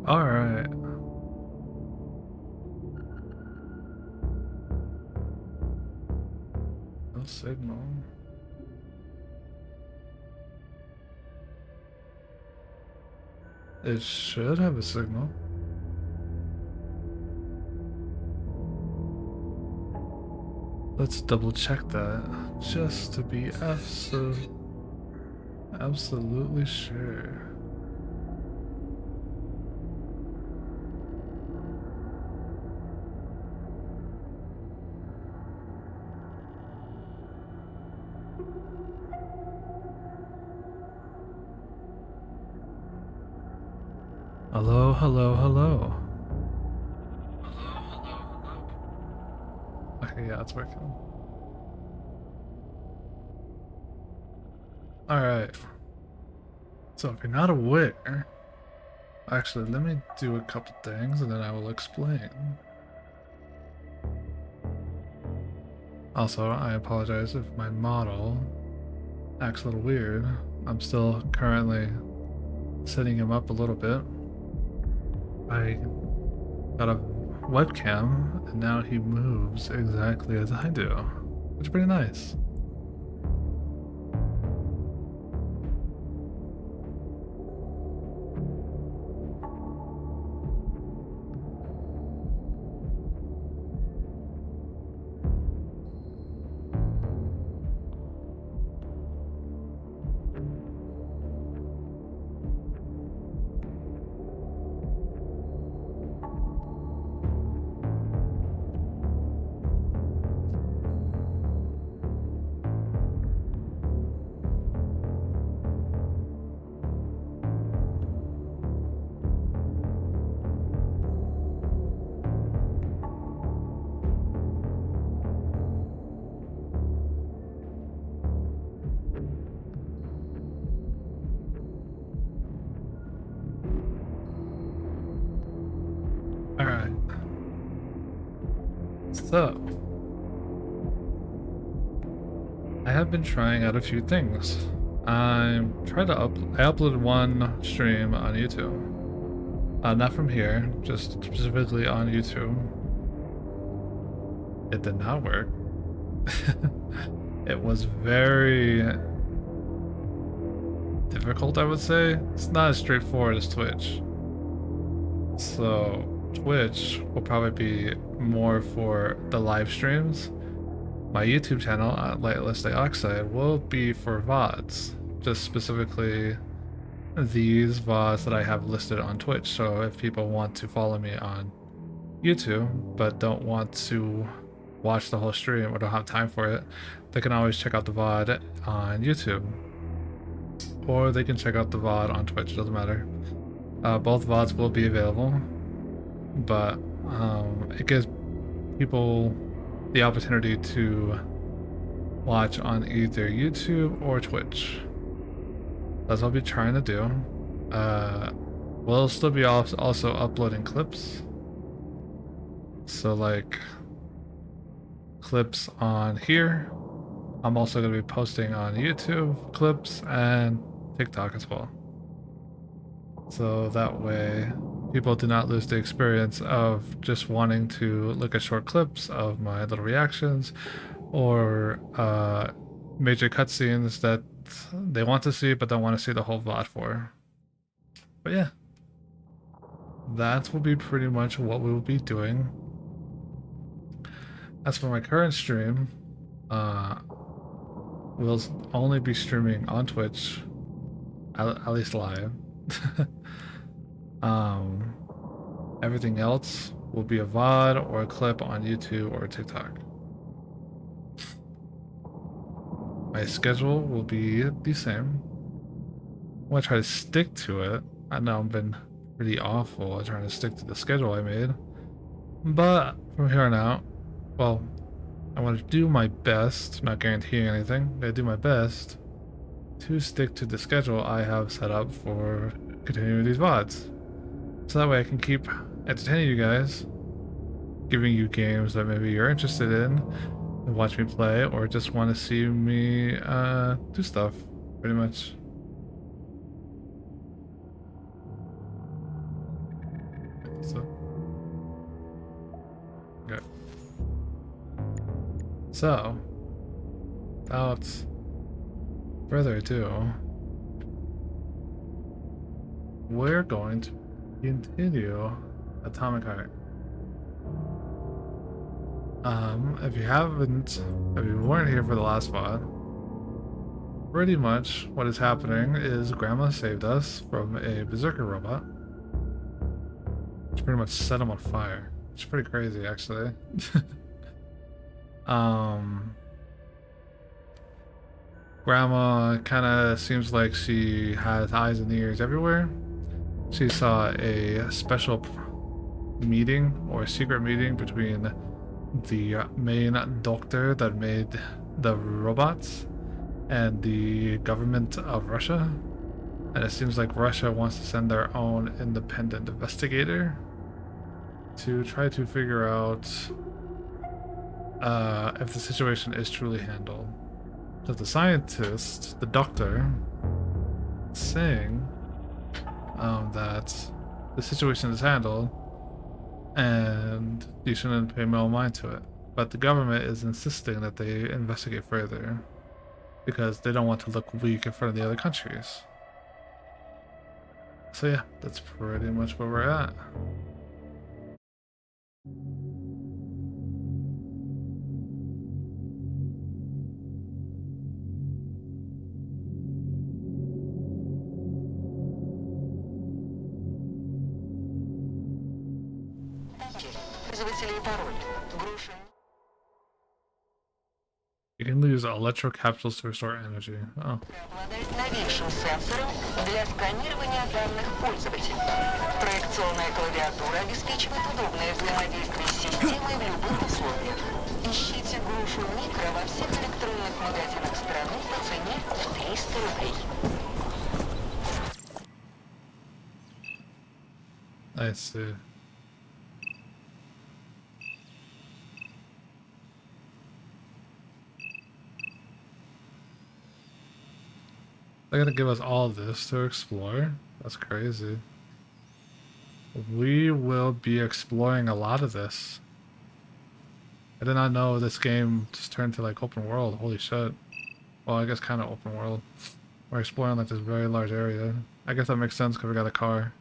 Alright. No signal. It should have a signal. Let's double check that just to be absolutely sure. Hello, hello, hello. Okay, yeah, it's working. Alright. So if you're not aware, actually, let me do a couple things and then I will explain. Also, I apologize if my model acts a little weird. I'm still currently setting him up a little bit. I got a webcam and now he moves exactly as I do, which is pretty nice. Alright, so I have been trying out a few things. I uploaded one stream on YouTube. Not from here, just specifically on YouTube. It did not work. It was very difficult, I would say. It's not as straightforward as Twitch. So Twitch will probably be more for the live streams. My YouTube channel, Lightless Dioxide, will be for VODs, just specifically these VODs that I have listed on Twitch. So if people want to follow me on YouTube but don't want to watch the whole stream or don't have time for it, they can always check out the VOD on YouTube. Or they can check out the VOD on Twitch, it doesn't matter. Both VODs will be available, but it gives people the opportunity to watch on either YouTube or Twitch. That's what I'll be trying to do. We'll still be also uploading clips. So like clips on here. I'm also going to be posting on YouTube clips and TikTok as well. So that way people do not lose the experience of just wanting to look at short clips of my little reactions or major cutscenes that they want to see but don't want to see the whole VOD for. But yeah, that will be pretty much what we will be doing. As for my current stream, we'll only be streaming on Twitch, at least live. Everything else will be a VOD or a clip on YouTube or TikTok. My schedule will be the same. I'm gonna try to stick to it. I know I've been pretty awful at trying to stick to the schedule I made. But from here on out, well, I want to do my best, not guaranteeing anything, I'm gonna do my best to stick to the schedule I have set up for continuing these VODs. So that way I can keep entertaining you guys, giving you games that maybe you're interested in, and watch me play, or just want to see me do stuff, pretty much. So, okay. So, without further ado, we're going to continue Atomic Heart. If you weren't here for the last VOD, pretty much what is happening is Grandma saved us from a berserker robot, which pretty much set him on fire. It's pretty crazy, actually. Grandma kind of seems like she has eyes and ears everywhere. She saw a special meeting or a secret meeting between the main doctor that made the robots and the government of Russia. And it seems like Russia wants to send their own independent investigator to try to figure out if the situation is truly handled. So the scientist, the doctor, is saying that the situation is handled and you shouldn't pay no mind to it. But the government is insisting that they investigate further because they don't want to look weak in front of the other countries. So yeah, that's pretty much where we're at. You can use electro capsules to restore energy. Oh. Новейшим сенсором для сканирования данных пользователя. Проекционная клавиатура обеспечивает удобное взаимодействие с системой в любых условиях. Ищите грушу микро во всех электронных магазинах страны по цене в 300 рублей. I see. They're gonna give us all this to explore? That's crazy. We will be exploring a lot of this. I did not know this game just turned to like open world. Holy shit. Well, I guess kind of open world. We're exploring like this very large area. I guess that makes sense because we got a car.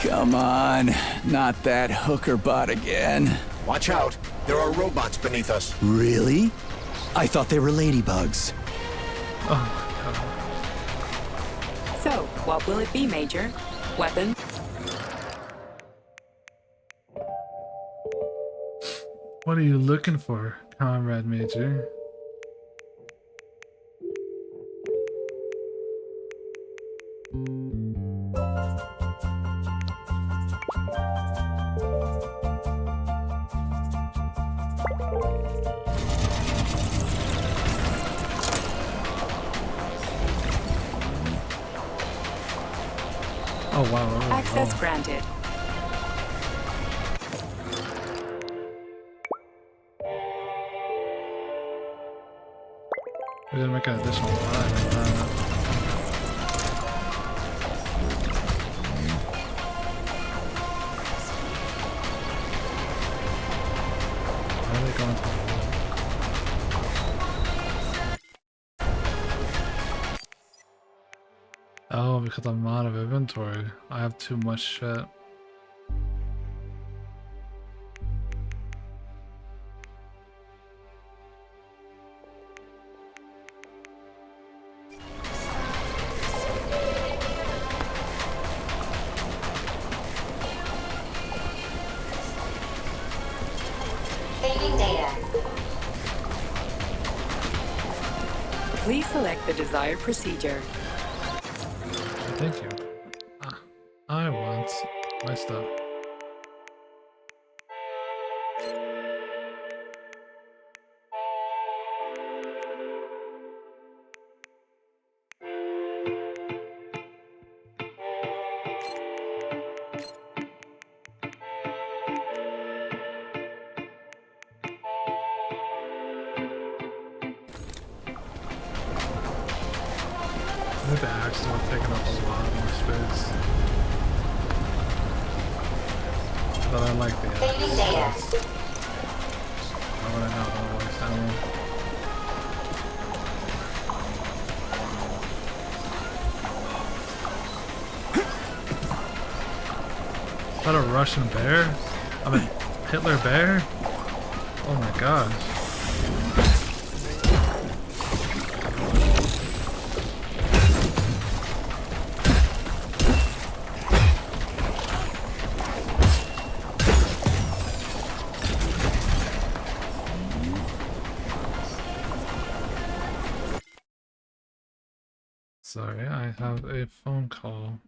Come on, not that hooker bot again. Watch out, there are robots beneath us. Really? I thought they were ladybugs. Oh my god. So, what will it be, Major? Weapon? What are you looking for, Comrade Major? Oh wow. Access granted. We're gonna make an additional line like that. Why are they going to the wall? Oh, because I'm out of inventory. I have too much shit. Saving data. Please select the desired procedure. Thank you. I want my stuff. think the axe would have taken up a lot more space. But I like the axe. Why would I not want to waste ammo? Is that a Russian bear? I mean, Hitler bear? Oh my gosh. Sorry, I have a phone call.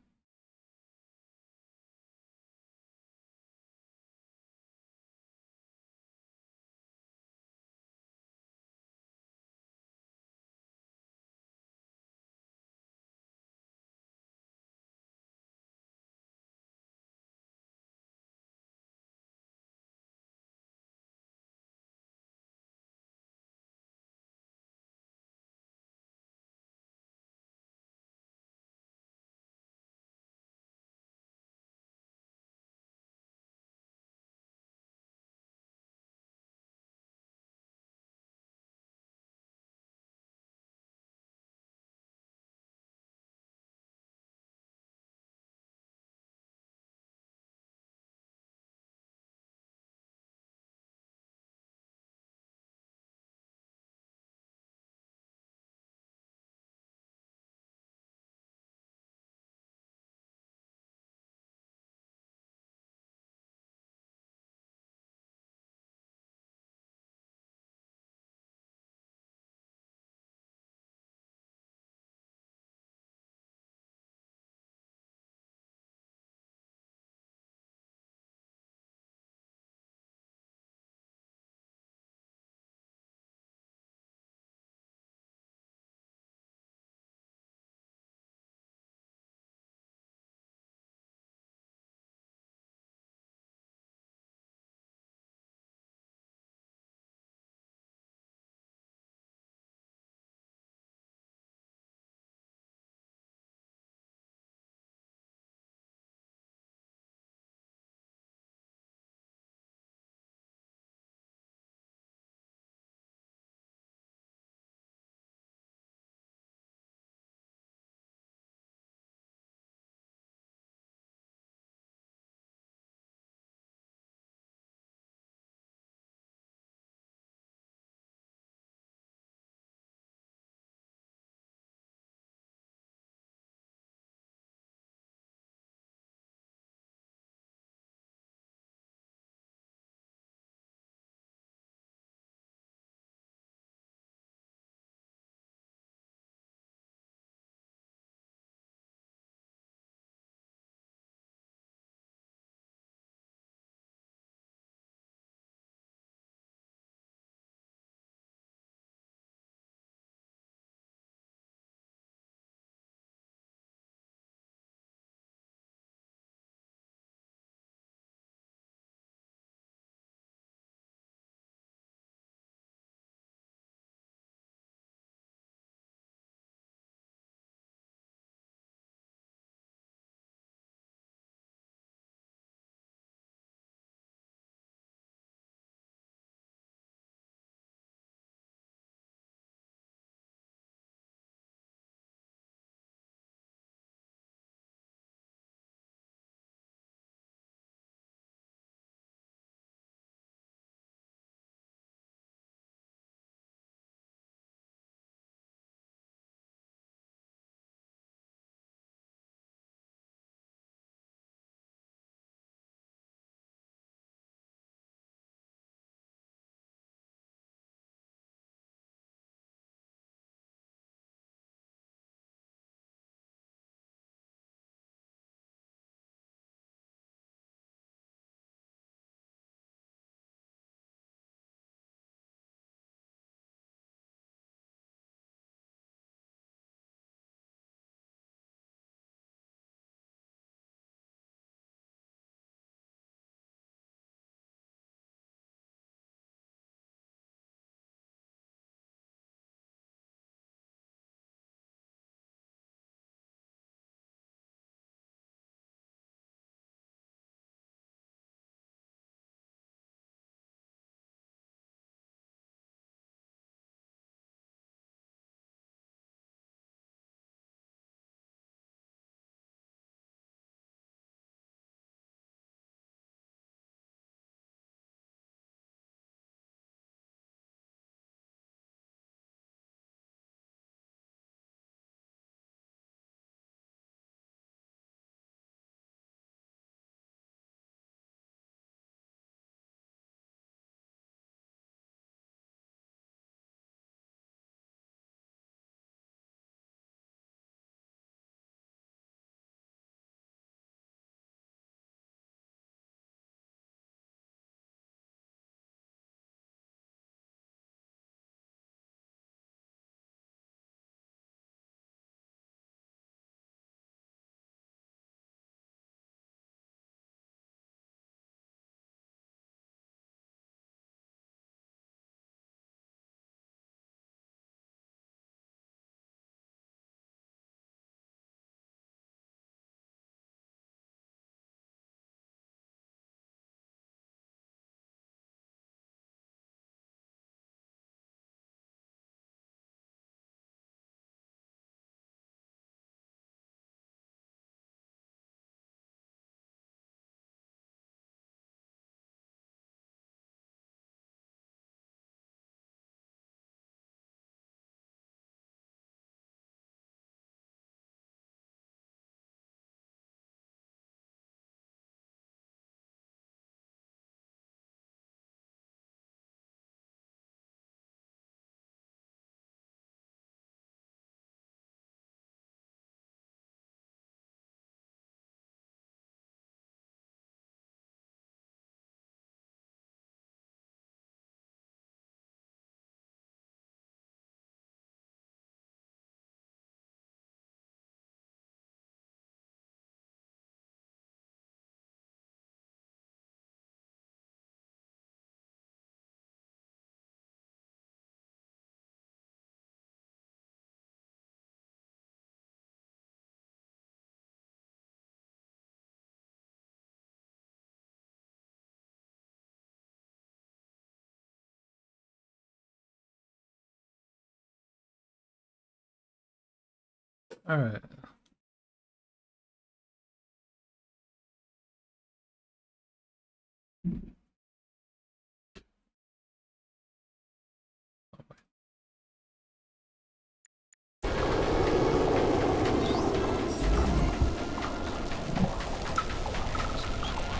All right.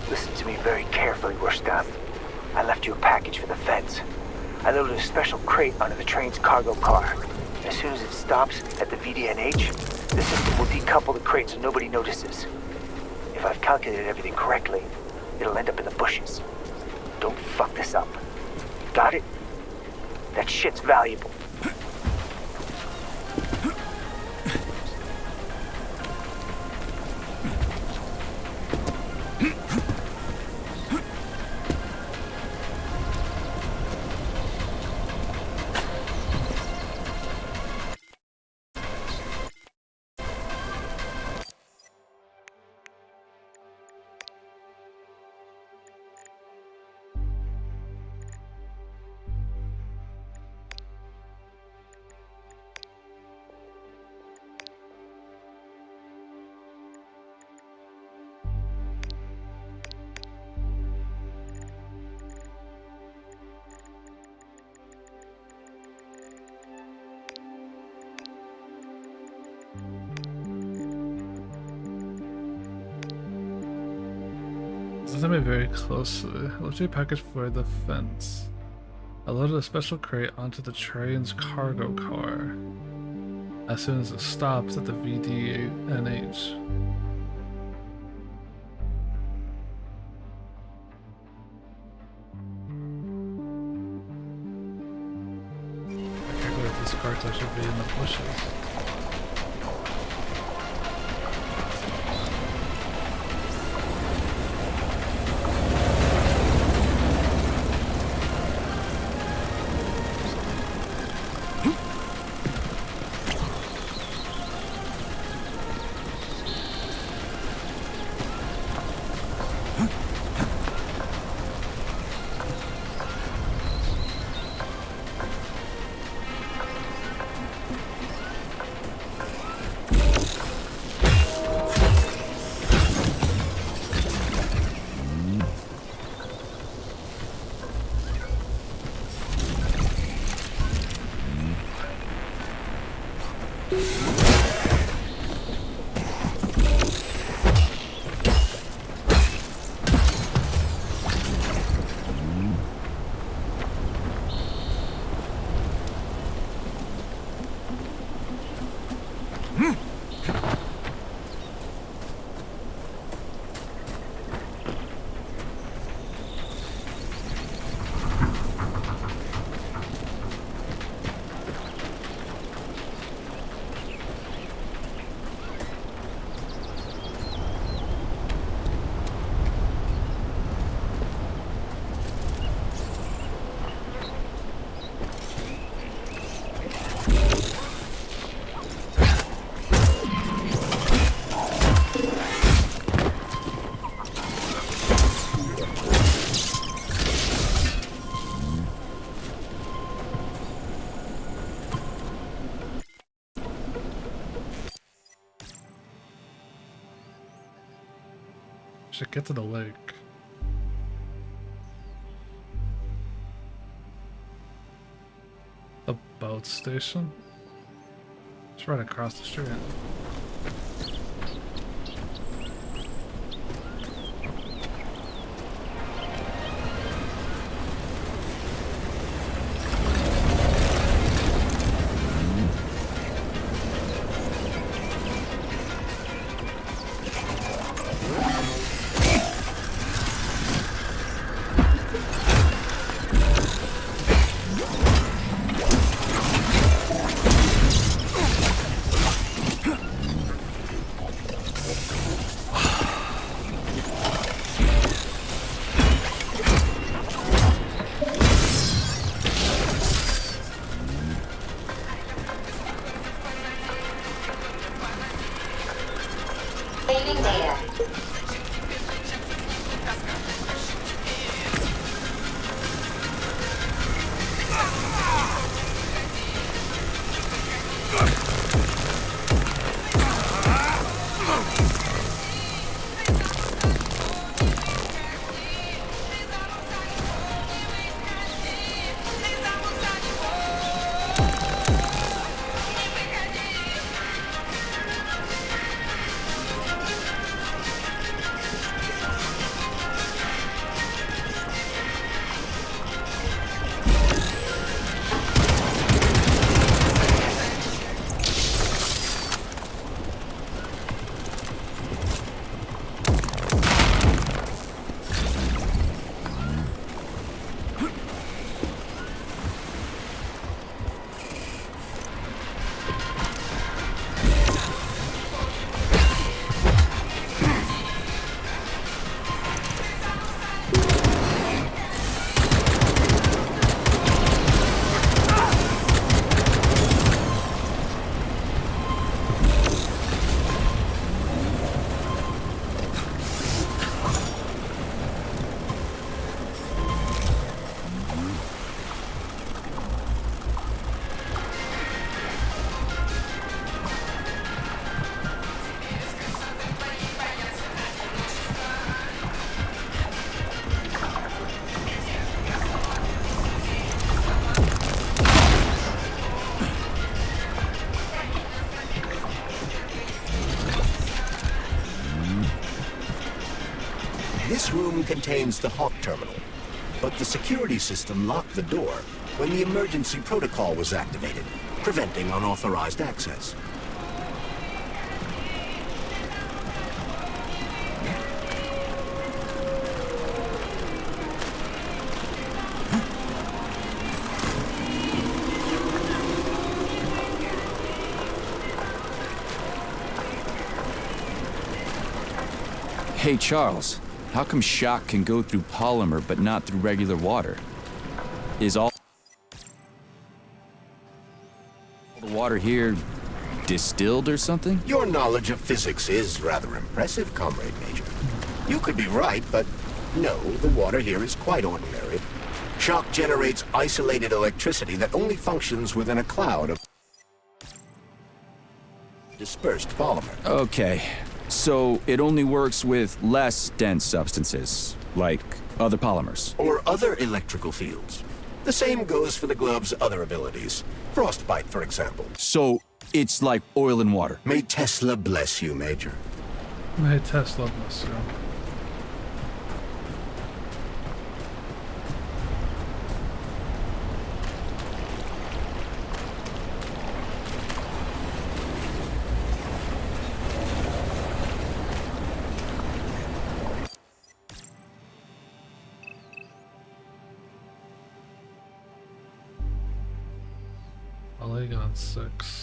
Listen to me very carefully, Rustam. I left you a package for the feds. I loaded a special crate onto the train's cargo car. As soon as it stops at the VDNH, the system will decouple the crate so nobody notices. If I've calculated everything correctly, it'll end up in the bushes. Don't fuck this up. Got it? That shit's valuable. Listen to me very closely. I left you a package for the fence. I loaded a special crate onto the train's cargo car. As soon as it stops at the VDNH. I calculate this cartel should be in the bushes. Should get to the lake. The boat station? It's right across the street. room contains the Hawk terminal, but the security system locked the door when the emergency protocol was activated, preventing unauthorized access. Hey, Charles, how come shock can go through polymer but not through regular water? Is all the water here distilled or something? Your knowledge of physics is rather impressive, Comrade Major. You could be right, but no, the water here is quite ordinary. Shock generates isolated electricity that only functions within a cloud of dispersed polymer. Okay, so it only works with less dense substances, like other polymers. Or other electrical fields. The same goes for the glove's other abilities. Frostbite, for example. So it's like oil and water. May Tesla bless you, Major. May Tesla bless you. Polygon 6.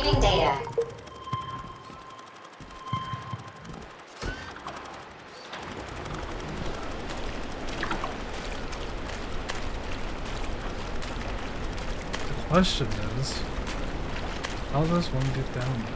Receiving data. The question is, how does one get down there?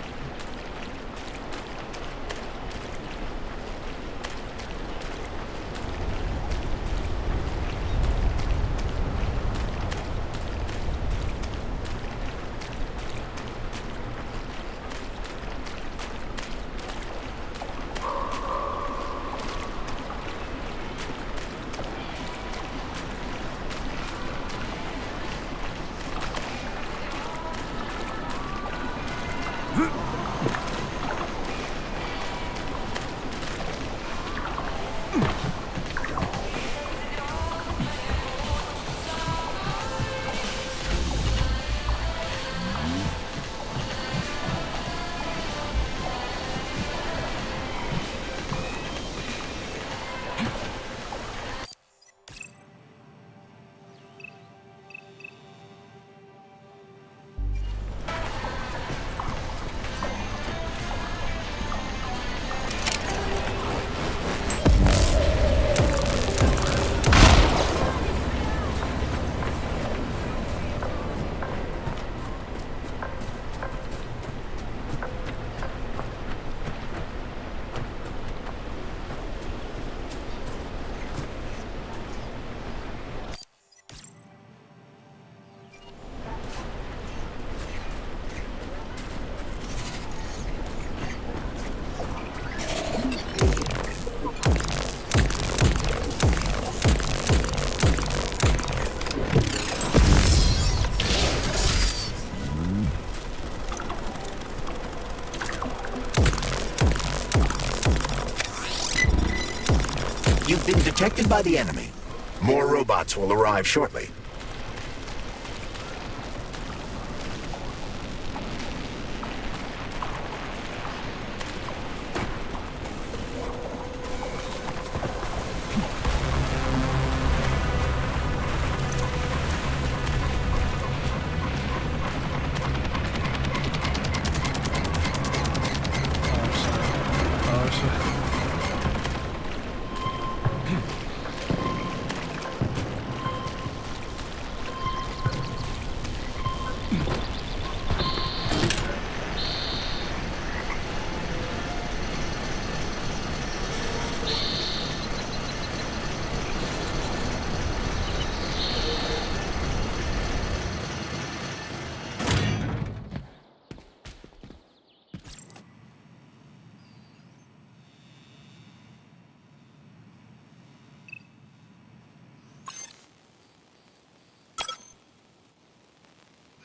You've been detected by the enemy. More robots will arrive shortly. Oh shit.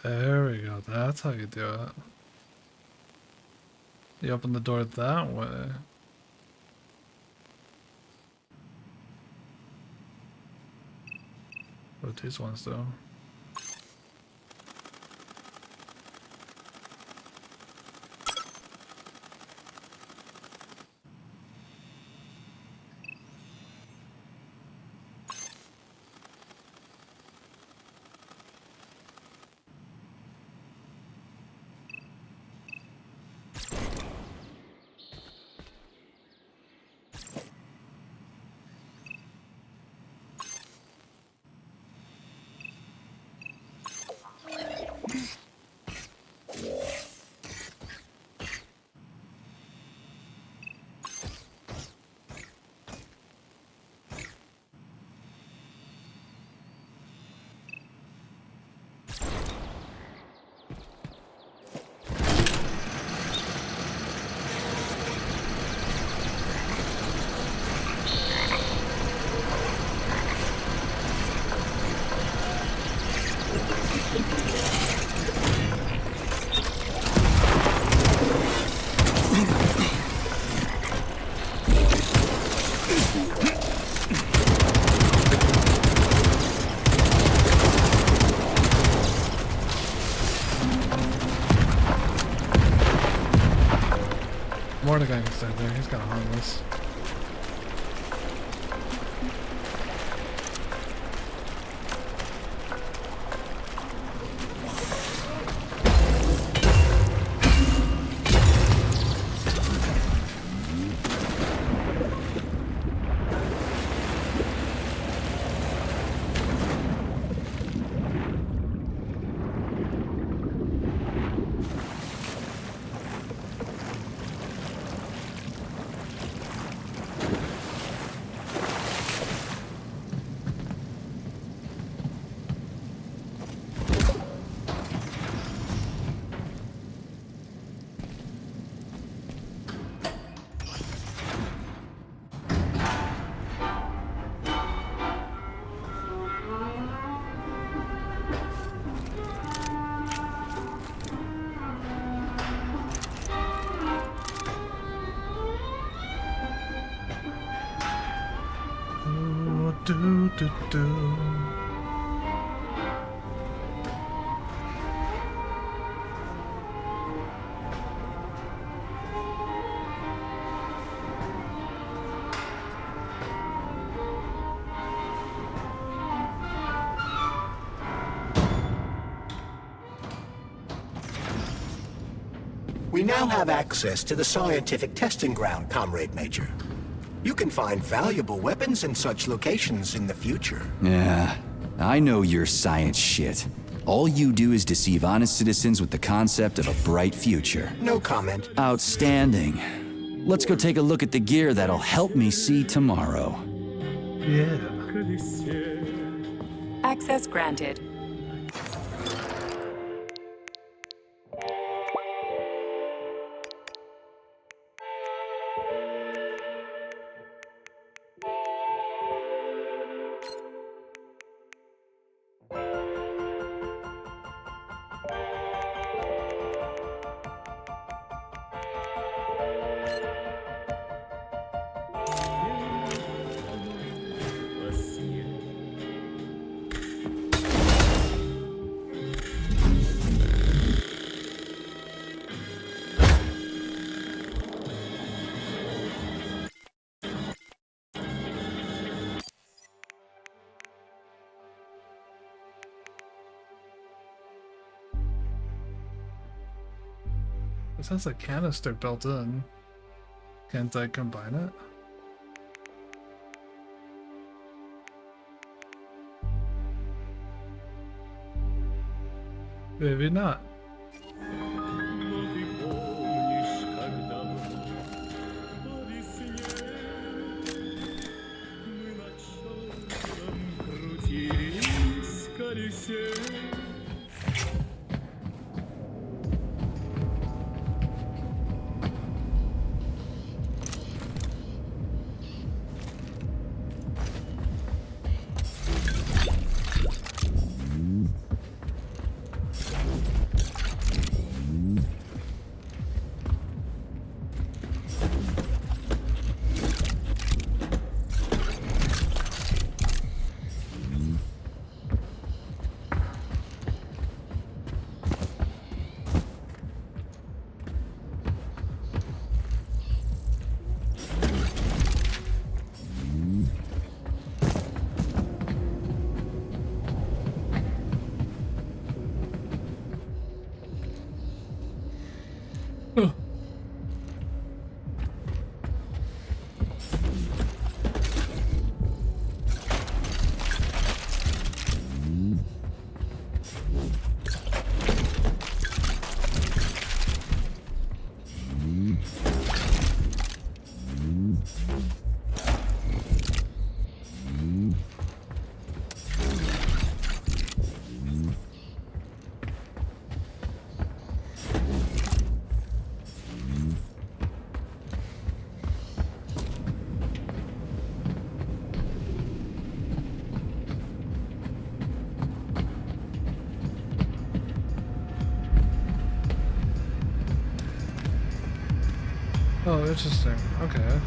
There we go. That's how you do it. You open the door that way. What these ones do? Mordecai can stay there. He's kind of harmless. Do, do, do. We now have access to the scientific testing ground, Comrade Major. You can find valuable weapons in such locations in the future. Yeah, I know your science shit. All you do is deceive honest citizens with the concept of a bright future. No comment. Outstanding. Let's go take a look at the gear that'll help me see tomorrow. Yeah. Access granted. This has a canister built in. Can't I combine it? Maybe not. Oh, interesting. Okay.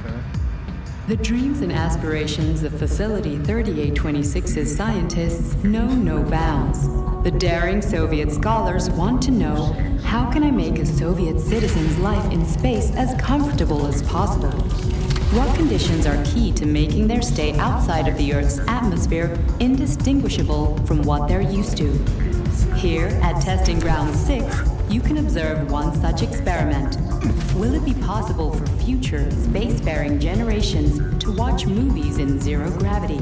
The dreams and aspirations of Facility 3826's scientists know no bounds. The daring Soviet scholars want to know, how can I make a Soviet citizen's life in space as comfortable as possible? What conditions are key to making their stay outside of the Earth's atmosphere indistinguishable from what they're used to? Here at Testing Ground 6, you can observe one such experiment. Will it be possible for future spacefaring generations to watch movies in zero gravity?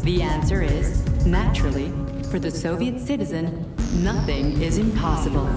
The answer is, naturally, for the Soviet citizen, nothing is impossible.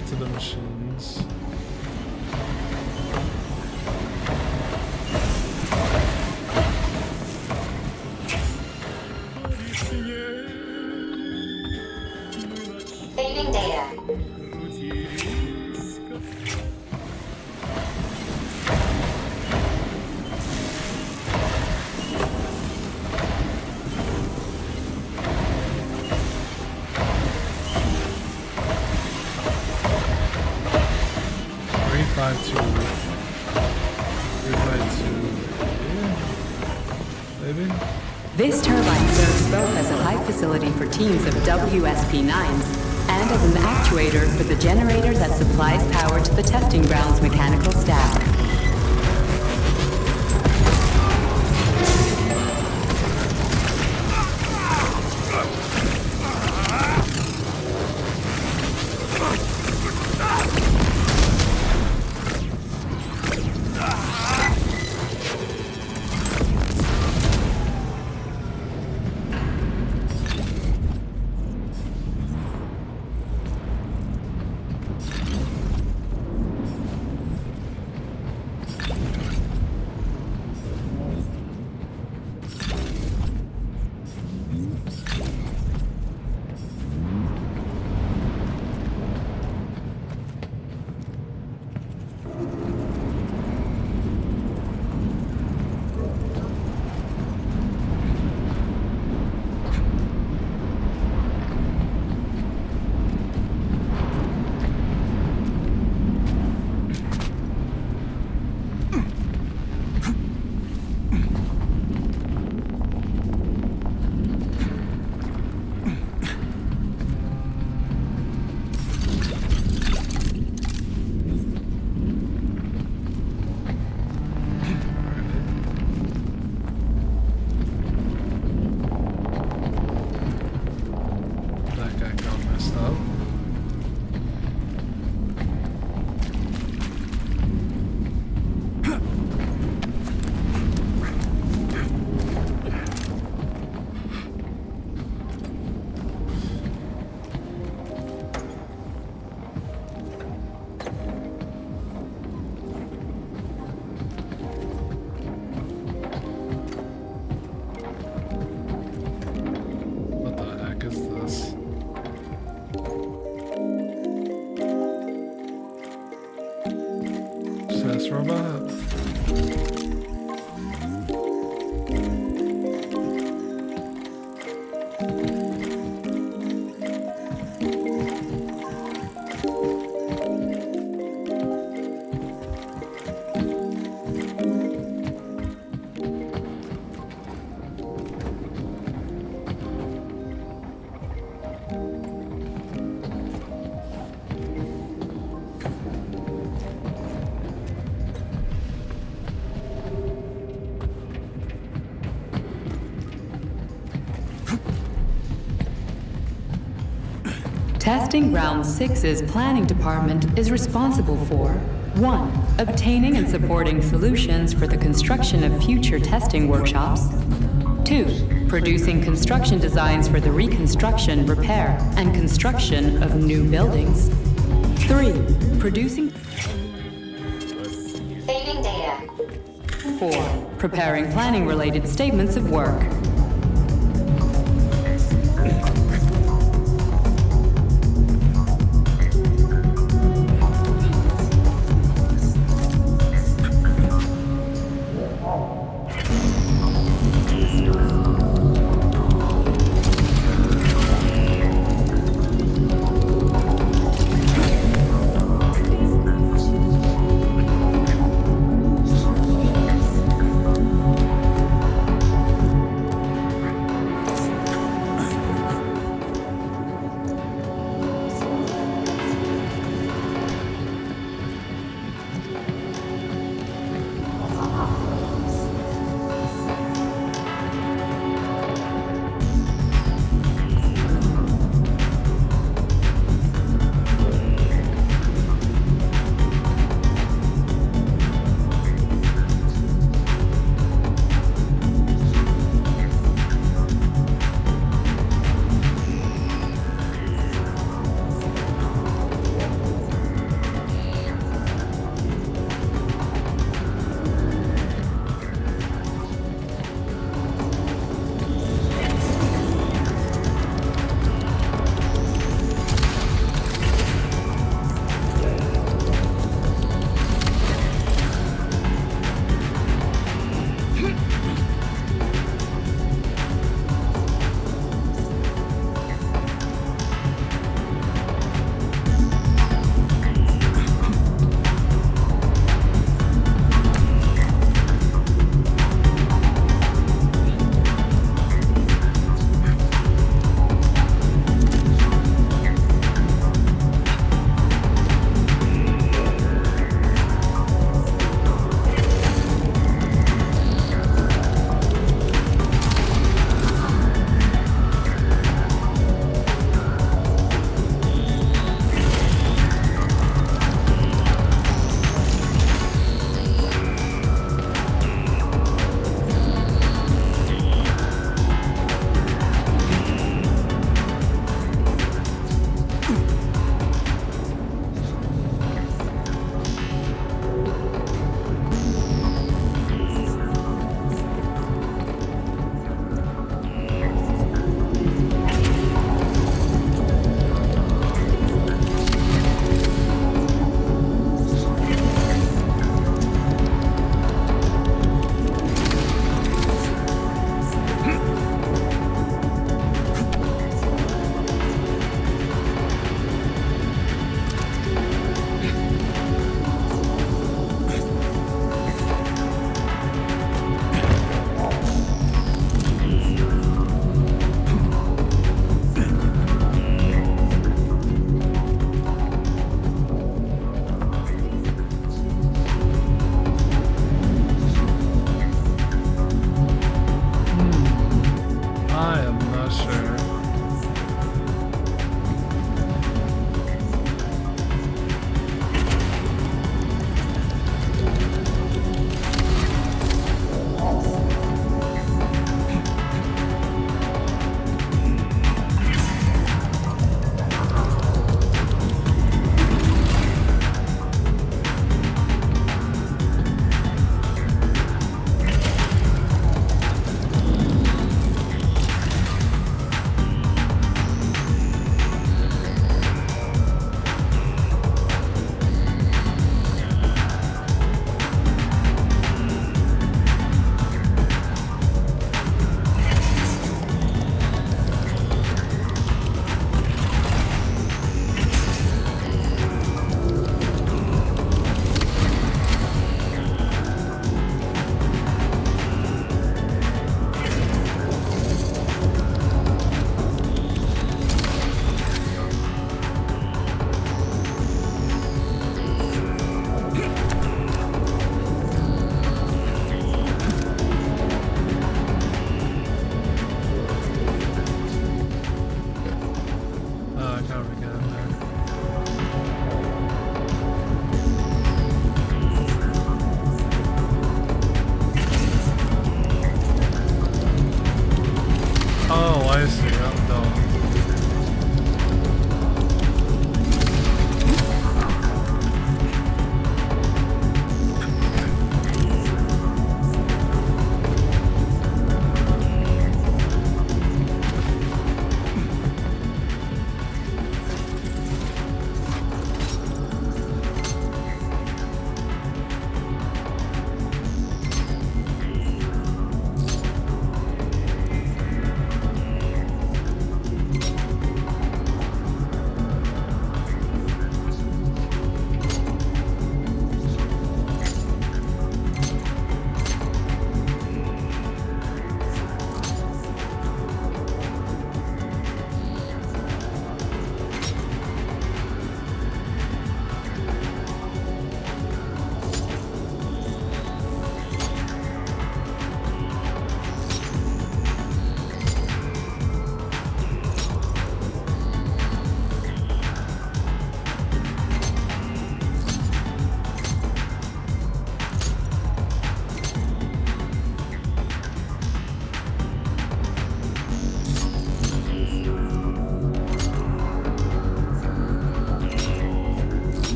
off to the machines. Saving data. Maybe? This turbine serves both as a high facility for teams of WSP-9s and as an actuator for the generator that supplies power to the testing ground's mechanical staff. Robot. Testing Ground 6's planning department is responsible for 1. Obtaining and supporting solutions for the construction of future testing workshops. 2. Producing construction designs for the reconstruction, repair, and construction of new buildings. 3. Producing... Saving data. 4. Preparing planning-related statements of work.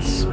this.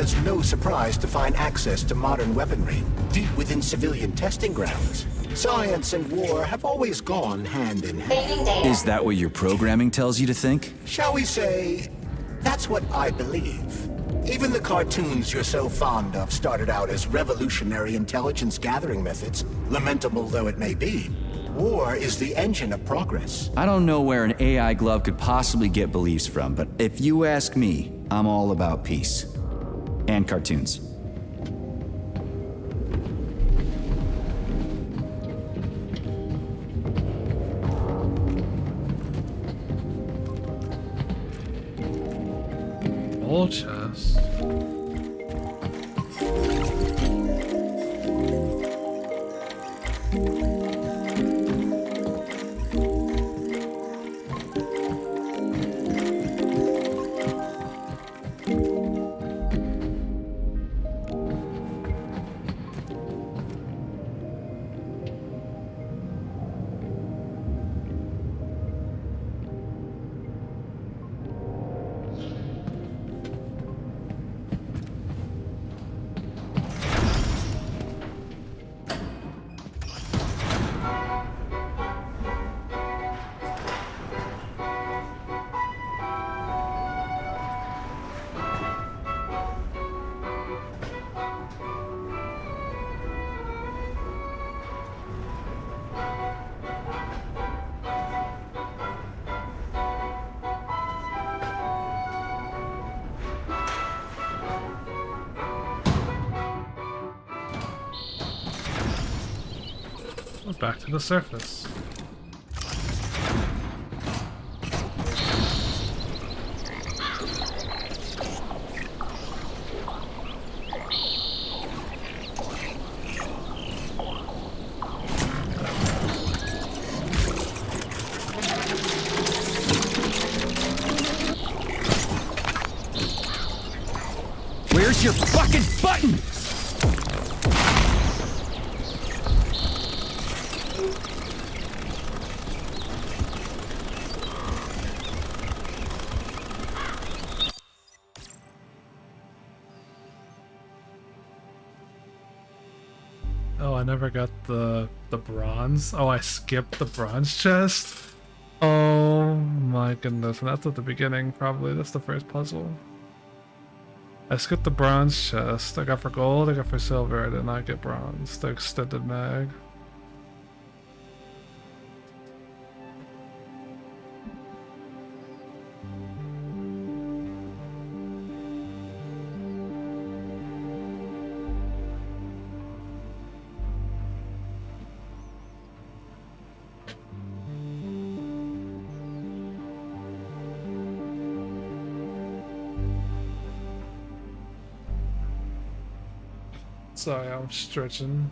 is no surprise to find access to modern weaponry deep within civilian testing grounds. Science and war have always gone hand in hand. Is that what your programming tells you to think? Shall we say, that's what I believe. Even the cartoons you're so fond of started out as revolutionary intelligence gathering methods, lamentable though it may be. War is the engine of progress. I don't know where an AI glove could possibly get beliefs from, but if you ask me, I'm all about peace. And cartoons. Old chest. We're back to the surface. Where's your fucking button? Oh, I never got the bronze. Oh, I skipped the bronze chest. Oh my goodness, and that's at the beginning probably. That's the first puzzle. I skipped the bronze chest. I got for gold, I got for silver, I did not get bronze. The extended mag. Sorry, I'm stretching.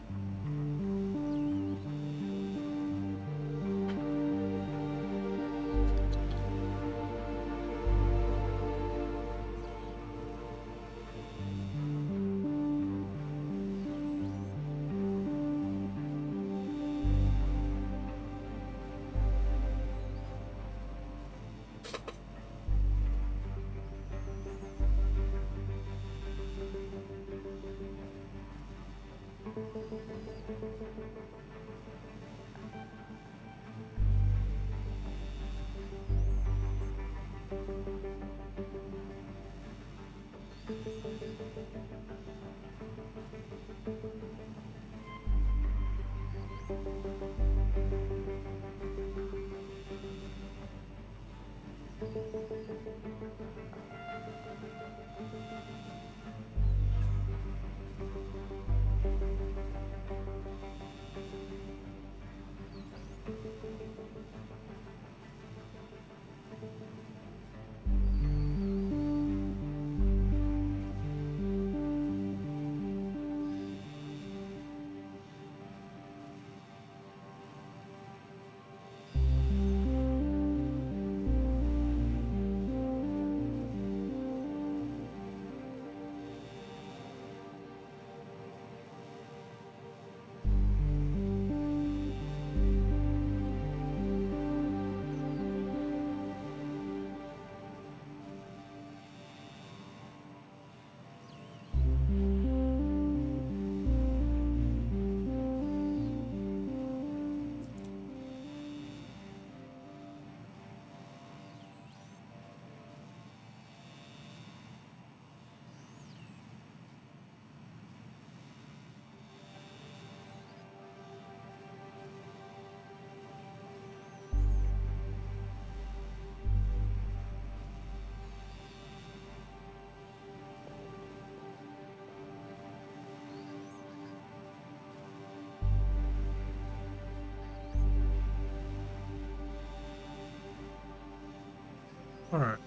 Alright.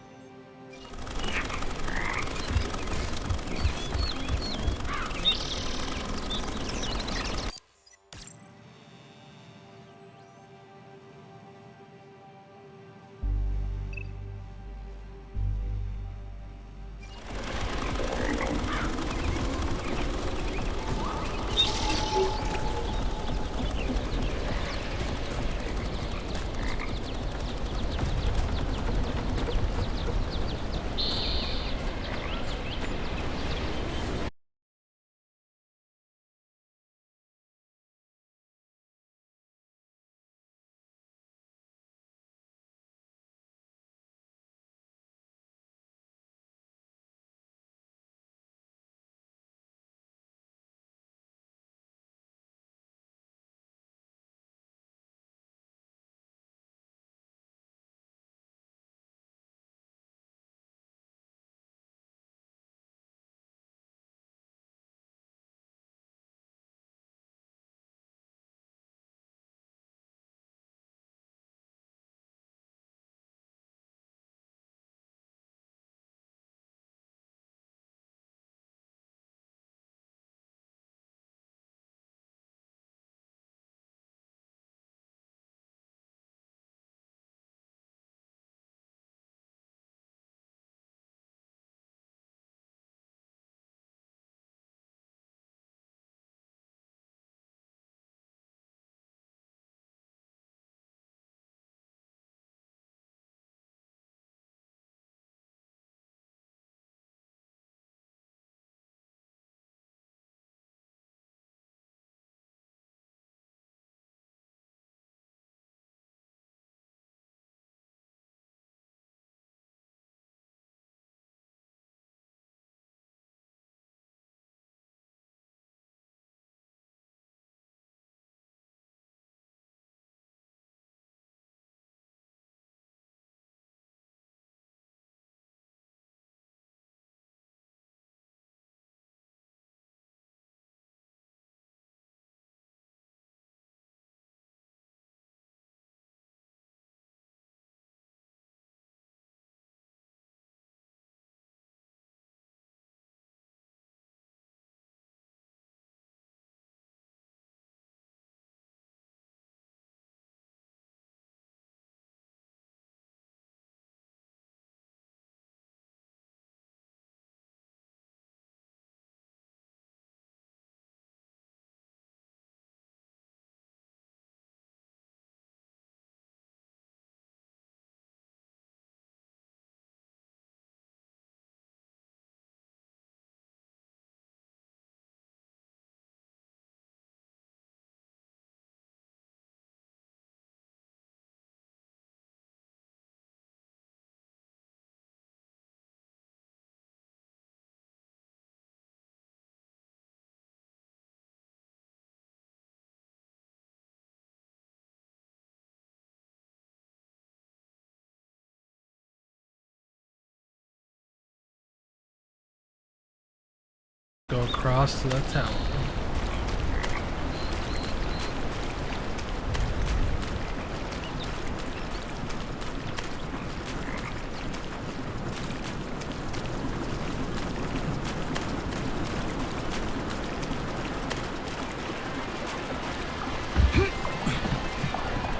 Go across to that town.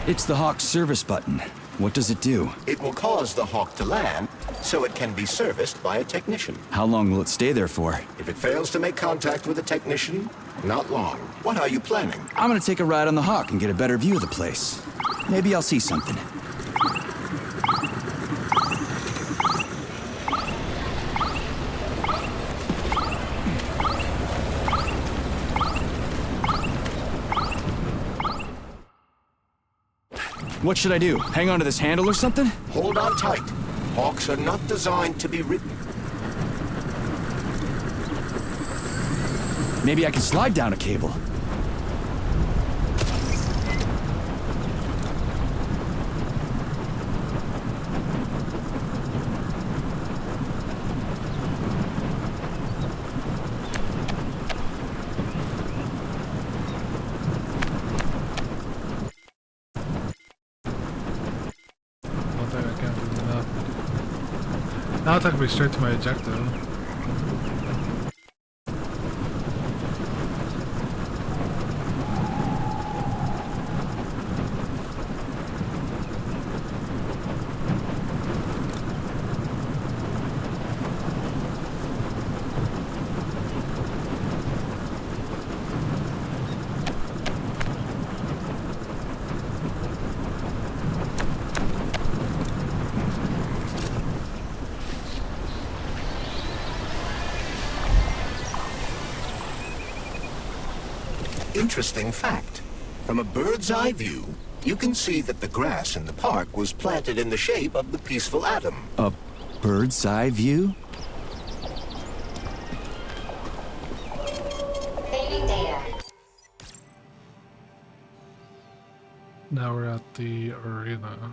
It's the Hawk service button. What does it do? It will cause the Hawk to land, so it can be serviced by a technician. How long will it stay there for? If it fails to make contact with a technician, not long. What are you planning? I'm gonna take a ride on the Hawk and get a better view of the place. Maybe I'll see something. What should I do? Hang on to this handle or something? Hold on tight. Hawks are not designed to be ridden. Maybe I can slide down a cable. Don't think I can do that. Now it's taking me straight to my objective. Interesting fact. From a bird's eye view, you can see that the grass in the park was planted in the shape of the peaceful atom. A bird's eye view? Saving data. Now we're at the arena.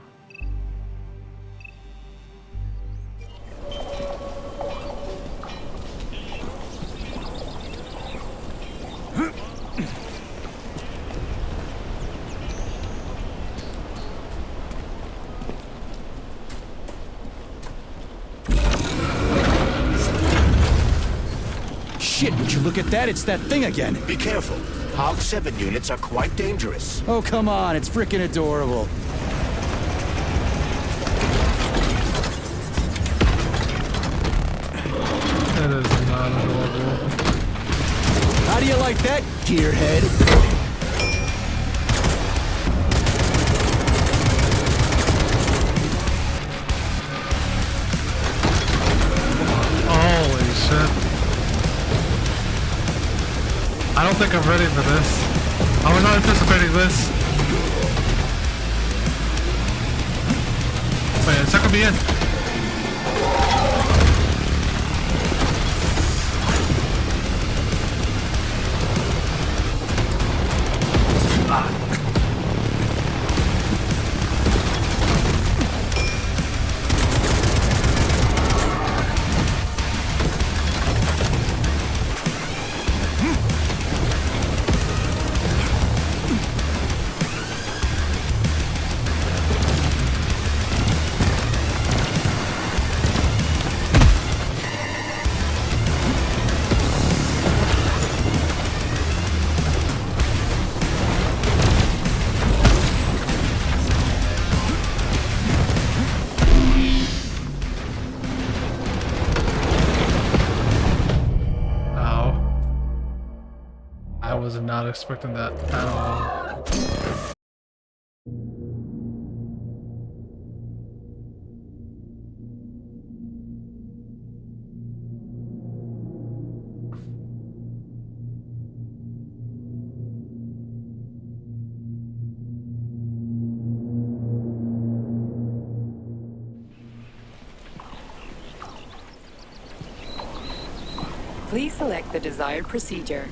Shit, would you look at that? It's that thing again. Be careful. Hog 7 units are quite dangerous. Oh, come on, it's freaking adorable. That is not adorable. How do you like that, gearhead? Holy shit. I don't think I'm ready for this. I was not anticipating this. Wait, suck me in. I was not expecting that at all. Please select the desired procedure.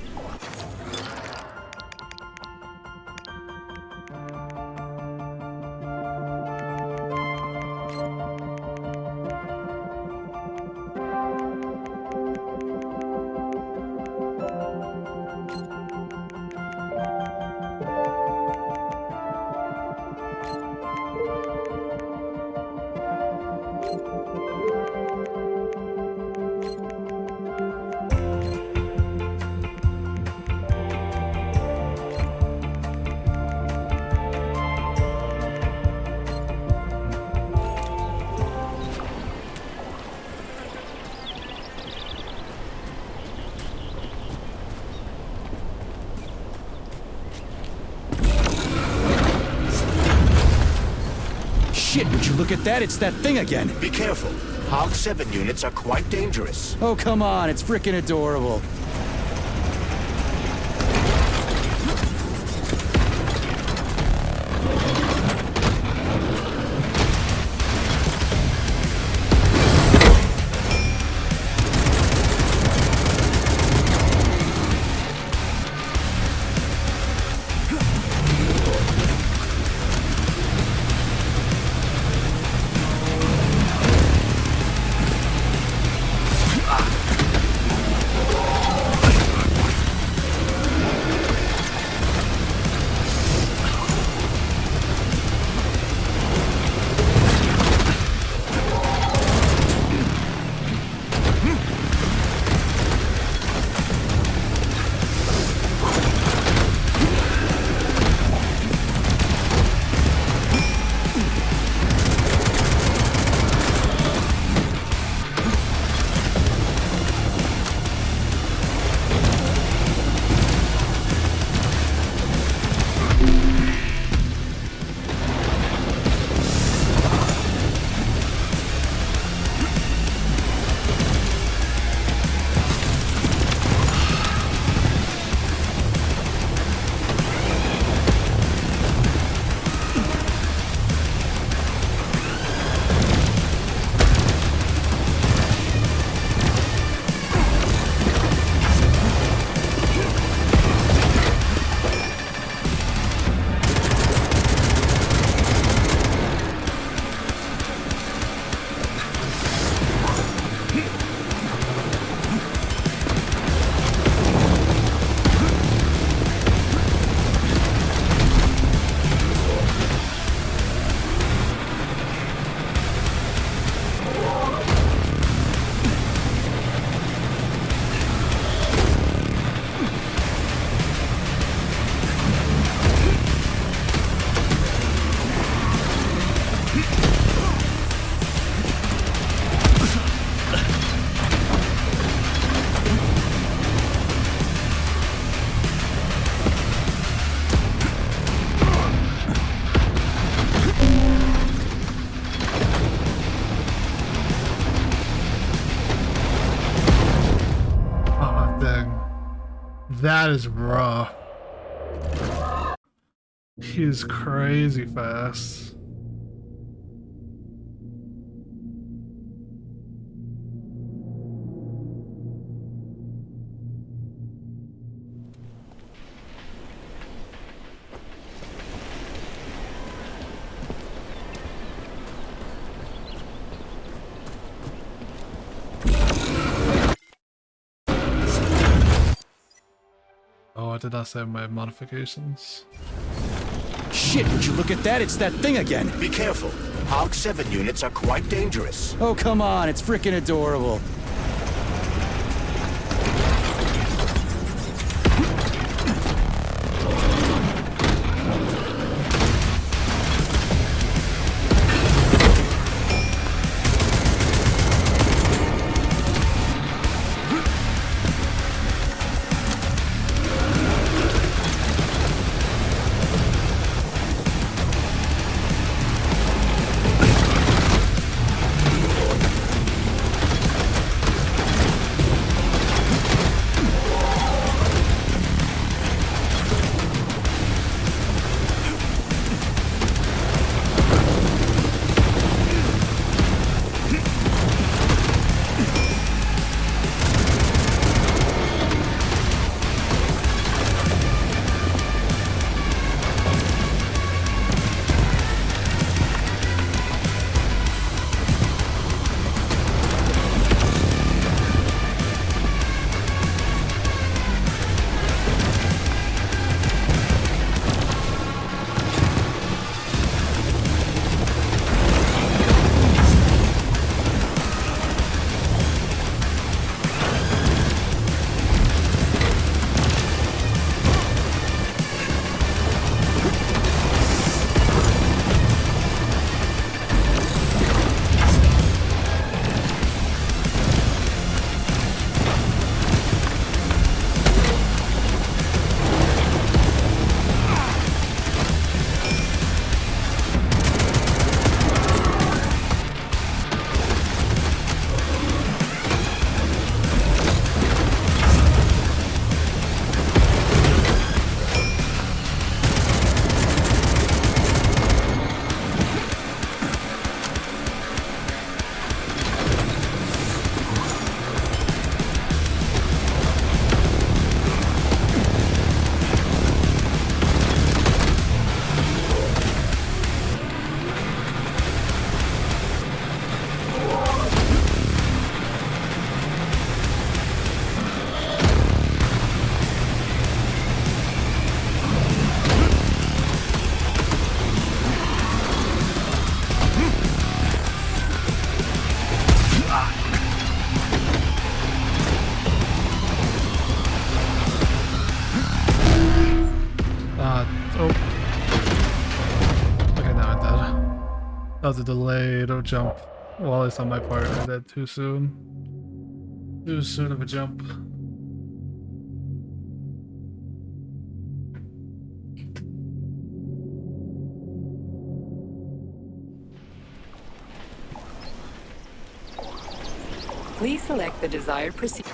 Shit, would you look at that? It's that thing again. Be careful. Hog 7 units are quite dangerous. Oh, come on, it's freaking adorable. Dang. That is rough. He's crazy fast. Oh, I did not save my modifications. Shit, would you look at that? It's that thing again. Be careful. Hog 7 units are quite dangerous. Oh, come on, it's freaking adorable. That was a delayed jump. Well, at least on my part, I did too soon. Too soon of a jump. Please select the desired procedure.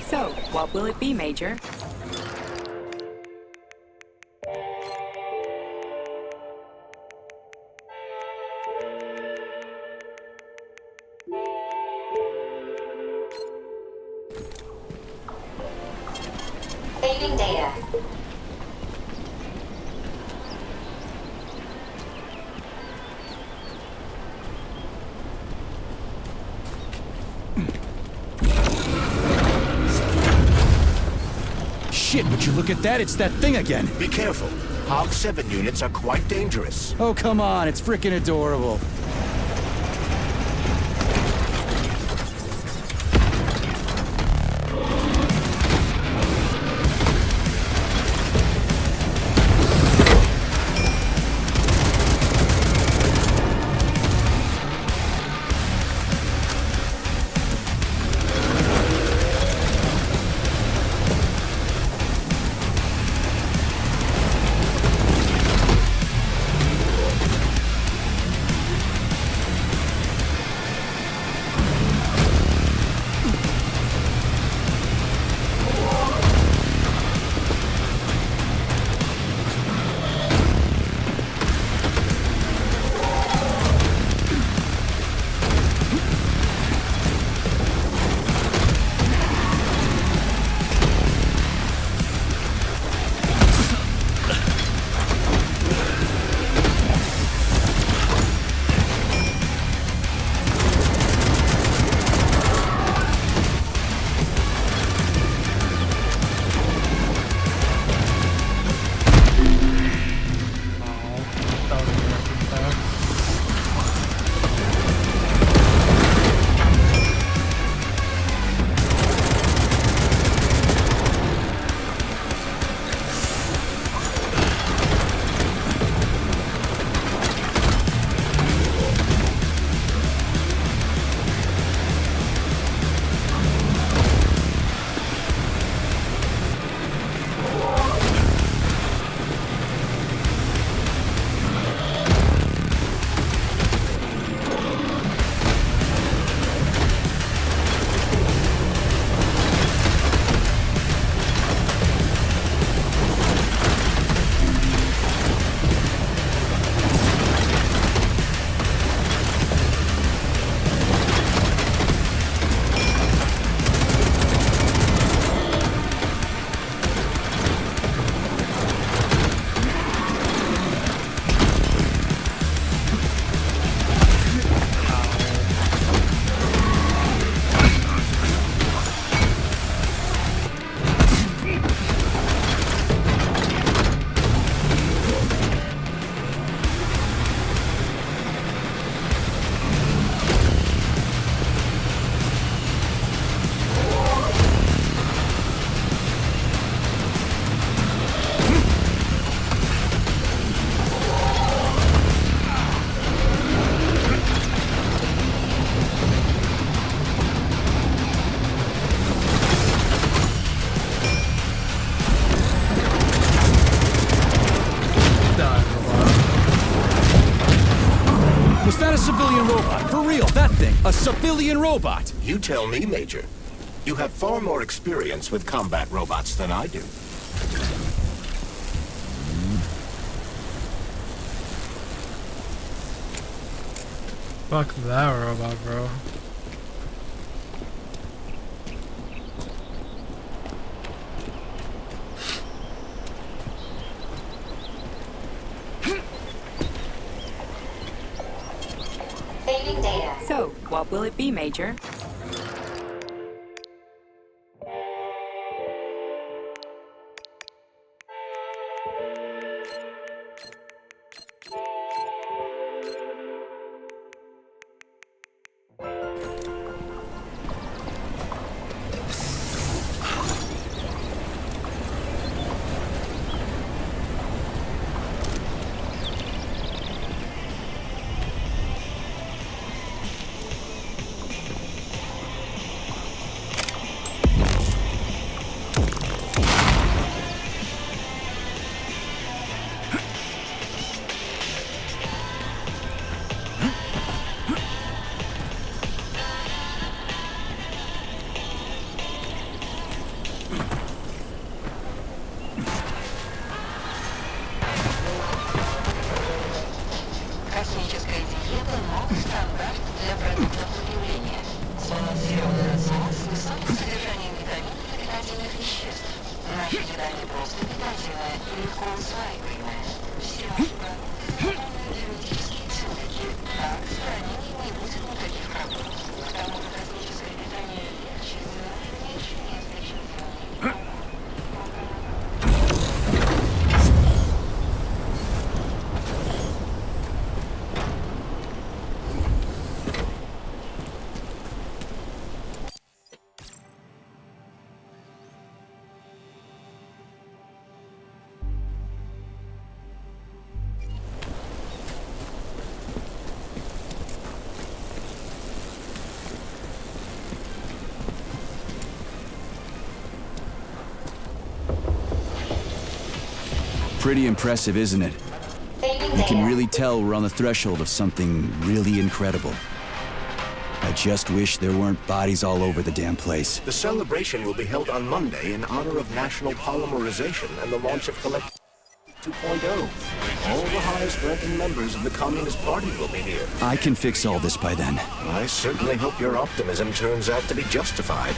So, what will it be, Major? Saving data. Shit, would you look at that? It's that thing again. Be careful. Hog 7 units are quite dangerous. Oh, come on, it's freaking adorable. A civilian robot! You tell me, Major. You have far more experience with combat robots than I do. Fuck that robot, bro. Saving data. So, what will it be, Major? Космическая диета – новый стандарт для продуктов потребления. Сбалансированный рацион с высоким содержанием витаминов и питательных веществ. Наша еда не просто питательная и легко усваиваемая. Все наши продукты сохраняют генетические цинки, так в хранении не будет никаких проблем. К тому же космическое питание легче, меньше нескольких дней. Pretty impressive, isn't it? Saving You can data. really tell we're on the threshold of something really incredible. I just wish there weren't bodies all over the damn place. The celebration will be held on Monday in honor of National Polymerization and the launch of Collect 2.0. All the highest-ranking members of the Communist Party will be here. I can fix all this by then. I certainly hope your optimism turns out to be justified.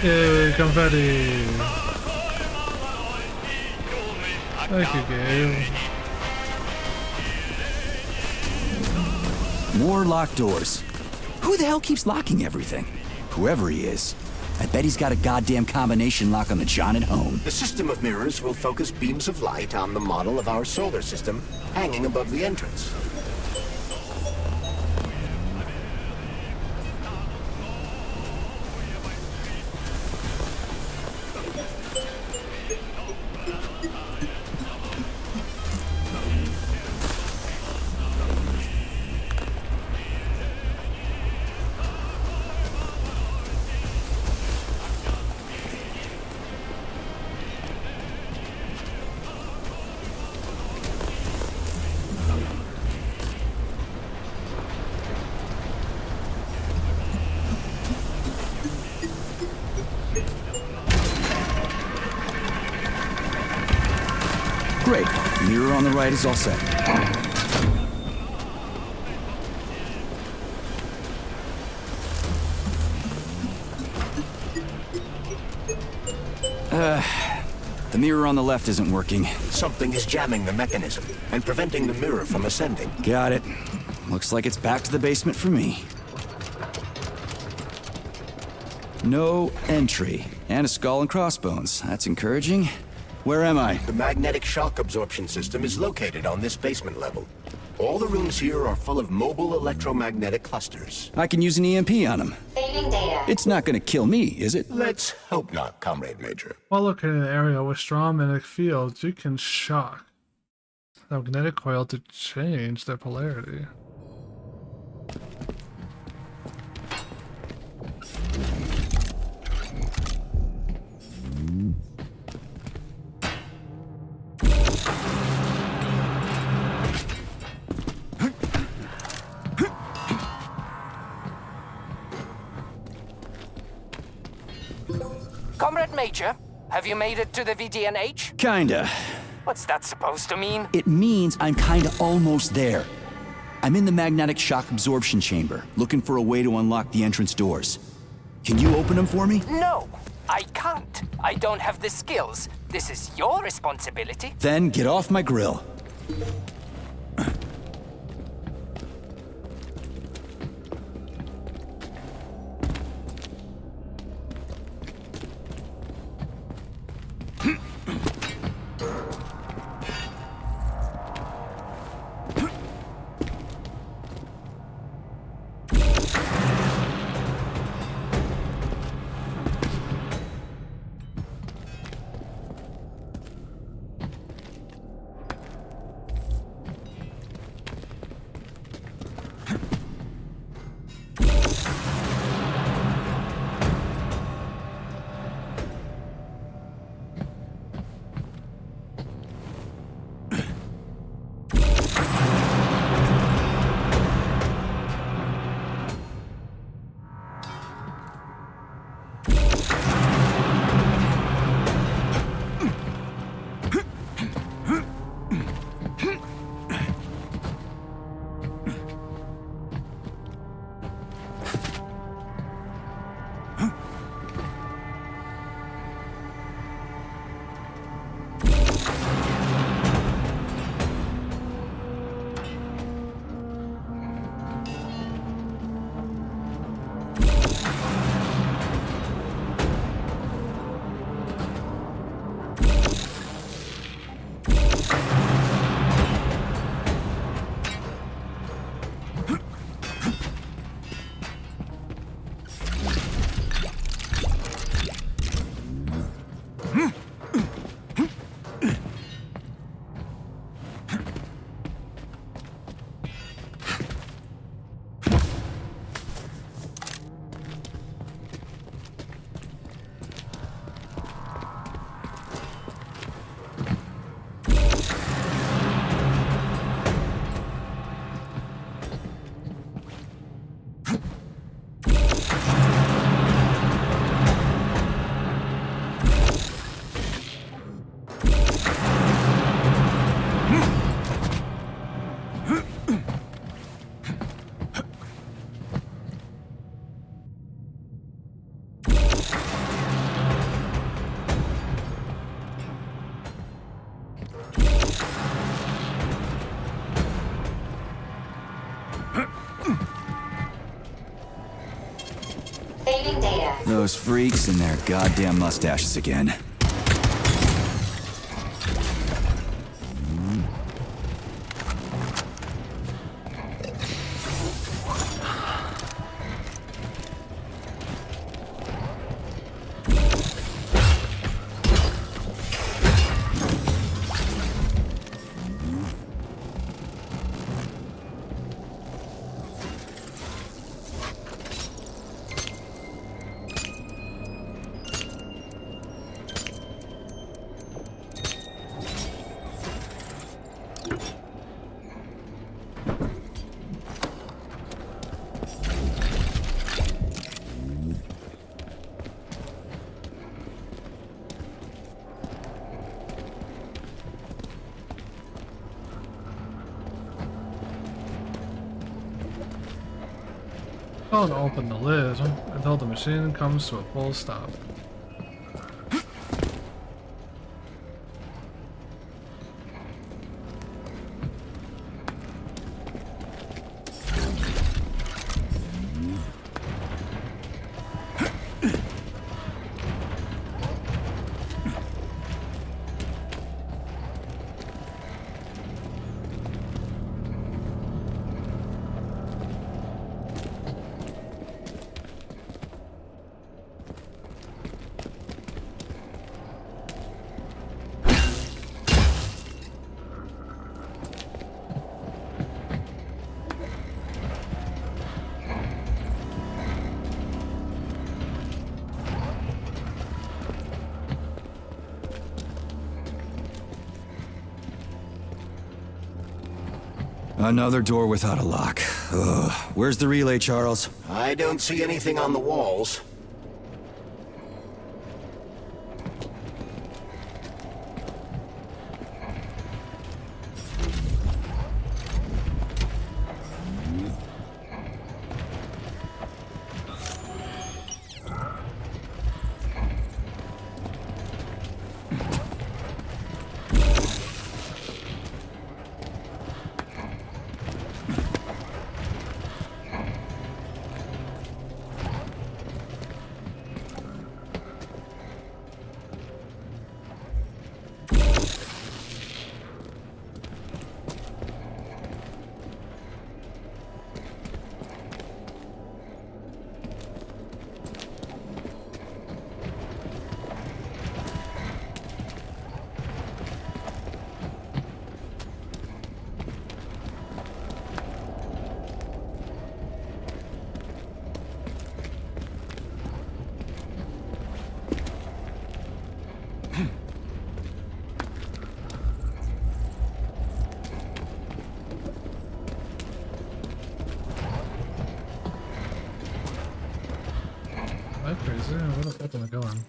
Yay, confetti! Thank you, Gabe. More locked doors. Who the hell keeps locking everything? Whoever he is. I bet he's got a goddamn combination lock on the John at home. The system of mirrors will focus beams of light on the model of our solar system hanging above the entrance. Great. Mirror on the right is all set. The mirror on the left isn't working. Something is jamming the mechanism and preventing the mirror from ascending. Got it. Looks like it's back to the basement for me. No entry. And a skull and crossbones. That's encouraging. Where am I? The magnetic shock absorption system is located on this basement level. All the rooms here are full of mobile electromagnetic clusters. I can use an EMP on them. Saving data. It's not gonna kill me, is it? Let's hope not, Comrade Major. While located in an area with strong magnetic fields, you can shock the magnetic coil to change their polarity. Major? Have you made it to the VDNH? Kinda. What's that supposed to mean? It means I'm kinda almost there. I'm in the magnetic shock absorption chamber, looking for a way to unlock the entrance doors. Can you open them for me? No, I can't. I don't have the skills. This is your responsibility. Then get off my grill. Saving data. Those freaks and their goddamn mustaches again. Don't open the lid until the machine comes to a full stop. Another door without a lock. Ugh. Where's the relay, Charles? I don't see anything on the walls. crazy. Where the fuck am I going?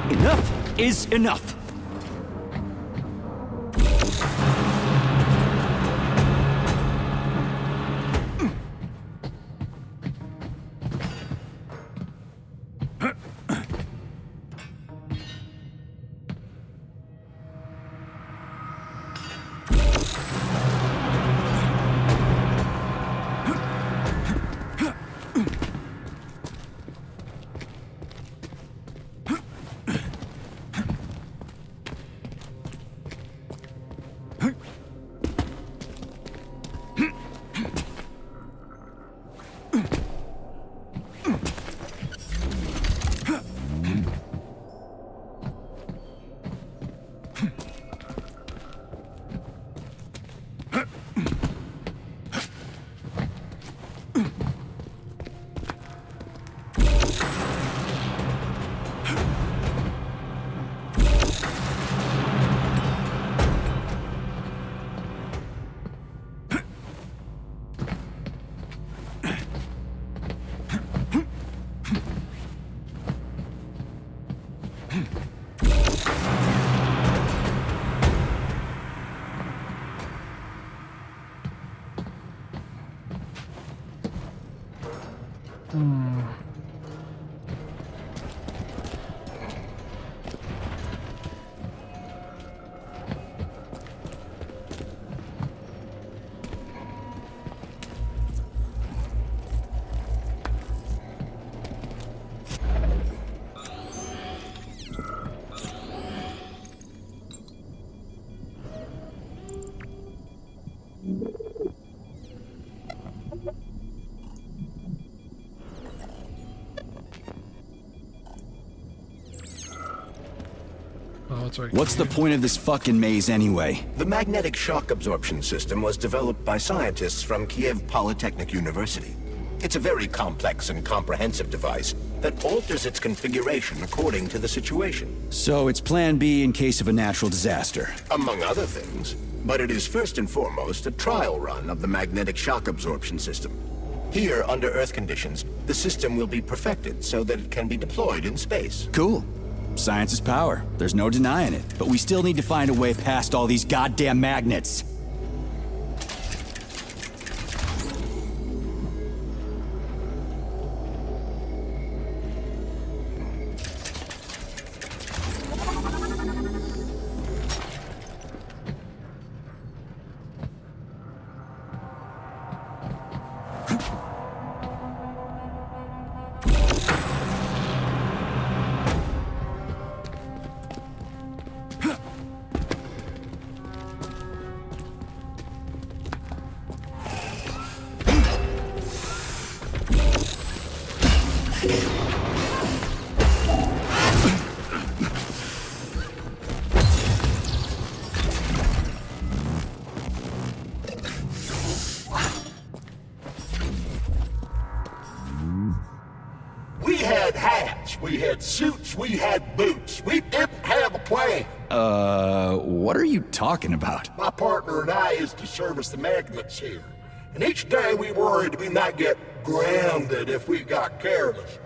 Enough is enough. What's the point of this fucking maze anyway? The magnetic shock absorption system was developed by scientists from Kiev Polytechnic University. It's a very complex and comprehensive device that alters its configuration according to the situation. So it's plan B in case of a natural disaster. Among other things. But it is first and foremost a trial run of the magnetic shock absorption system. Here, under Earth conditions, the system will be perfected so that it can be deployed in space. Cool. Science is power. There's no denying it. But we still need to find a way past all these goddamn magnets. We had hats, we had suits, we had boots. We didn't have a plan. What are you talking about? My partner and I is to service the magnets here. And each day we worried we might get grounded if we got careless.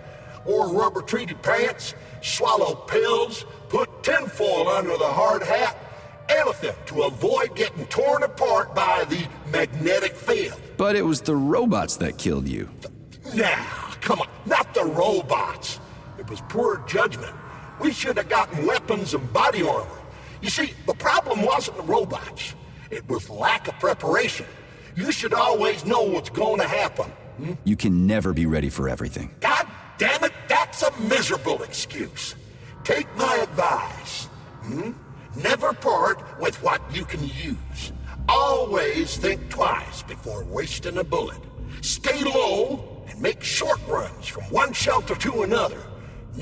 Or rubber-treated pants, swallow pills, put tinfoil under the hard hat, anything to avoid getting torn apart by the magnetic field. But it was the robots that killed you. Now, come on, not the robots. It was poor judgment. We should have gotten weapons and body armor. You see, the problem wasn't the robots. It was lack of preparation. You should always know what's going to happen. You can never be ready for everything. God damn it, that's a miserable excuse. Take my advice. Never part with what you can use. Always think twice before wasting a bullet. Stay low and make short runs from one shelter to another.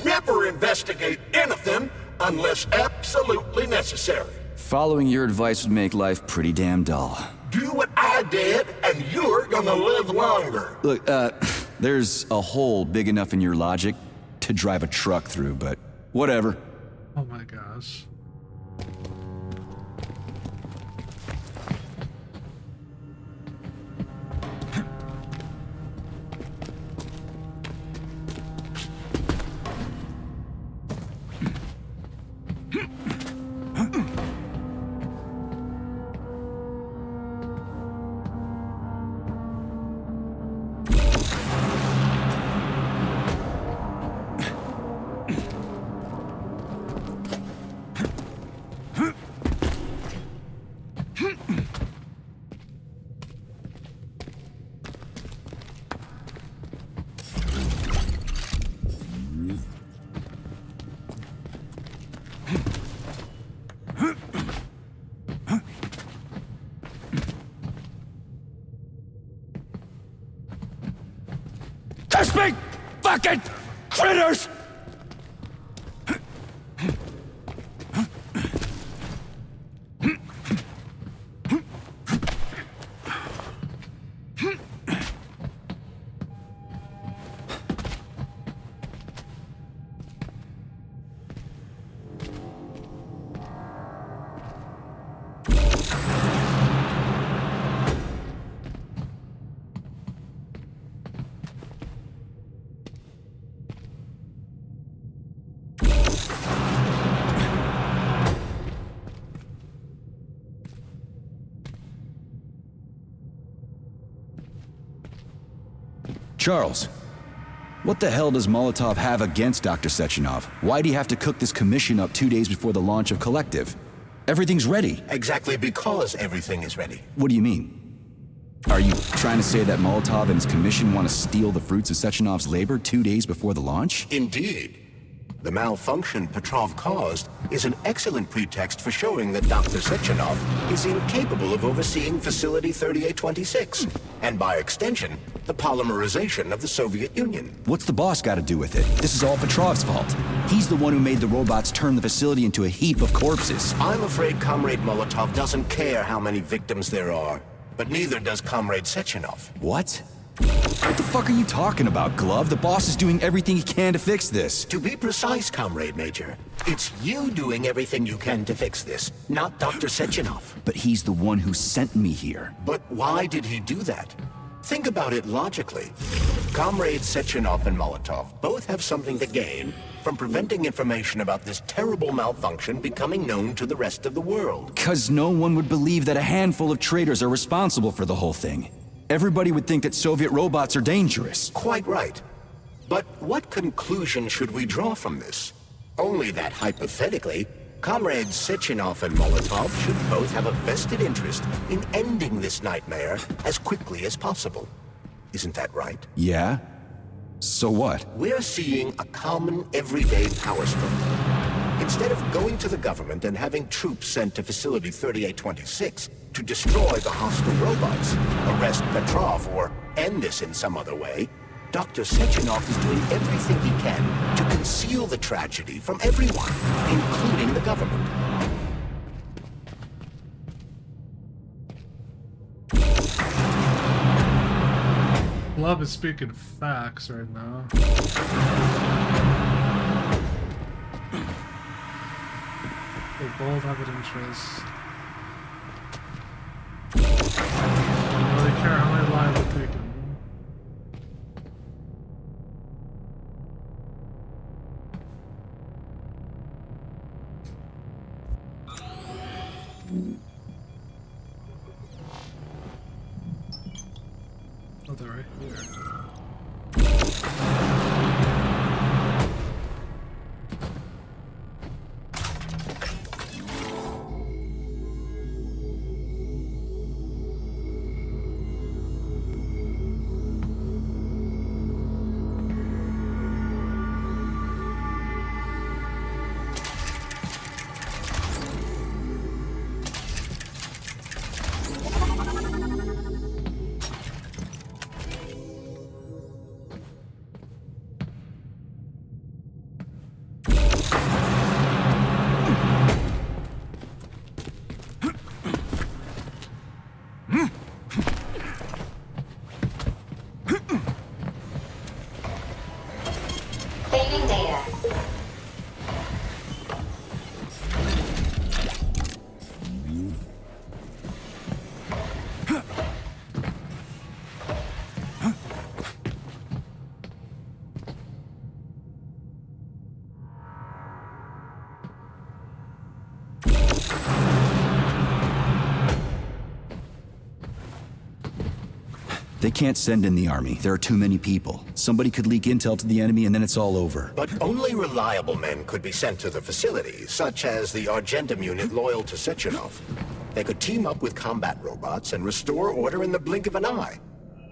Never investigate anything unless absolutely necessary. Following your advice would make life pretty damn dull. Do what I did, and you're gonna live longer. Look, there's a hole big enough in your logic to drive a truck through, but whatever. Oh my gosh. Kiss me, fucking critters! Charles, what the hell does Molotov have against Dr. Sechenov? Why'd he have to cook this commission up 2 days before the launch of Collective? Everything's ready. Exactly because everything is ready. What do you mean? Are you trying to say that Molotov and his commission want to steal the fruits of Sechenov's labor 2 days before the launch? Indeed. The malfunction Petrov caused is an excellent pretext for showing that Dr. Sechenov is incapable of overseeing Facility 3826, and by extension, the polymerization of the Soviet Union. What's the boss got to do with it? This is all Petrov's fault. He's the one who made the robots turn the facility into a heap of corpses. I'm afraid Comrade Molotov doesn't care how many victims there are, but neither does Comrade Sechenov. What? What the fuck are you talking about, Glove? The boss is doing everything he can to fix this. To be precise, Comrade Major, it's you doing everything you can to fix this, not Dr. Sechenov. But he's the one who sent me here. But why did he do that? Think about it logically. Comrades Sechenov and Molotov both have something to gain from preventing information about this terrible malfunction becoming known to the rest of the world. 'Cause no one would believe that a handful of traitors are responsible for the whole thing. Everybody would think that Soviet robots are dangerous. Quite right. But what conclusion should we draw from this? Only that hypothetically, Comrades Sechenov and Molotov should both have a vested interest in ending this nightmare as quickly as possible. Isn't that right? Yeah? So what? We're seeing a common, everyday power struggle. Instead of going to the government and having troops sent to Facility 3826 to destroy the hostile robots, arrest Petrov, or end this in some other way, Dr. Sechenov is doing everything he can to conceal the tragedy from everyone, including the government. Love is speaking facts right now. They both have an interest. I don't really care how many lives are taken. Oh, they're right here. Saving data. They can't send in the army. There are too many people. Somebody could leak intel to the enemy and then it's all over. But only reliable men could be sent to the facility, such as the Argentum unit loyal to Sechenov. They could team up with combat robots and restore order in the blink of an eye.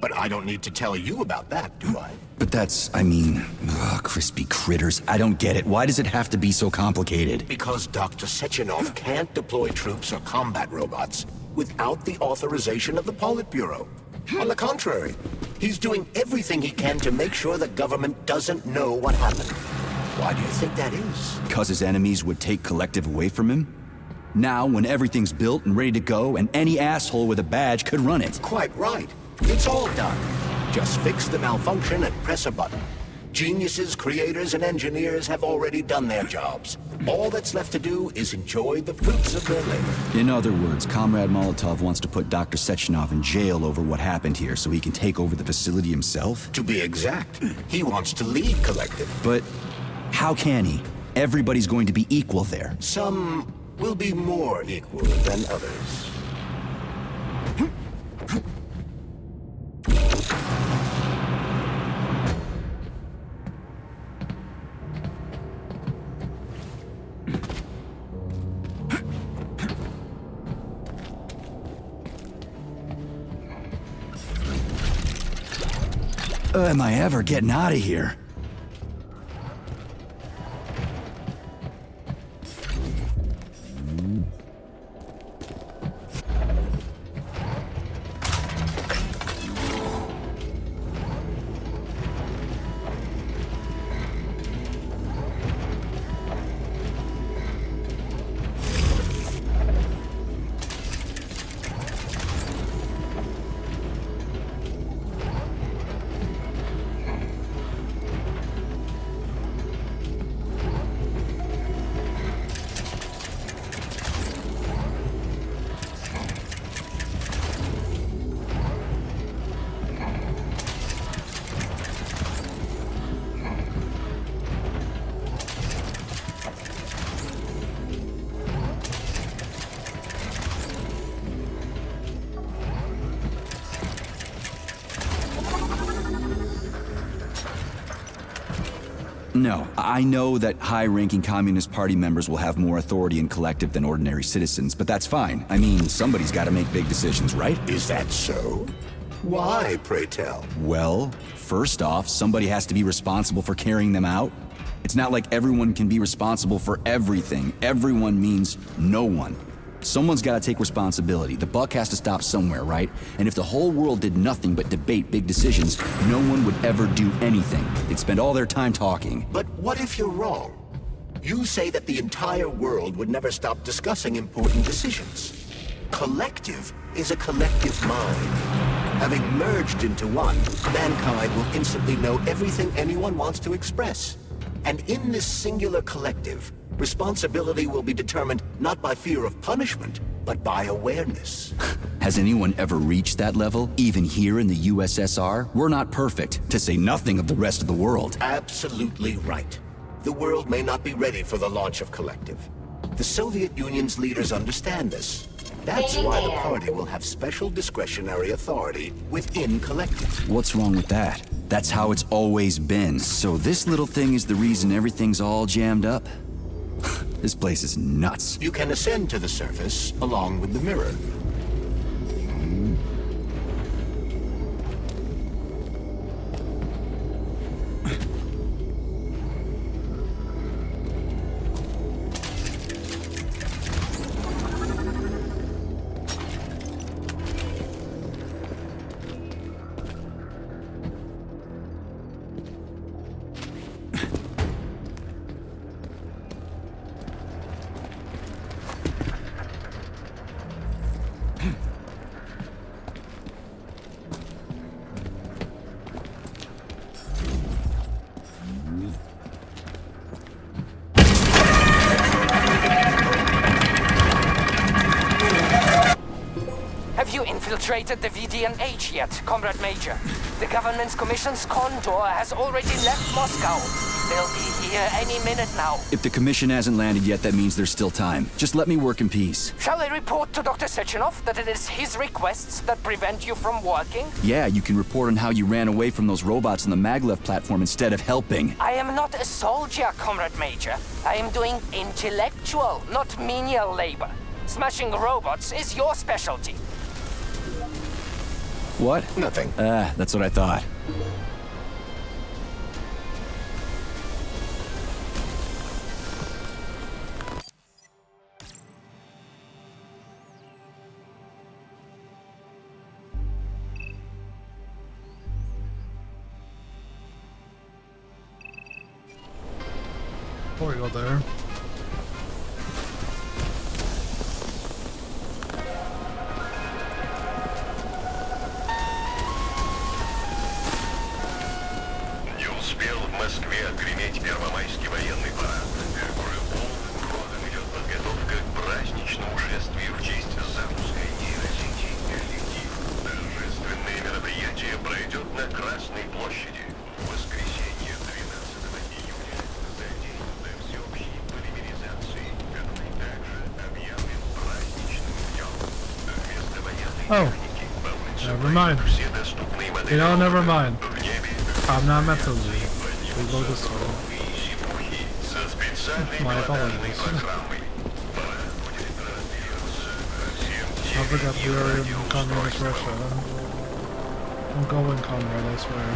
But I don't need to tell you about that, do I? But that's, I mean, crispy critters. I don't get it. Why does it have to be so complicated? Because Dr. Sechenov can't deploy troops or combat robots without the authorization of the Politburo. On the contrary, he's doing everything he can to make sure the government doesn't know what happened. Why do you think that is? Because his enemies would take Collective away from him? Now, when everything's built and ready to go, and any asshole with a badge could run it. Quite right. It's all done. Just fix the malfunction and press a button. Geniuses, creators, and engineers have already done their jobs. All that's left to do is enjoy the fruits of their labor. In other words, Comrade Molotov wants to put Dr. Sechenov in jail over what happened here so he can take over the facility himself? To be exact, he wants to lead Collective. But how can he? Everybody's going to be equal there. Some will be more equal than others. Am I ever getting out of here? No, I know that high-ranking Communist Party members will have more authority in Collective than ordinary citizens, but that's fine. I mean, somebody's got to make big decisions, right? Is that so? Why, pray tell? Well, first off, somebody has to be responsible for carrying them out. It's not like everyone can be responsible for everything. Everyone means no one. Someone's got to take responsibility. The buck has to stop somewhere, right? And if the whole world did nothing but debate big decisions, no one would ever do anything. They'd spend all their time talking. But what if you're wrong? You say that the entire world would never stop discussing important decisions. Collective is a collective mind. Having merged into one, mankind will instantly know everything anyone wants to express. And in this singular collective, responsibility will be determined not by fear of punishment, but by awareness. Has anyone ever reached that level, even here in the USSR? We're not perfect, to say nothing of the rest of the world. Absolutely right. The world may not be ready for the launch of Collective. The Soviet Union's leaders understand this. That's why the party will have special discretionary authority within Collective. What's wrong with that? That's how it's always been. So this little thing is the reason everything's all jammed up? This place is nuts. You can ascend to the surface along with the mirror. Have you infiltrated the VDNH yet, Comrade Major? The government's commission's condor has already left Moscow. They'll be here any minute now. If the commission hasn't landed yet, that means there's still time. Just let me work in peace. Shall I report to Dr. Sechenov that it is his requests that prevent you from working? Yeah, you can report on how you ran away from those robots on the maglev platform instead of helping. I am not a soldier, Comrade Major. I am doing intellectual, not menial labor. Smashing robots is your specialty. What? Nothing. That's what I thought. Before we go there. Не успел в Москве отгреметь первомайский военный парад. Уже полным ходом идет подготовка к праздничному шествию в честь запуска нейросети «Коллектив». Торжественное мероприятие пройдет на Красной площади в воскресенье 12 июня, за день до всеобщей полимеризации, который также объявлен праздничным днем. Вместо военной техники по улицам Never mind. все доступные модели You know, never mind. в небе. I'm not mentally. We go this way. Со специальной My радарной apologies. программой. Парад будет транслироваться всем I forgot we are in телерадиоустройствам. communist Russia. I'm going comrade, I swear.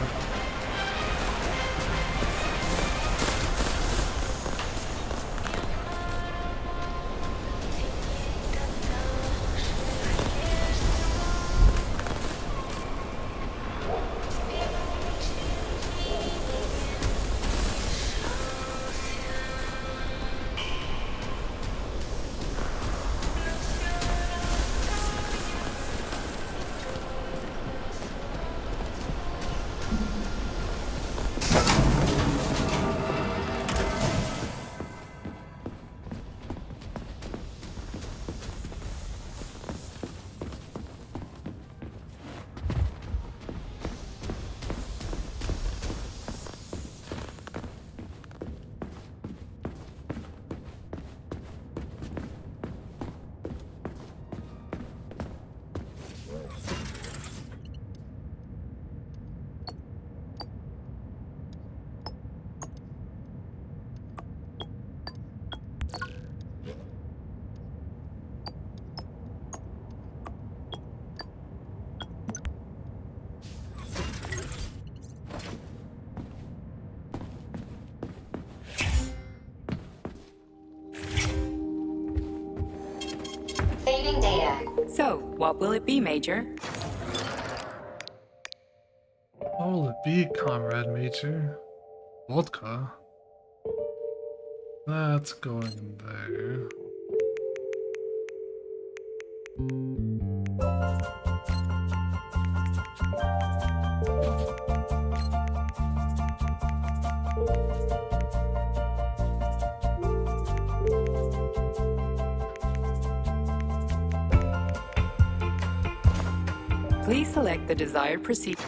Saving data. So, what will it be, Major? What will it be, Comrade Major? Vodka? That's going there. Please select the desired procedure.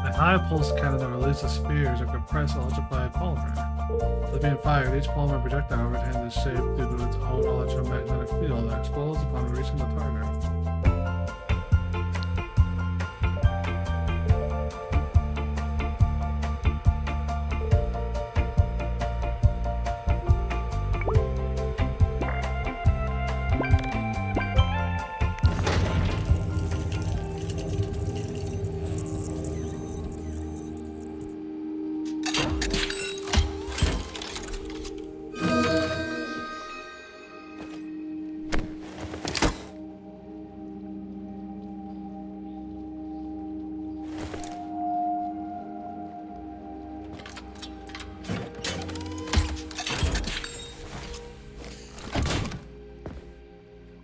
A high pulse cannon that releases spheres of compressed electrified polymer. With being fired, each polymer projectile retains its shape due to its own electromagnetic field that explodes upon reaching the target.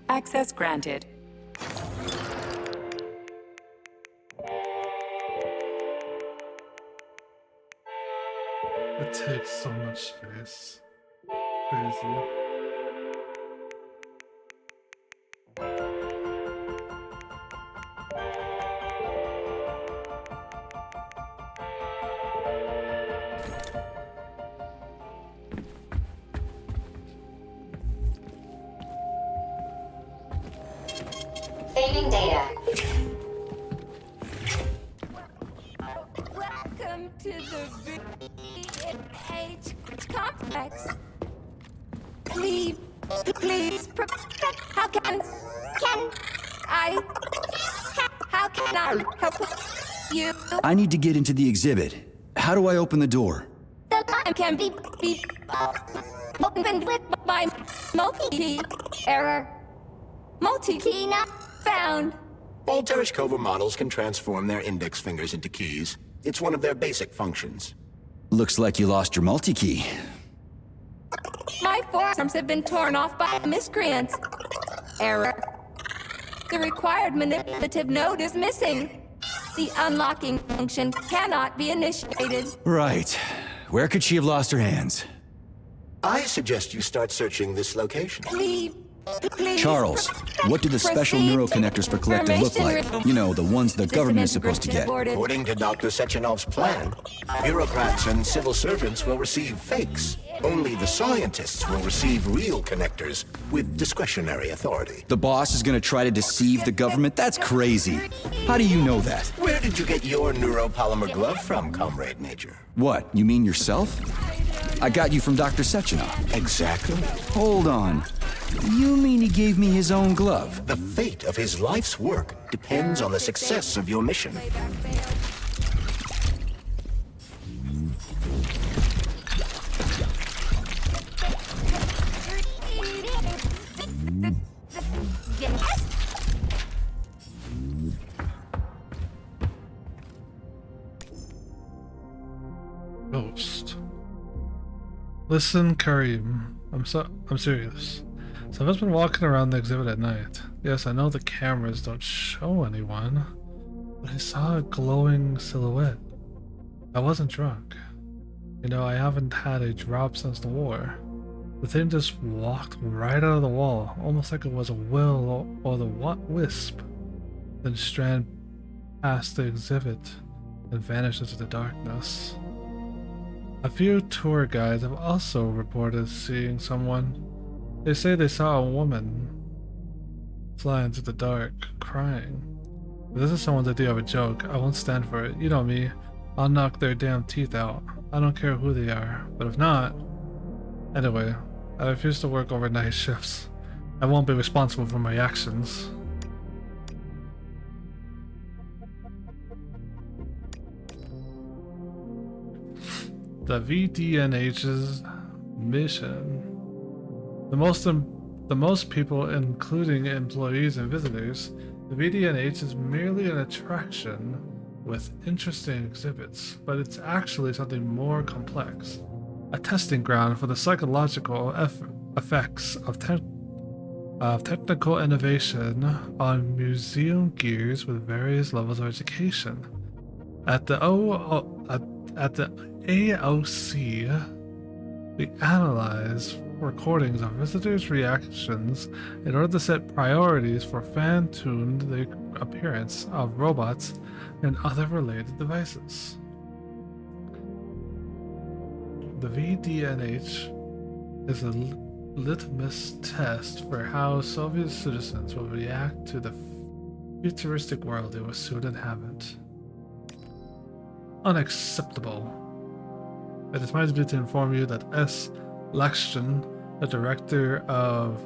Access granted. It takes so much space. Crazy. Saving data. Welcome to the VH complex. Please, how can I help you? I need to get into the exhibit. How do I open the door? The line can be opened with my multi-key error. Multi-key not found. All Tereshkova models can transform their index fingers into keys. It's one of their basic functions. Looks like you lost your multi-key. My forearms have been torn off by miscreants. Error. The required manipulative node is missing. The unlocking function cannot be initiated. Right. Where could she have lost her hands? I suggest you start searching this location. Please. Charles, what do the special neuroconnectors for Collective look like? You know, the ones the government is supposed to get. According to Dr. Sechenov's plan, bureaucrats and civil servants will receive fakes. Only the scientists will receive real connectors with discretionary authority. The boss is gonna try to deceive the government? That's crazy. How do you know that? Where did you get your neuropolymer glove from, Comrade Major? What, you mean yourself? I got you from Dr. Sechenov. Exactly. Hold on. You mean he gave me his own glove? The fate of his life's work depends on the success of your mission. Ghost. Listen, Kareem. I'm serious. Someone's been walking around the exhibit at night. Yes, I know the cameras don't show anyone, but I saw a glowing silhouette. I wasn't drunk. You know, I haven't had a drop since the war. The thing just walked right out of the wall, almost like it was a will or the wisp. Then strand past the exhibit and vanished into the darkness. A few tour guides have also reported seeing someone. They say they saw a woman fly into the dark, crying. If this is someone's idea of a joke, I won't stand for it. You know me. I'll knock their damn teeth out. I don't care who they are. But if not... Anyway, I refuse to work overnight shifts. I won't be responsible for my actions. The VDNH's mission. The most people, including employees and visitors, the VDNH is merely an attraction with interesting exhibits, but it's actually something more complex. A testing ground for the psychological effects of of technical innovation on museum gears with various levels of education. At the AOC, we analyze recordings of visitors' reactions in order to set priorities for fan-tuned the appearance of robots and other related devices. The VDNH is a litmus test for how Soviet citizens will react to the futuristic world it will soon inhabit. Unacceptable. It is my duty to inform you that S. Lakshin, the director of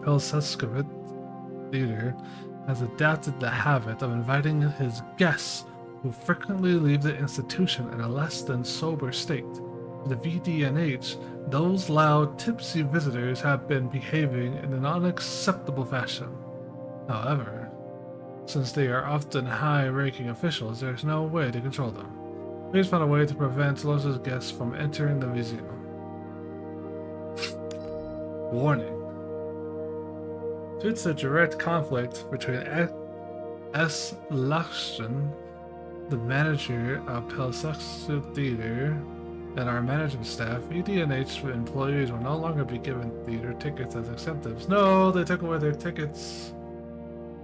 Pilseskovit Theater, has adapted the habit of inviting his guests who frequently leave the institution in a less than sober state. To the VDNH, those loud, tipsy visitors have been behaving in an unacceptable fashion. However, since they are often high-ranking officials, there is no way to control them. Please find a way to prevent Losa's guests from entering the museum. Warning. Due to the direct conflict between S. Lakshin, the manager of Pilseskovit Theater, and our management staff, VDNH employees will no longer be given theater tickets as incentives. No, they took away their tickets.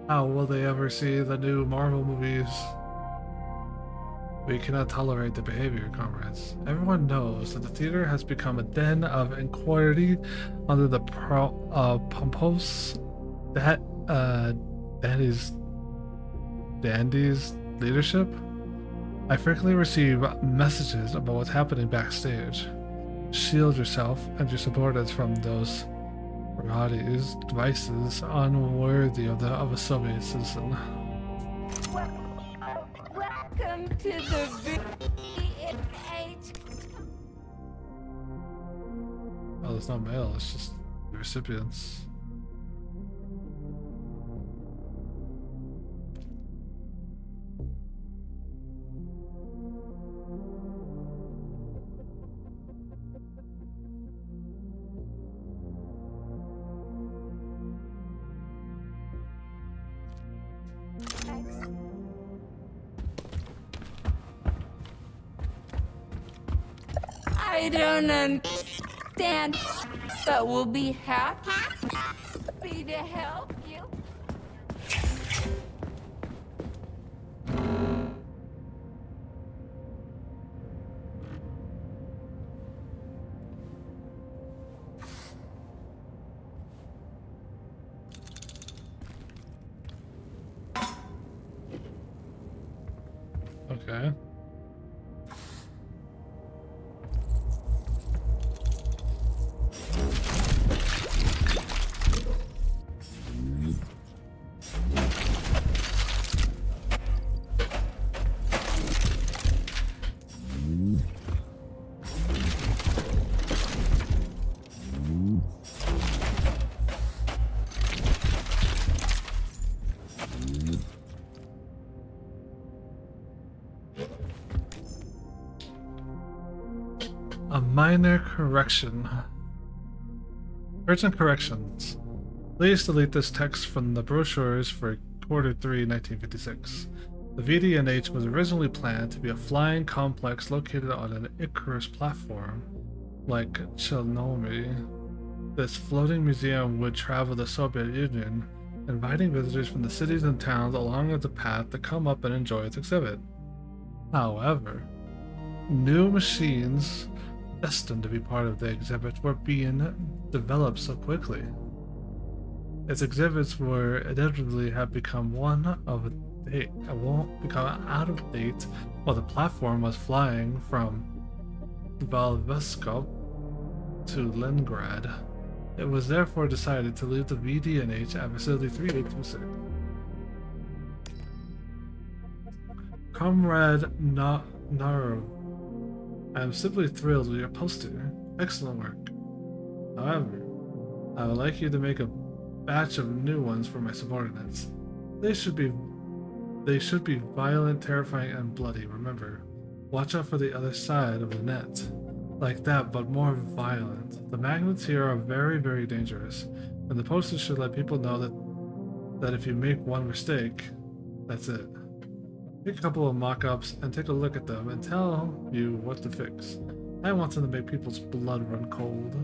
How will they ever see the new Marvel movies? We cannot tolerate the behavior, comrades. Everyone knows that the theater has become a den of inquiry under the pompous Dandy's leadership. I frequently receive messages about what's happening backstage. Shield yourself and your subordinates from those Radi's devices unworthy of a Soviet citizen. Welcome to the VDNH. Oh, there's no mail, it's just the recipients. I don't understand, but we'll be happy to help you. Okay. A minor correction. Urgent corrections. Please delete this text from the brochures for Q3 1956. The VDNH was originally planned to be a flying complex located on an Icarus platform, like Chernobyl. This floating museum would travel the Soviet Union, inviting visitors from the cities and towns along the path to come up and enjoy its exhibit. However, new machines destined to be part of the exhibit were being developed so quickly. Its exhibits were inevitably have become out of date while the platform was flying from Valveskov to Leningrad. It was therefore decided to leave the VDNH at Facility 3826. Comrade Narov, I am simply thrilled with your poster. Excellent work. However, I would like you to make a batch of new ones for my subordinates. They should be violent, terrifying, and bloody. Remember, watch out for the other side of the net. Like that, but more violent. The magnets here are very, very dangerous. And the posters should let people know that if you make one mistake, that's it. Make a couple of mock-ups and take a look at them and tell you what to fix. I want them to make people's blood run cold.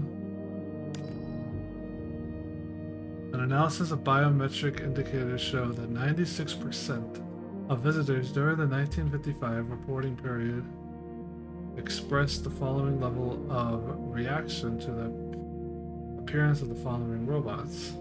An analysis of biometric indicators show that 96% of visitors during the 1955 reporting period expressed the following level of reaction to the appearance of the following robots.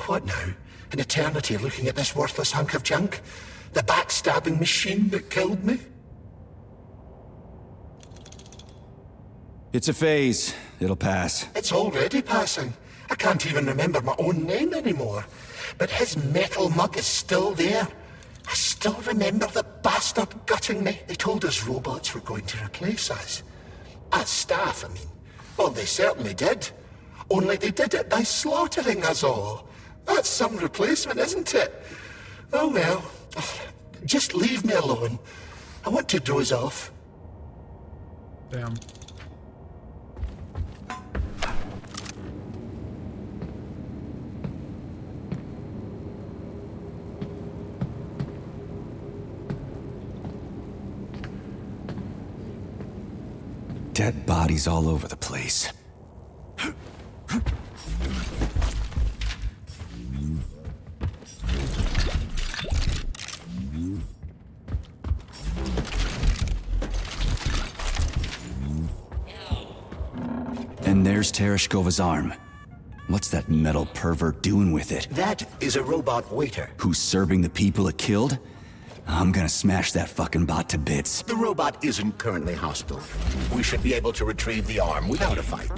What now? An eternity looking at this worthless hunk of junk? The backstabbing machine that killed me? It's a phase. It'll pass. It's already passing. I can't even remember my own name anymore. But his metal mug is still there. I still remember the bastard gutting me. They told us robots were going to replace us. As staff, I mean. Well, they certainly did. Only they did it by slaughtering us all. That's some replacement, isn't it? Oh well. Just leave me alone. I want to doze off. Damn. Dead bodies all over the place. And there's Tereshkova's arm. What's that metal pervert doing with it? That is a robot waiter. Who's serving the people it killed? I'm gonna smash that fucking bot to bits. The robot isn't currently hostile. We should be able to retrieve the arm without a fight.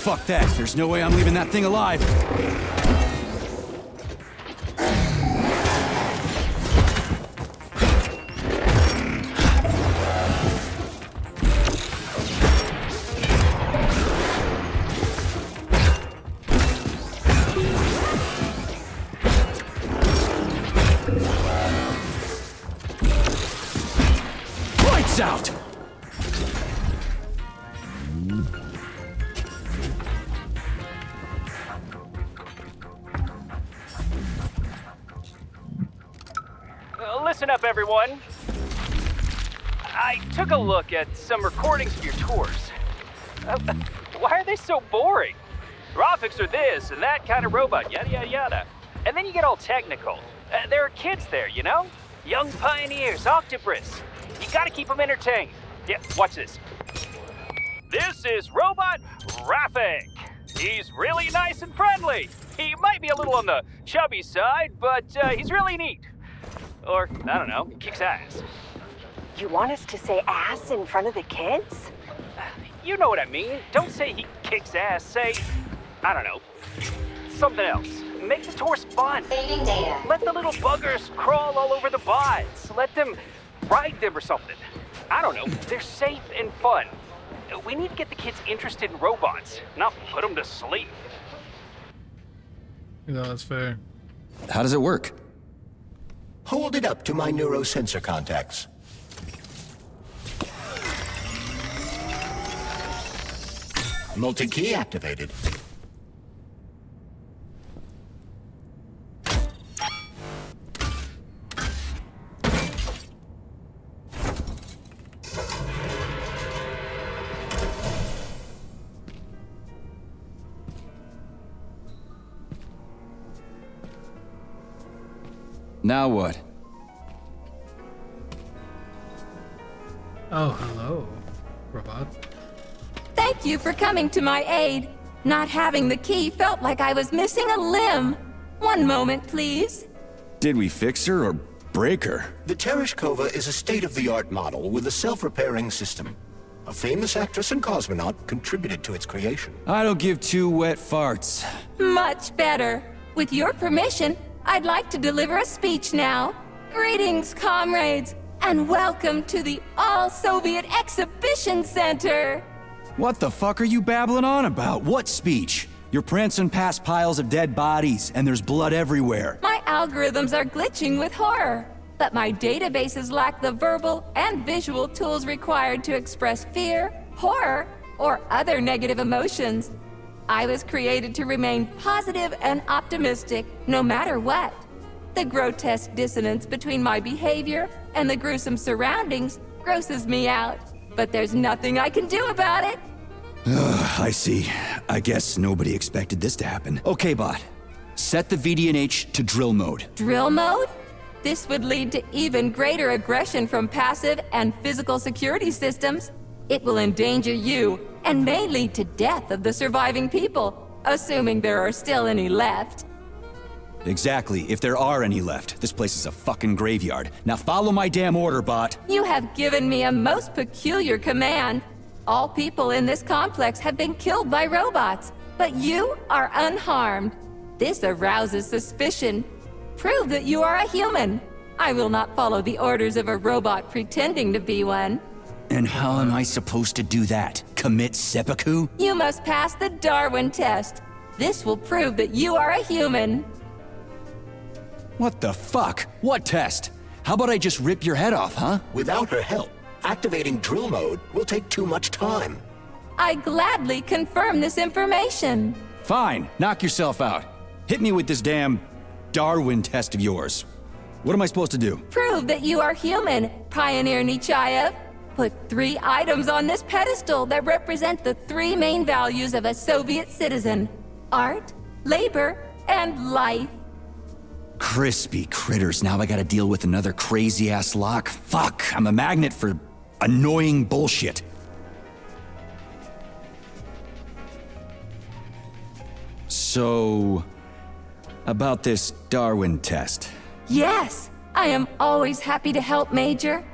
Fuck that. There's no way I'm leaving that thing alive. Lights out! Listen up, everyone. I took a look at some recordings of your tours. Why are they so boring? Graphics are this and that kind of robot, yada, yada, yada. And then you get all technical. There are kids there, you know? Young pioneers, octopus. You gotta keep them entertained. Yeah, watch this. This is Robot Rafik. He's really nice and friendly. He might be a little on the chubby side, but he's really neat. Or, I don't know, he kicks ass. You want us to say ass in front of the kids? You know what I mean. Don't say he kicks ass. Say, I don't know, something else. Make the tours fun. Saving data. Let the little buggers crawl all over the bots. Let them ride them or something. I don't know. They're safe and fun. We need to get the kids interested in robots, not put them to sleep. You know, that's fair. How does it work? Hold it up to my neurosensor contacts. Multi-key activated. Now what? Oh, hello, robot. Thank you for coming to my aid. Not having the key felt like I was missing a limb. One moment, please. Did we fix her or break her? The Tereshkova is a state-of-the-art model with a self-repairing system. A famous actress and cosmonaut contributed to its creation. I don't give two wet farts. Much better. With your permission, I'd like to deliver a speech now. Greetings, comrades, and welcome to the All-Soviet Exhibition Center. What the fuck are you babbling on about? What speech? You're prancing past piles of dead bodies, and there's blood everywhere. My algorithms are glitching with horror, but my databases lack the verbal and visual tools required to express fear, horror, or other negative emotions. I was created to remain positive and optimistic, no matter what. The grotesque dissonance between my behavior and the gruesome surroundings grosses me out, but there's nothing I can do about it. I see. I guess nobody expected this to happen. Okay, bot. Set the VDNH to drill mode. Drill mode? This would lead to even greater aggression from passive and physical security systems. It will endanger you and may lead to death of the surviving people, assuming there are still any left. Exactly, if there are any left. This place is a fucking graveyard. Now follow my damn order, bot. You have given me a most peculiar command. All people in this complex have been killed by robots, but you are unharmed. This arouses suspicion. Prove that you are a human. I will not follow the orders of a robot pretending to be one. And how am I supposed to do that? Commit seppuku? You must pass the Darwin test. This will prove that you are a human. What the fuck? What test? How about I just rip your head off, huh? Without her help, activating drill mode will take too much time. I gladly confirm this information. Fine, knock yourself out. Hit me with this damn Darwin test of yours. What am I supposed to do? Prove that you are human, Pioneer Nechayev. Put 3 items on this pedestal that represent the 3 main values of a Soviet citizen: art, labor, and life. Crispy critters, now I gotta deal with another crazy-ass lock. Fuck, I'm a magnet for annoying bullshit. So, about this Darwin test. Yes, I am always happy to help, Major.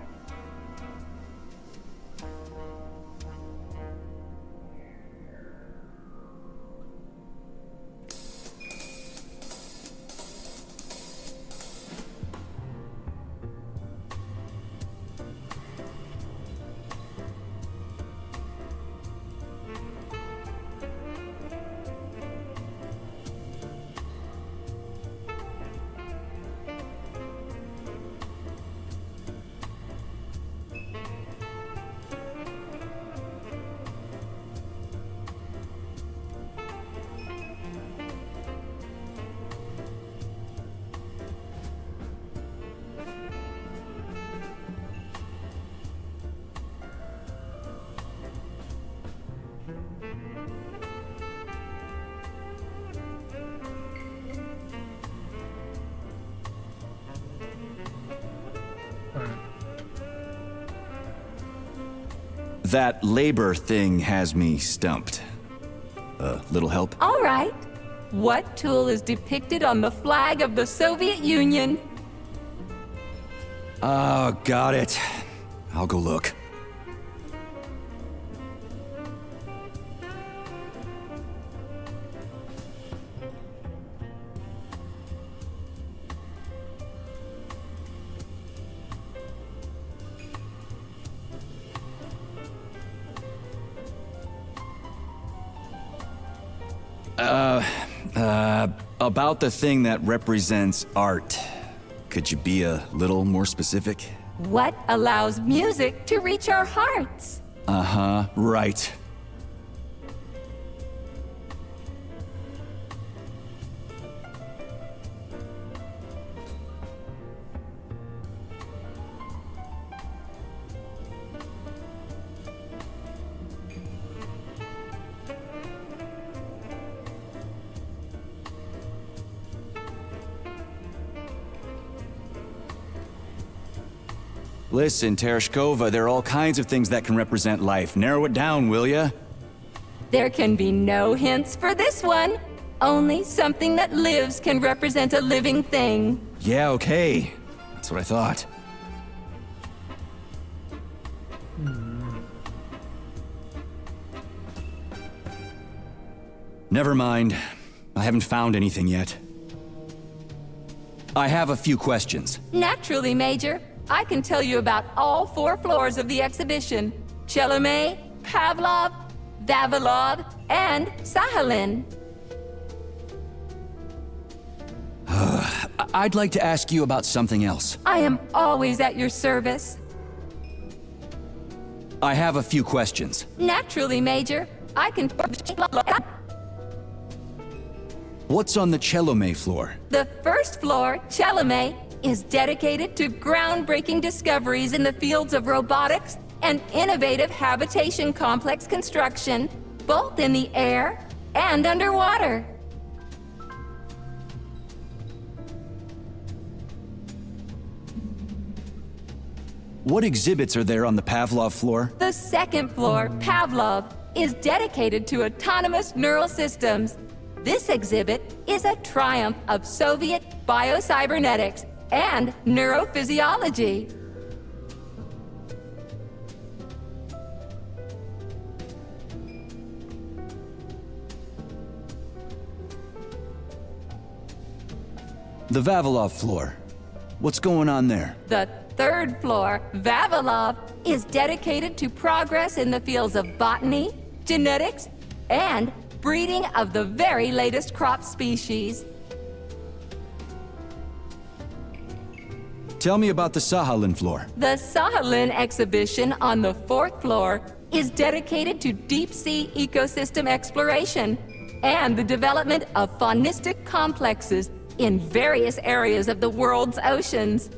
That labor thing has me stumped. Little help? All right. What tool is depicted on the flag of the Soviet Union? Oh, got it. I'll go look. About the thing that represents art. Could you be a little more specific? What allows music to reach our hearts? Uh-huh, right. Listen, Tereshkova, there are all kinds of things that can represent life. Narrow it down, will ya? There can be no hints for this one. Only something that lives can represent a living thing. Yeah, okay. That's what I thought. Never mind. I haven't found anything yet. I have a few questions. Naturally, Major. I can tell you about all 4 floors of the exhibition. Chelomey, Pavlov, Vavilov, and Sahalin. I'd like to ask you about something else. I am always at your service. I have a few questions. Naturally, Major. I can... What's on the Chelomey floor? The first floor, Chelomey, is dedicated to groundbreaking discoveries in the fields of robotics and innovative habitation complex construction, both in the air and underwater. What exhibits are there on the Pavlov floor? The second floor, Pavlov, is dedicated to autonomous neural systems. This exhibit is a triumph of Soviet biocybernetics and neurophysiology. The Vavilov floor. What's going on there? The third floor, Vavilov, is dedicated to progress in the fields of botany, genetics, and breeding of the very latest crop species. Tell me about the Sahalin floor. The Sahalin exhibition on the 4th floor is dedicated to deep-sea ecosystem exploration and the development of faunistic complexes in various areas of the world's oceans.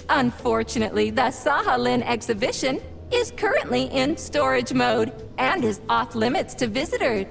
Unfortunately, the Sahalin exhibition is currently in storage mode and is off-limits to visitors.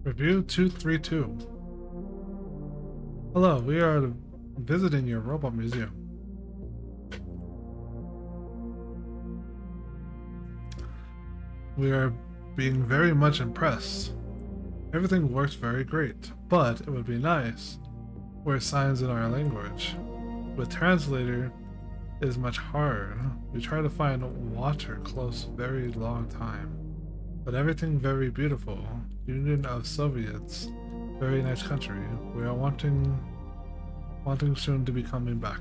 Review 232. Hello, we are visiting your robot museum. We are being very much impressed. Everything works very great, but it would be nice were signs in our language. With translator, it is much harder. We try to find water close very long time. But everything very beautiful. Union of Soviets. Very nice country. We are wanting soon to be coming back.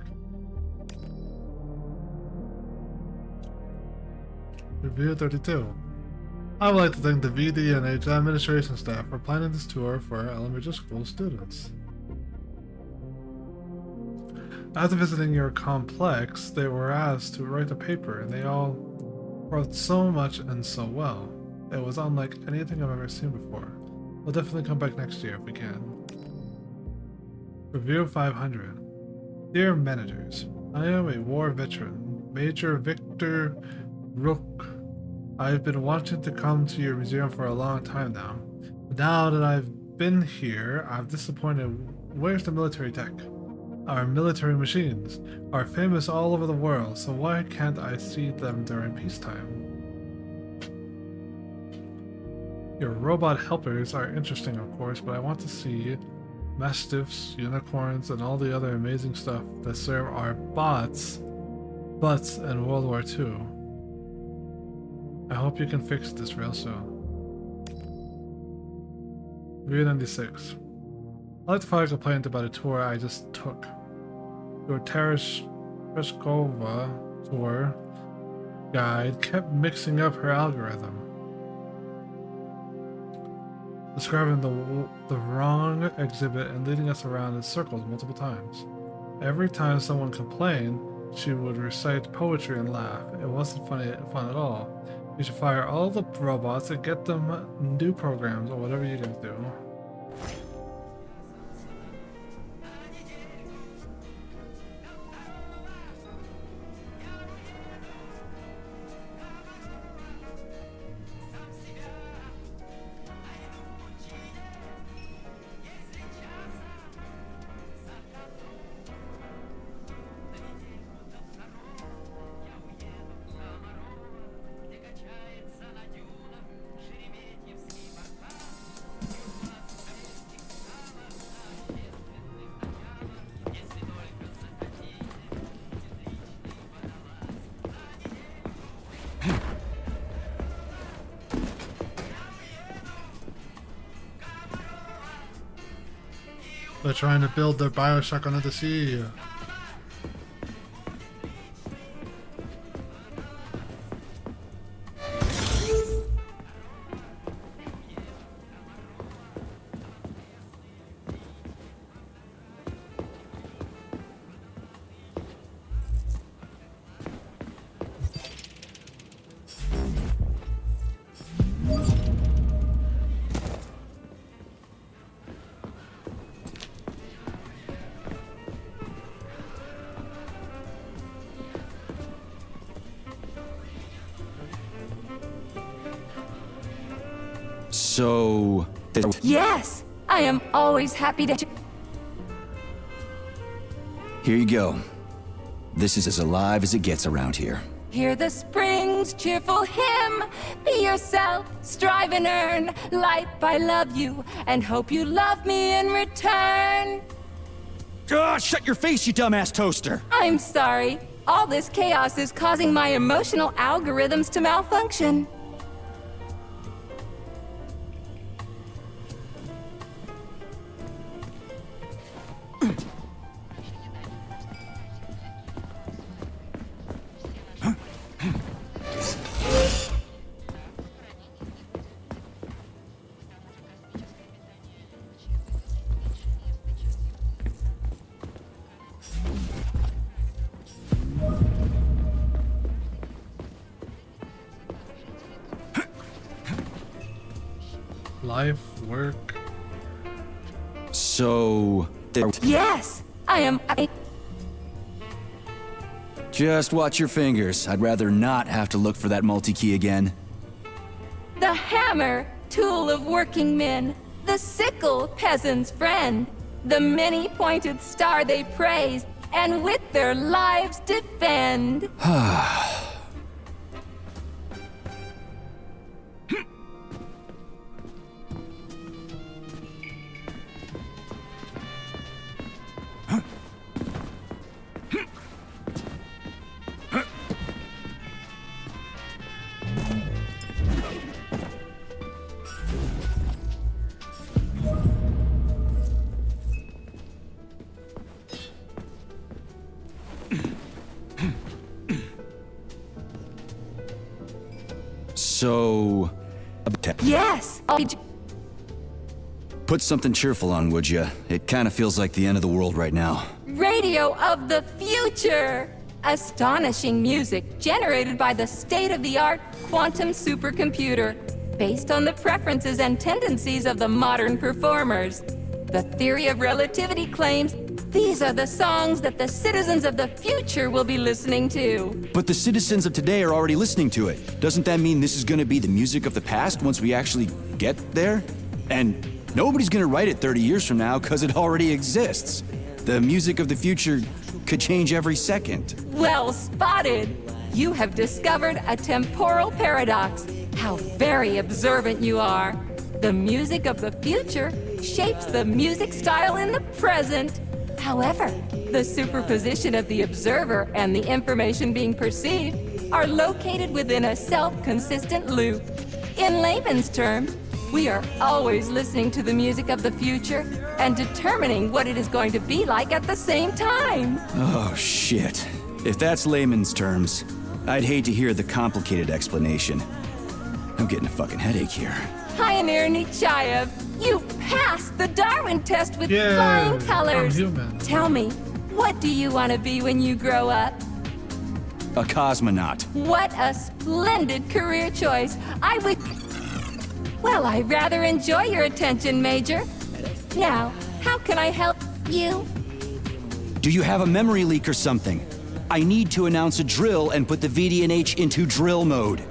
Review 32. I would like to thank the VD&H administration staff for planning this tour for our elementary school students. After visiting your complex, they were asked to write a paper, and they all wrote so much and so well. It was unlike anything I've ever seen before. We'll definitely come back next year if we can. Review 500. Dear managers, I am a war veteran, Major Victor Rook. I've been wanting to come to your museum for a long time now. But now that I've been here, I'm disappointed. Where's the military tech? Our military machines are famous all over the world, so why can't I see them during peacetime? Your robot helpers are interesting, of course, but I want to see mastiffs, unicorns, and all the other amazing stuff that serve our butts in World War II. I hope you can fix this real soon. Review 96. I'd like to file a complaint about a tour I just took. Your Tereshkova tour guide kept mixing up her algorithm, describing the wrong exhibit and leading us around in circles multiple times. Every time someone complained, she would recite poetry and laugh. It wasn't fun at all. You should fire all the robots and get them new programs or whatever you can do. They're trying to build their Bioshock under the sea. So... Yes! I am always happy to... Here you go. This is as alive as it gets around here. Hear the spring's cheerful hymn. Be yourself, strive and earn. Life, I love you, and hope you love me in return. Shut your face, you dumbass toaster! I'm sorry. All this chaos is causing my emotional algorithms to malfunction. Life, work. So... Yes! I am... Just watch your fingers. I'd rather not have to look for that multi-key again. The hammer, tool of working men. The sickle, peasant's friend. The many-pointed star they praise, and with their lives defend. So... Yes! Put something cheerful on, would ya? It kind of feels like the end of the world right now. Radio of the future! Astonishing music generated by the state-of-the-art quantum supercomputer, based on the preferences and tendencies of the modern performers. The theory of relativity claims these are the songs that the citizens of the future will be listening to. But the citizens of today are already listening to it. Doesn't that mean this is gonna be the music of the past once we actually get there? And nobody's gonna write it 30 years from now because it already exists. The music of the future could change every second. Well spotted! You have discovered a temporal paradox. How very observant you are. The music of the future shapes the music style in the present. However, the superposition of the observer and the information being perceived are located within a self-consistent loop. In layman's terms, we are always listening to the music of the future and determining what it is going to be like at the same time. Oh, shit. If that's layman's terms, I'd hate to hear the complicated explanation. I'm getting a fucking headache here. Pioneer Nechayev, you passed the Darwin test with Yay, flying colors. I'm human. Tell me, what do you want to be when you grow up? A cosmonaut. What a splendid career choice. Well, I rather enjoy your attention, Major. Now, how can I help you? Do you have a memory leak or something? I need to announce a drill and put the VDNH into drill mode.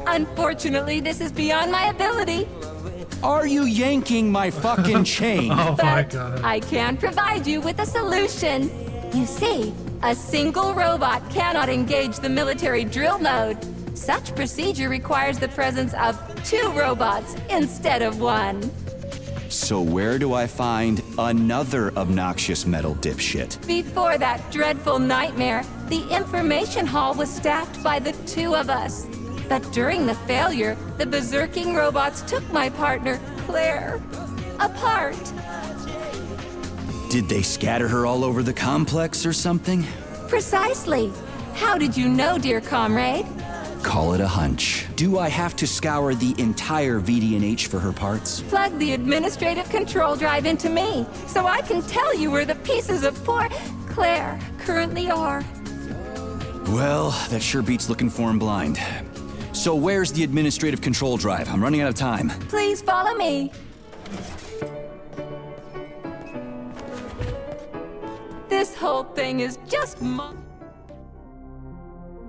Unfortunately, this is beyond my ability. Are you yanking my fucking chain? Oh my But god. I can provide you with a solution. You see, a single robot cannot engage the military drill mode. Such procedure requires the presence of 2 robots instead of 1. So where do I find another obnoxious metal dipshit? Before that dreadful nightmare, the information hall was staffed by the 2 of us. But during the failure, the berserking robots took my partner, Claire, apart. Did they scatter her all over the complex or something? Precisely. How did you know, dear comrade? Call it a hunch. Do I have to scour the entire VDNH for her parts? Plug the administrative control drive into me, so I can tell you where the pieces of poor Claire currently are. Well, that sure beats looking for him blind. So where's the administrative control drive? I'm running out of time. Please follow me. This whole thing is just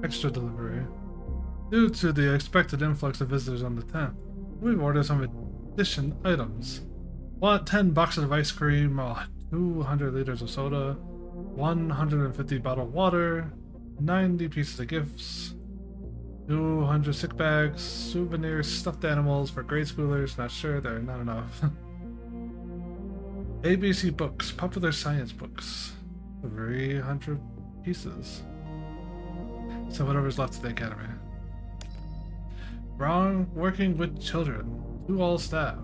Extra delivery. Due to the expected influx of visitors on the 10th, we've ordered some addition items. 10 boxes of ice cream, 200 liters of soda, 150 bottled water, 90 pieces of gifts, 200 sick bags, souvenirs, stuffed animals for grade schoolers. Not sure, they're not enough. ABC books, popular science books, 300 pieces. So whatever's left of the academy. Working with children, to all staff.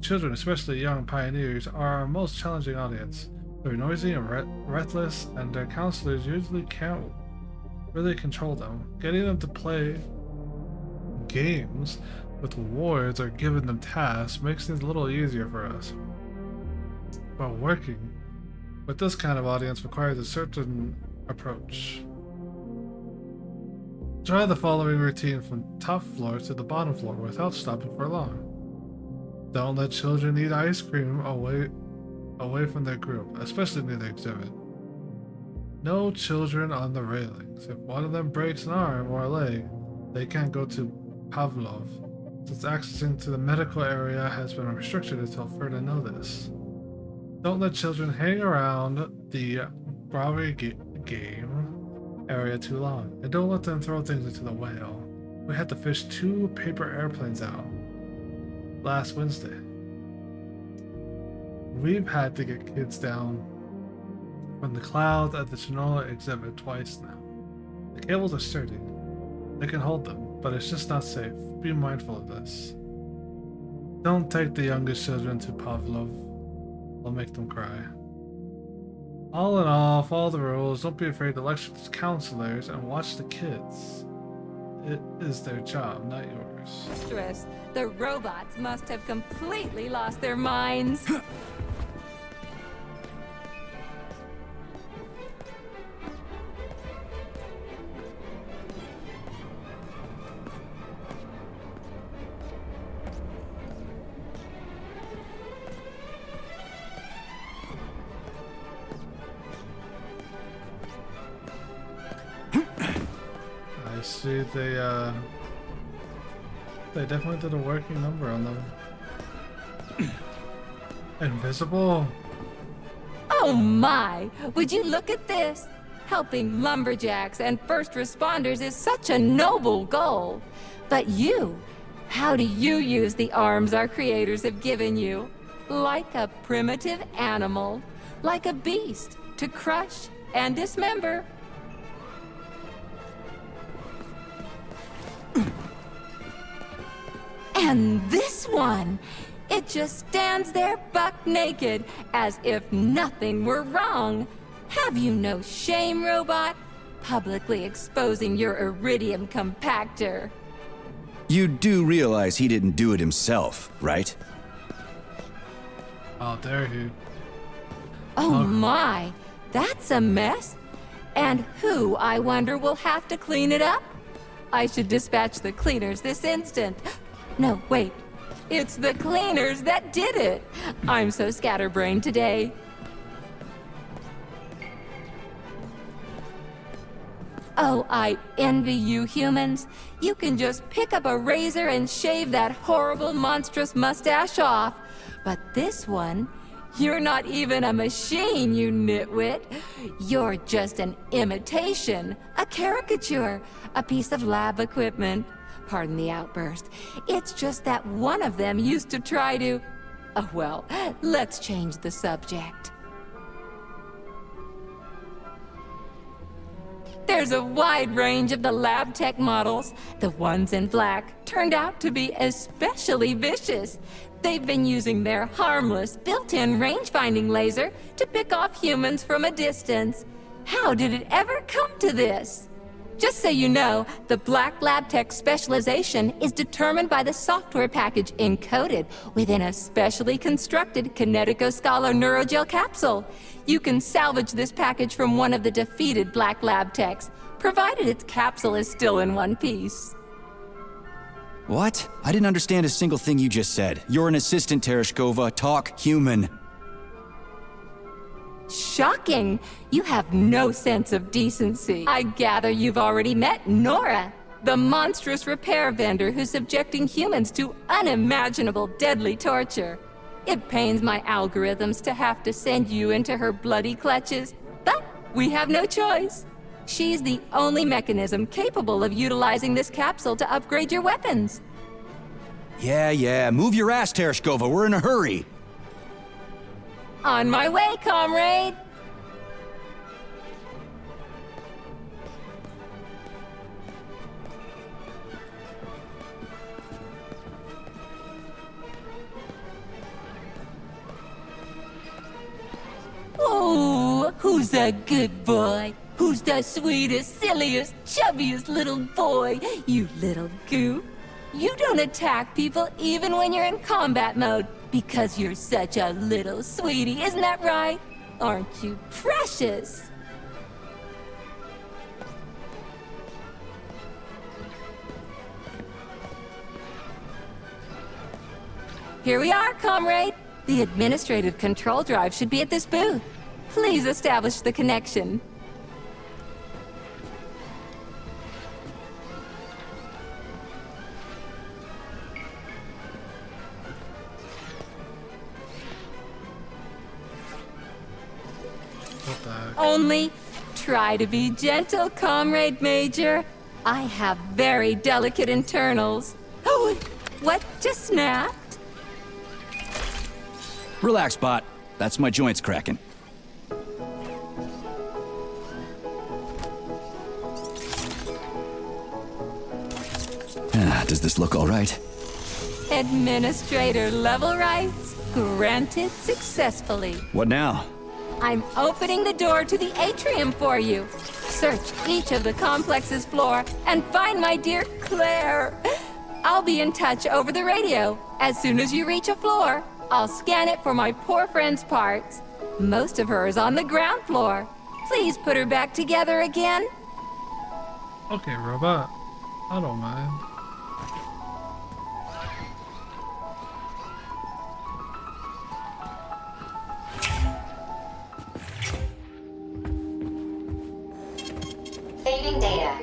Children, especially young pioneers, are our most challenging audience. They're noisy and restless, and their counselors usually can't really control them. Getting them to play games with wards or giving them tasks makes things a little easier for us. But working with this kind of audience requires a certain approach. Try the following routine from top floor to the bottom floor without stopping for long. Don't let children eat ice cream away from their group, especially near the exhibit. No children on the railings. If one of them breaks an arm or a leg, they can't go to Pavlov, since accessing to the medical area has been restricted until further notice. Don't let children hang around the Broadway game area too long, and don't let them throw things into the whale. We had to fish 2 paper airplanes out last Wednesday. We've had to get kids down from the clouds at the Chinola exhibit twice now. The cables are sturdy. They can hold them, but it's just not safe. Be mindful of this. Don't take the youngest children to Pavlov. I'll make them cry. All in all, follow the rules, don't be afraid to lecture to counselors, and watch the kids. It is their job, not yours. Stress. The robots must have completely lost their minds. I see they definitely did a working number on them. Invisible? Oh my! Would you look at this? Helping lumberjacks and first responders is such a noble goal. But you, How do you use the arms our creators have given you? Like a primitive animal, like a beast, to crush and dismember. And this one, it just stands there buck naked, as if nothing were wrong. Have you no shame, robot? Publicly exposing your iridium compactor. You do realize he didn't do it himself, right? How dare he? Oh my, that's a mess. And who, I wonder, will have to clean it up? I should dispatch the cleaners this instant. No, wait. It's the cleaners that did it. I'm so scatterbrained today. Oh, I envy you humans. You can just pick up a razor and shave that horrible, monstrous mustache off. But this one, you're not even a machine, you nitwit. You're just an imitation, a caricature, a piece of lab equipment. Pardon the outburst. It's just that one of them used to try to... Oh, well, let's change the subject. There's a wide range of the lab tech models. The ones in black turned out to be especially vicious. They've been using their harmless, built-in range-finding laser to pick off humans from a distance. How did it ever come to this? Just so you know, the Black Lab Tech specialization is determined by the software package encoded within a specially constructed Kinetico Scala Neurogel capsule. You can salvage this package from one of the defeated Black Lab Techs, provided its capsule is still in one piece. What? I didn't understand a single thing you just said. You're an assistant, Tereshkova. Talk human. Shocking! You have no sense of decency. I gather you've already met Nora, the monstrous repair vendor who's subjecting humans to unimaginable deadly torture. It pains my algorithms to have to send you into her bloody clutches, but we have no choice. She's the only mechanism capable of utilizing this capsule to upgrade your weapons. Yeah, move your ass, Tereshkova. We're in a hurry. On my way, comrade! Oh, who's a good boy? Who's the sweetest, silliest, chubbiest little boy? You little goof. You don't attack people even when you're in combat mode, because you're such a little sweetie, isn't that right? Aren't you precious? Here we are, comrade. The administrative control drive should be at this booth. Please establish the connection. What the heck? Only try to be gentle, Comrade Major. I have very delicate internals. Oh, what just snapped? Relax, bot. That's my joints cracking. Does this look all right? Administrator level rights granted successfully. What now? I'm opening the door to the atrium for you. Search each of the complex's floor and find my dear Claire. I'll be in touch over the radio. As soon as you reach a floor, I'll scan it for my poor friend's parts. Most of her is on the ground floor. Please put her back together again. Okay, robot. I don't mind. Saving data.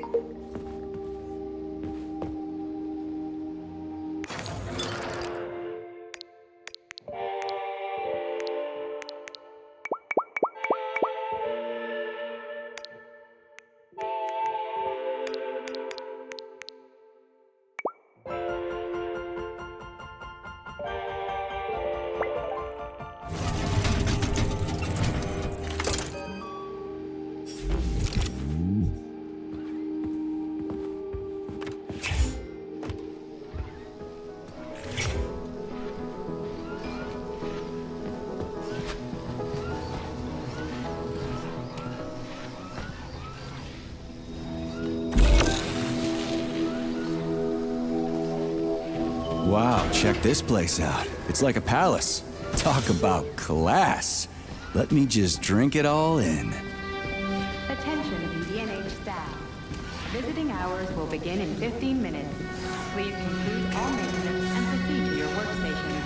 Check this place out. It's like a palace. Talk about class. Let me just drink it all in. Attention VDNH staff. Visiting hours will begin in 15 minutes. Please conclude all maintenance and proceed to your workstation.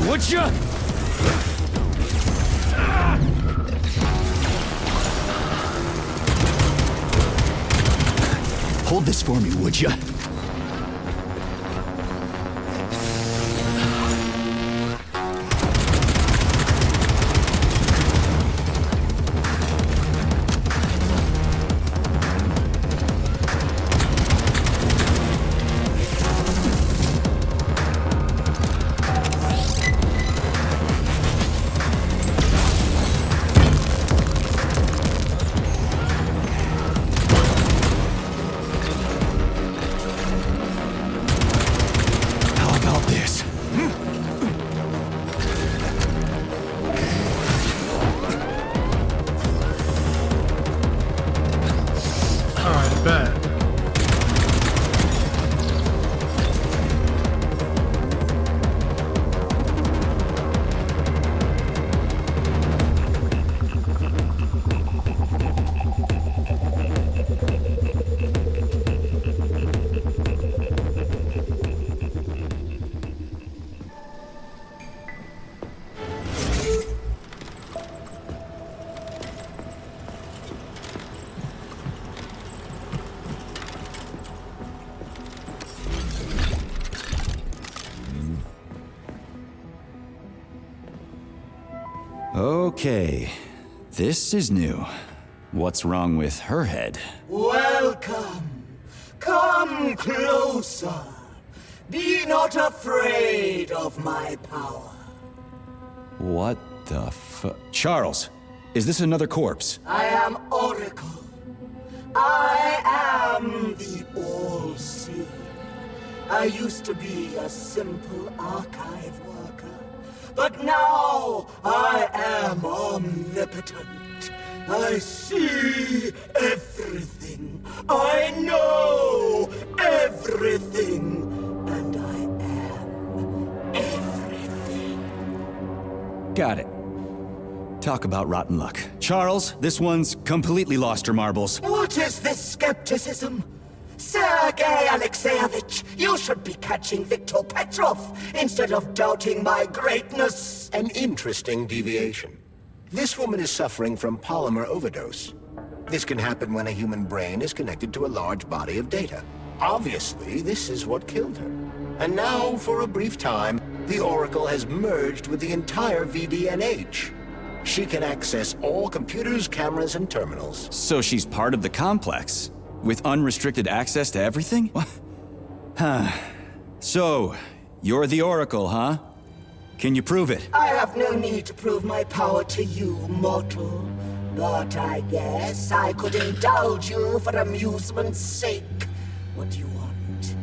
Would ya? Hold this for me, would ya? Okay, this is new. What's wrong with her head? Welcome. Come closer. Be not afraid of my power. What the Charles, is this another corpse? I am Oracle. I am the All-Seeing. I used to be a simple archive worker, but now I am omnipotent. I see everything. I know everything. And I am everything. Got it. Talk about rotten luck. Charles, this one's completely lost her marbles. What is this skepticism? Sergei Alexeyevich, you should be catching Viktor Petrov instead of doubting my greatness. An interesting deviation. This woman is suffering from polymer overdose. This can happen when a human brain is connected to a large body of data. Obviously, this is what killed her. And now, for a brief time, the Oracle has merged with the entire VDNH. She can access all computers, cameras, and terminals. So she's part of the complex? With unrestricted access to everything? So, you're the Oracle, huh? Can you prove it? I have no need to prove my power to you, mortal. But I guess I could indulge you for amusement's sake. What do you want?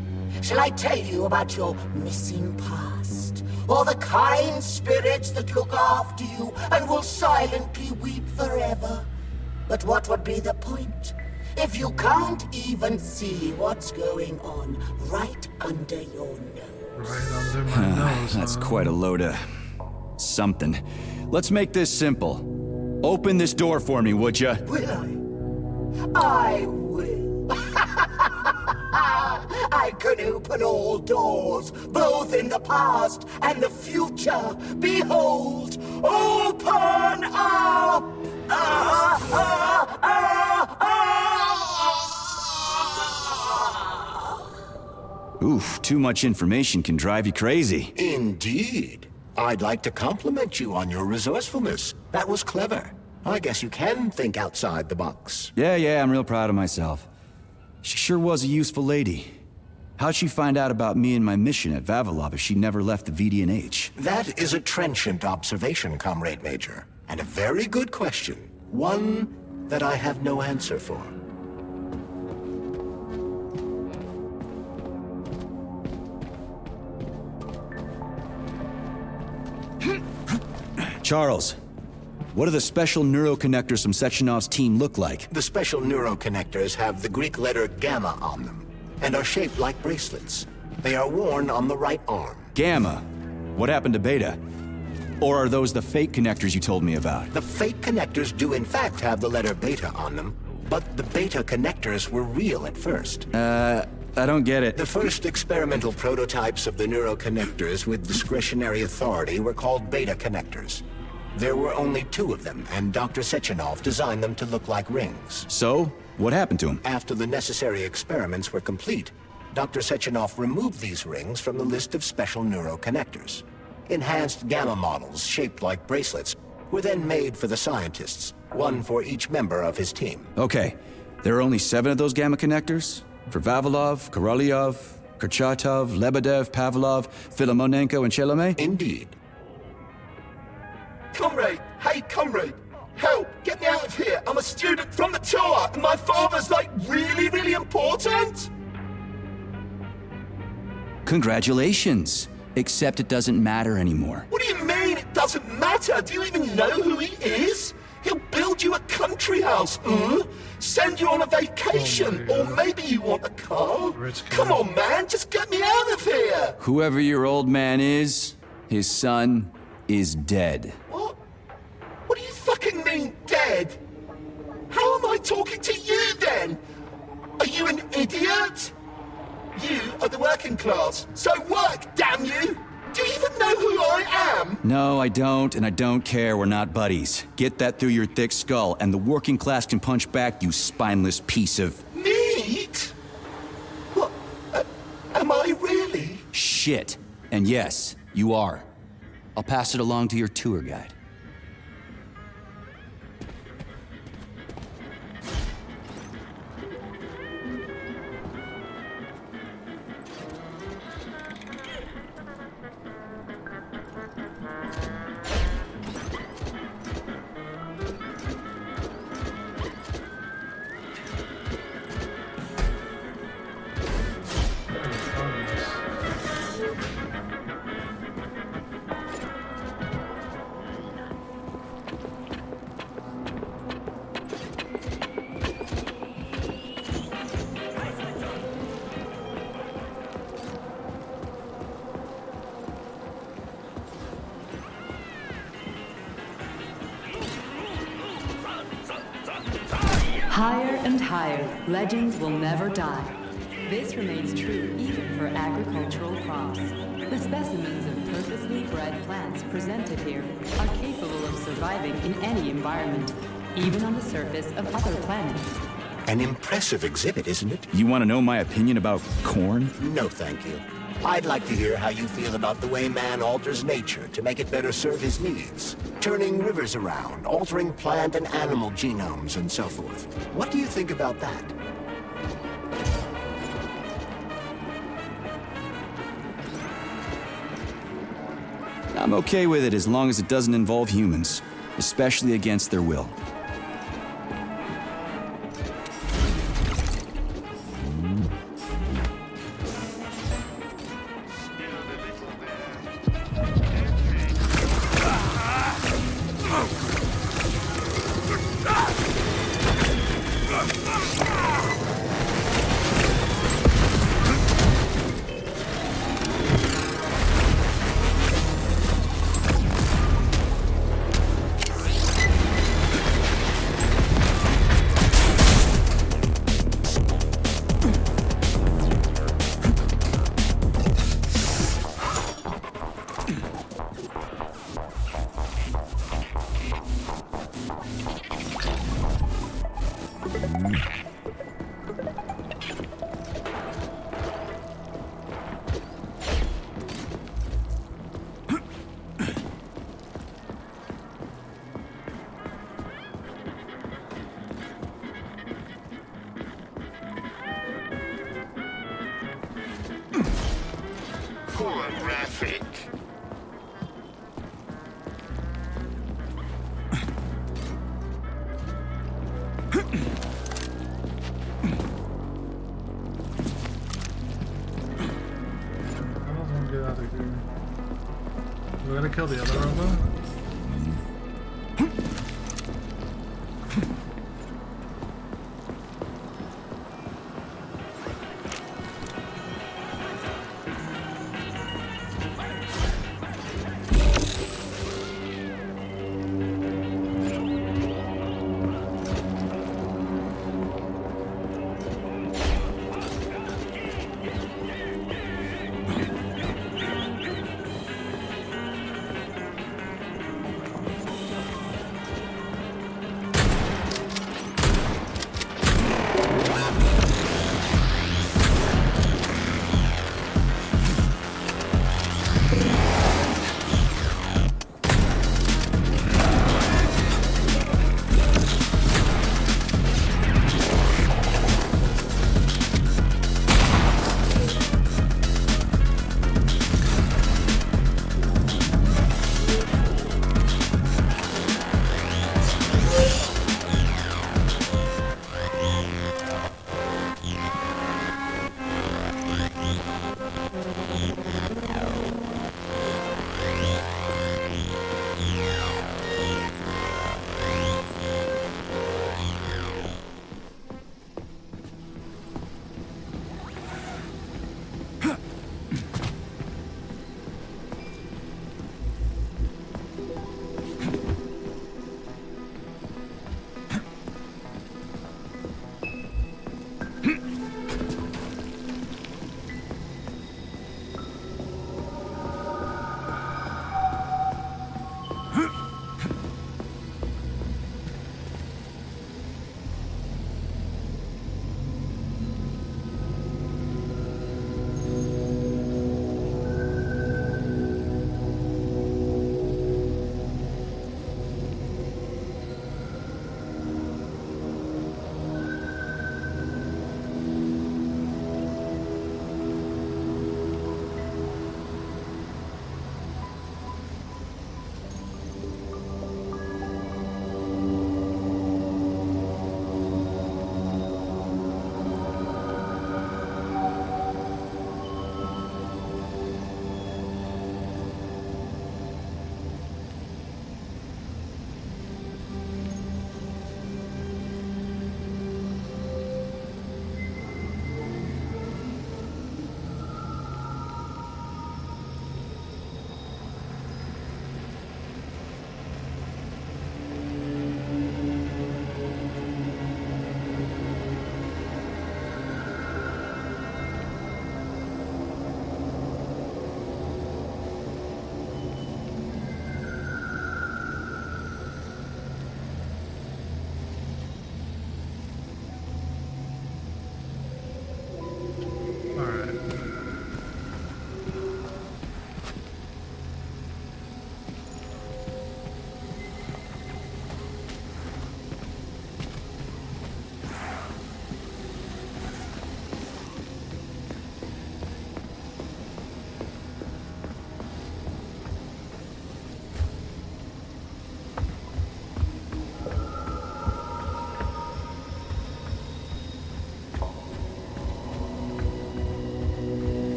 Shall I tell you about your missing past? Or the kind spirits that look after you and will silently weep forever? But what would be the point if you can't even see what's going on right under your nose? Right under my nose. That's quite a load of something. Let's make this simple. Open this door for me, would ya? Will I will. I can open all doors, both in the past and the future. Behold, open up! Oof, too much information can drive you crazy. Indeed. I'd like to compliment you on your resourcefulness. That was clever. I guess you can think outside the box. Yeah, I'm real proud of myself. She sure was a useful lady. How'd she find out about me and my mission at Vavilov if she never left the VDNH? That is a trenchant observation, Comrade Major. And a very good question. One that I have no answer for. Charles, what do the special neuroconnectors from Sechenov's team look like? The special neuroconnectors have the Greek letter gamma on them, and are shaped like bracelets. They are worn on the right arm. Gamma? What happened to Beta? Or are those the fake connectors you told me about? The fake connectors do in fact have the letter beta on them, but the beta connectors were real at first. I don't get it. The first experimental prototypes of the neuroconnectors with discretionary authority were called beta connectors. There were only 2 of them, and Dr. Sechenov designed them to look like rings. So, what happened to him? After the necessary experiments were complete, Dr. Sechenov removed these rings from the list of special neuroconnectors. Enhanced gamma models, shaped like bracelets, were then made for the scientists, one for each member of his team. Okay, there are only 7 of those gamma connectors? For Vavilov, Korolyov, Kurchatov, Lebedev, Pavlov, Filimonenko, and Chelome? Indeed. Comrade! Hey, comrade! Help! Get me out of here! I'm a student from the tour, and my father's, like, really, really important! Congratulations! Except it doesn't matter anymore. What do you mean it doesn't matter? Do you even know who he is? He'll build you a country house, send you on a vacation, or maybe you want a car. Come on, man, just get me out of here! Whoever your old man is, his son is dead. What? What do you fucking mean, dead? How am I talking to you, then? Are you an idiot? You are the working class, so work, damn you! Do you even know who I am? No, I don't, and I don't care. We're not buddies. Get that through your thick skull, and the working class can punch back, you spineless piece of... Meat? What? Am I really? Shit. And yes, you are. I'll pass it along to your tour guide. Higher and higher, legends will never die. This remains true even for agricultural crops. The specimens of purposely bred plants presented here are capable of surviving in any environment, even on the surface of other planets. An impressive exhibit, isn't it? You want to know my opinion about corn? No, thank you. I'd like to hear how you feel about the way man alters nature to make it better serve his needs. Turning rivers around, altering plant and animal genomes, and so forth. What do you think about that? I'm okay with it as long as it doesn't involve humans, especially against their will. Pornographic. Get out of here. We're gonna kill the other robot?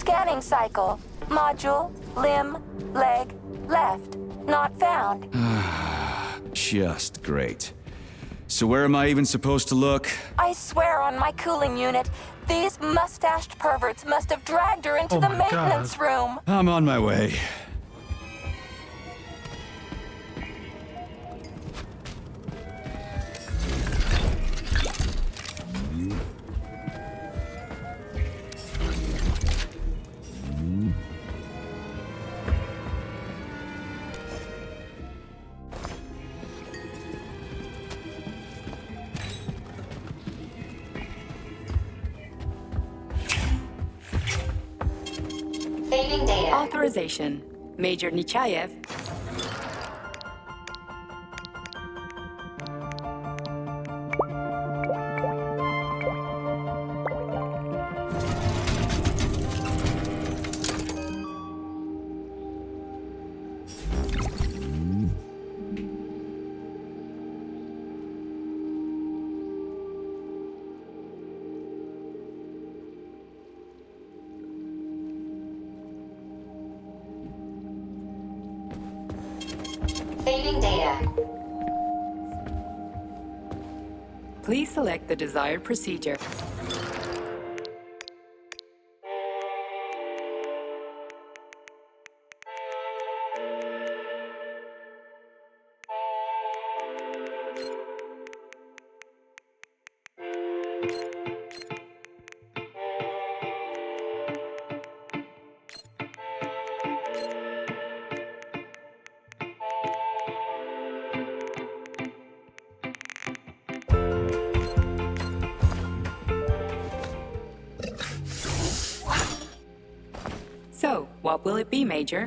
Scanning cycle. Module, limb, leg, left. Not found. Just great. So where am I even supposed to look? I swear on my cooling unit, these mustached perverts must have dragged her into Oh the my maintenance God. room. I'm on my way. Saving data. Authorization. Major Nechayev. Saving data. Please select the desired procedure. So, what will it be, Major?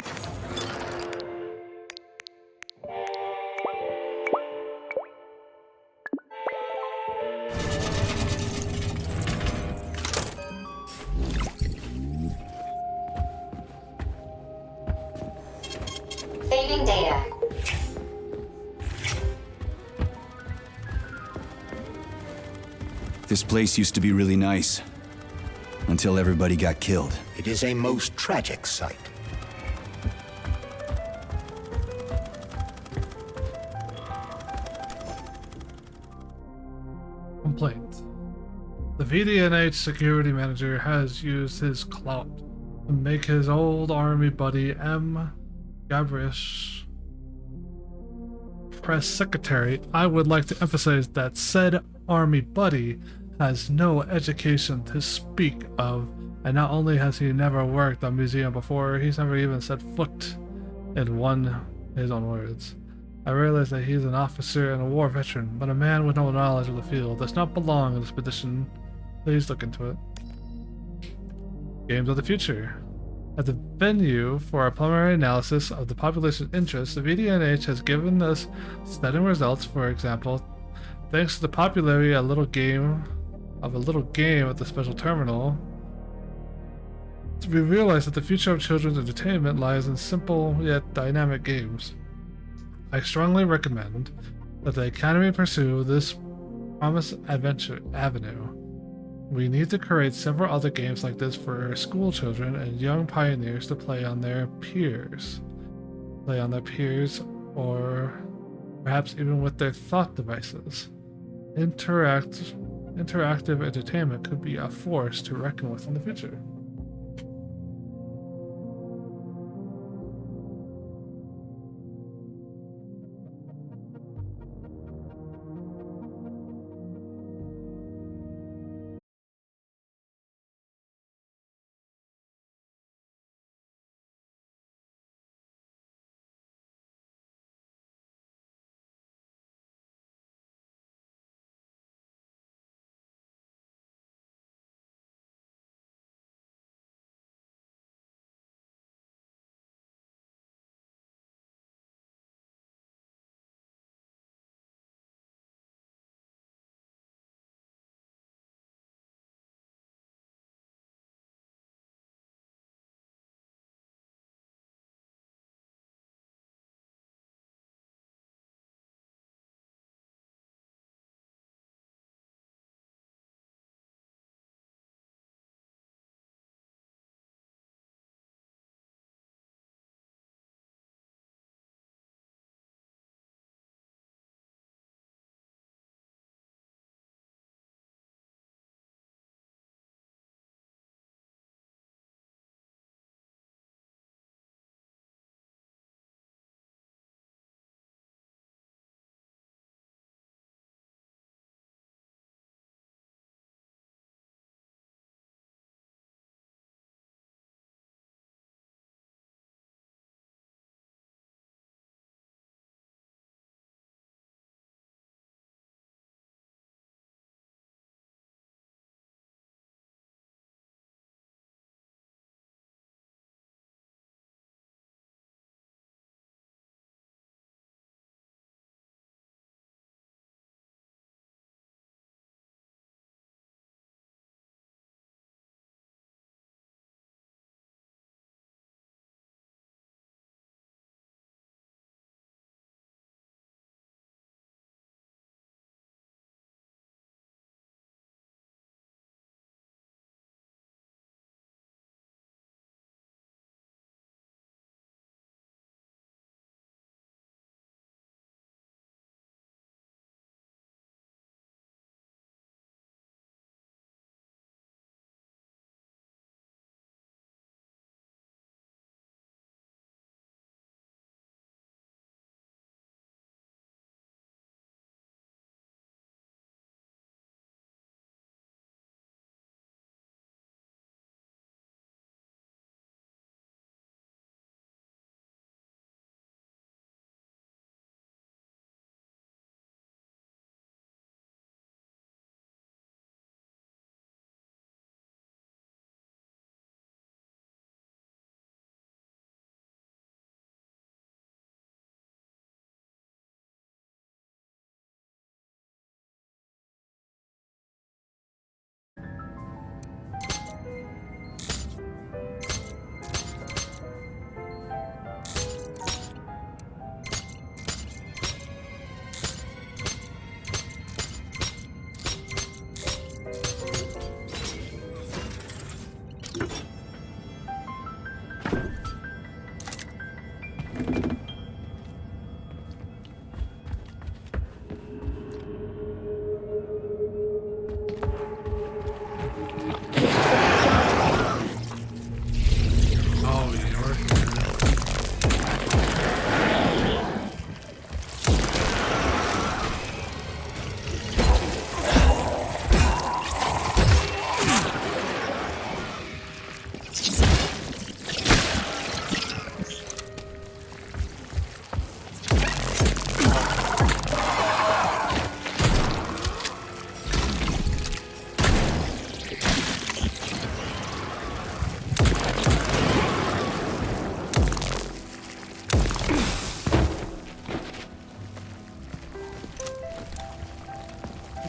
Saving data. This place used to be really nice. Until everybody got killed. It is a most tragic sight. Complaint. The VDNH security manager has used his clout to make his old army buddy M. Gabrish press secretary. I would like to emphasize that said army buddy has no education to speak of, and not only has he never worked on museum before, he's never even set foot in one, his own words. I realize that he's an officer and a war veteran, but a man with no knowledge of the field does not belong in this position. Please look into it. Games of the future. At the venue for our preliminary analysis of the population interest, the VDNH has given us stunning results. For example, thanks to the popularity of a little game at the special terminal, we realize that the future of children's entertainment lies in simple yet dynamic games. I strongly recommend that the Academy pursue this promised adventure avenue. We need to create several other games like this for school children and young pioneers to play on their peers. Or perhaps even with their thought devices. Interactive entertainment could be a force to reckon with in the future.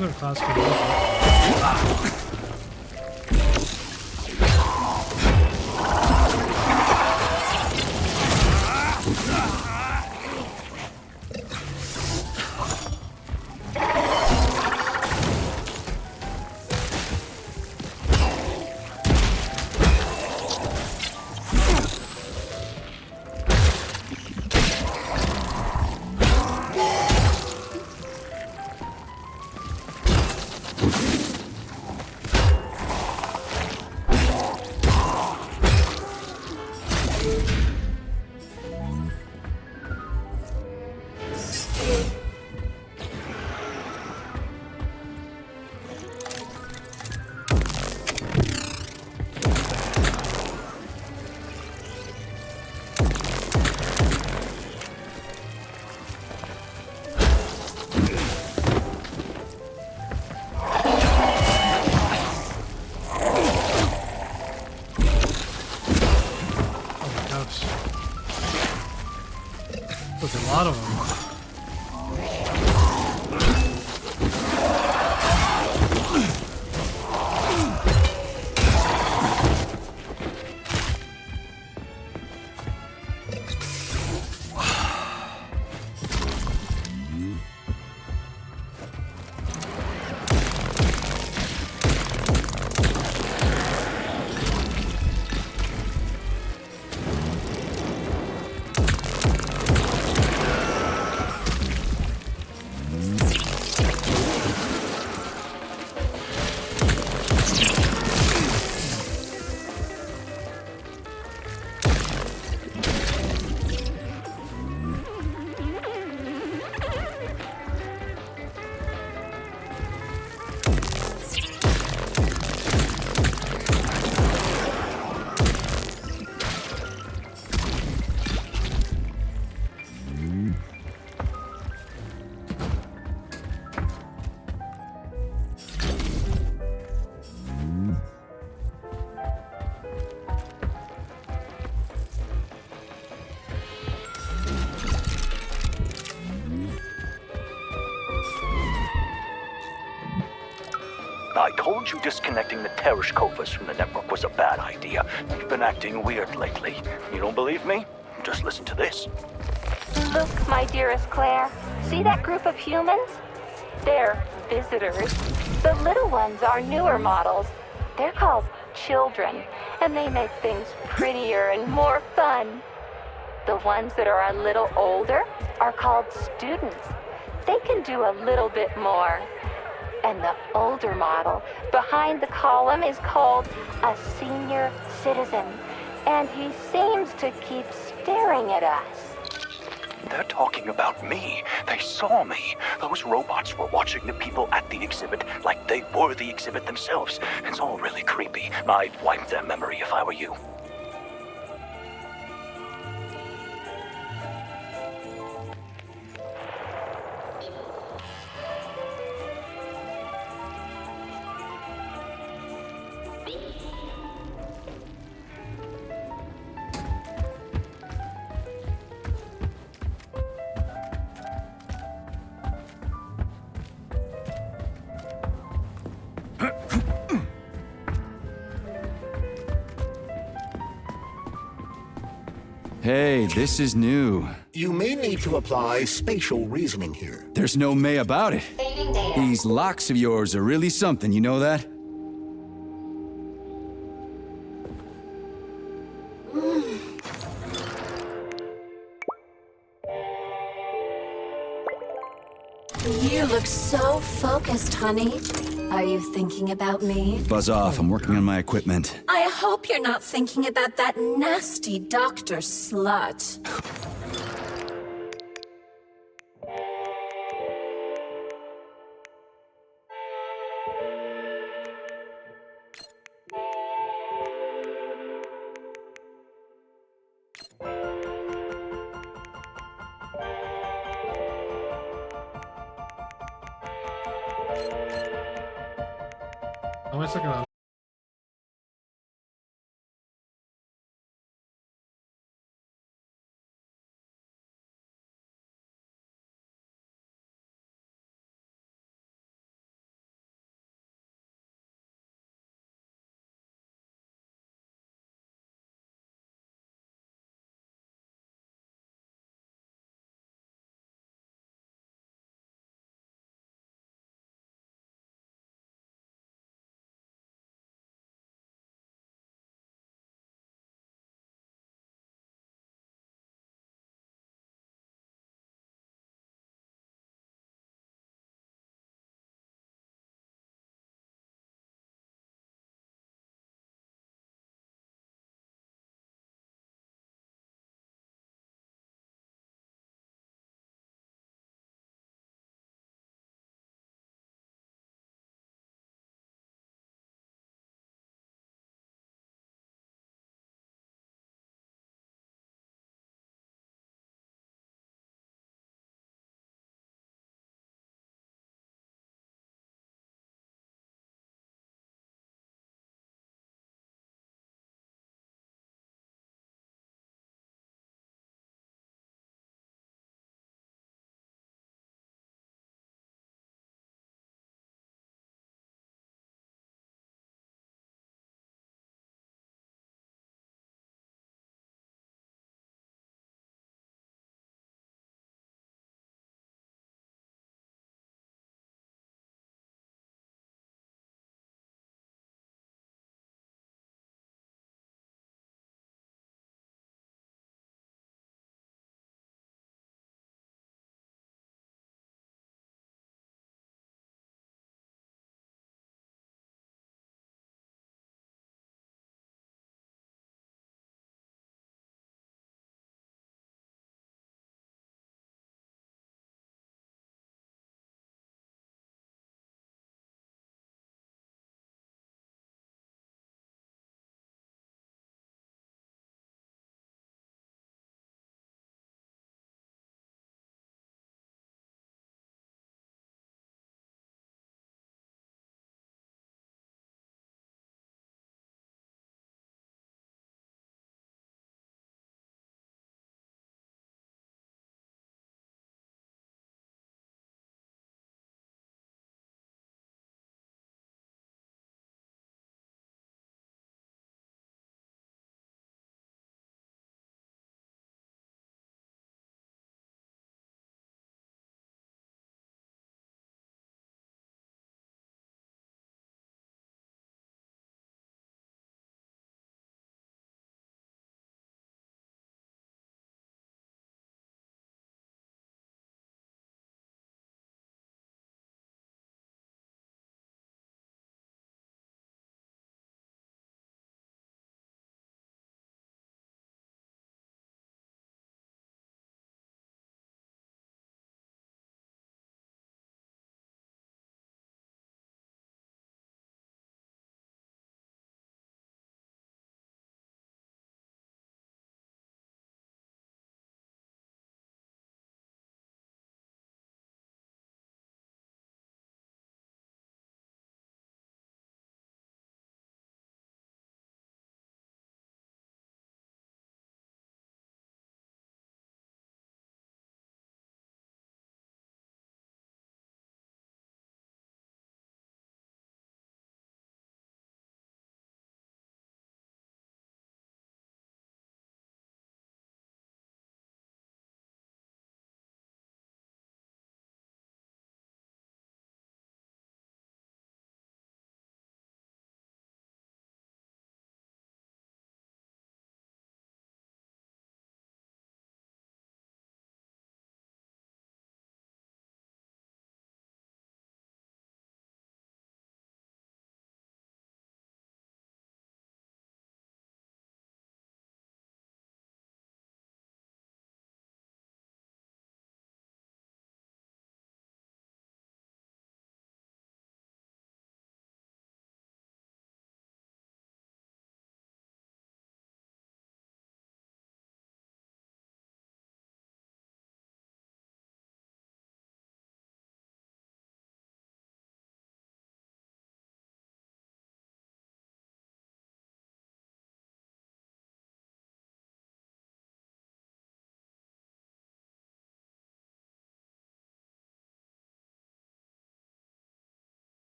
These are class conversions. There's a lot of them. I told you disconnecting the Tereshkovas from the network was a bad idea. You've been acting weird lately. You don't believe me? Just listen to this. Look, my dearest Claire. See that group of humans? They're visitors. The little ones are newer models. They're called children, and they make things prettier and more fun. The ones that are a little older are called students. They can do a little bit more. And the older model behind the column is called a senior citizen. And he seems to keep staring at us. They're talking about me. They saw me. Those robots were watching the people at the exhibit like they were the exhibit themselves. It's all really creepy. I'd wipe their memory if I were you. Hey, this is new. You may need to apply spatial reasoning here. There's no may about it. Saving data. These locks of yours are really something, you know that? You look so focused, honey. Are you thinking about me? Buzz off, I'm working on my equipment. I hope you're not thinking about that nasty doctor slut. How am I second up?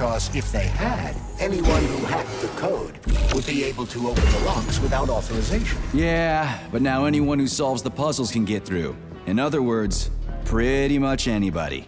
Because if they had, anyone who hacked the code would be able to open the locks without authorization. Yeah, but now anyone who solves the puzzles can get through. In other words, pretty much anybody.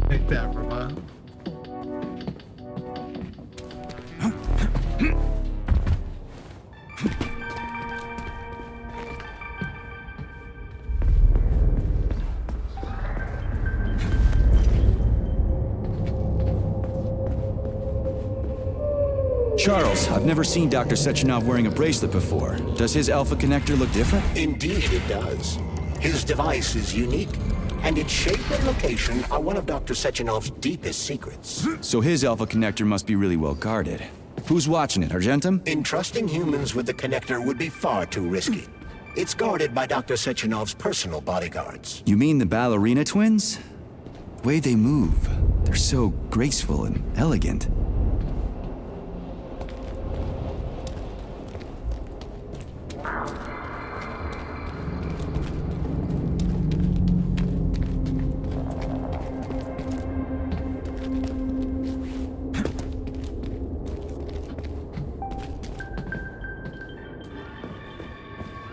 Take that, robot. Charles, I've never seen Dr. Sechenov wearing a bracelet before. Does his alpha connector look different? Indeed it does. His device is unique, and its shape and location are one of Dr. Sechenov's deepest secrets. So his alpha connector must be really well guarded. Who's watching it, Argentum? Entrusting humans with the connector would be far too risky. It's guarded by Dr. Sechenov's personal bodyguards. You mean the ballerina twins? The way they move, they're so graceful and elegant.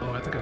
Oh, I think I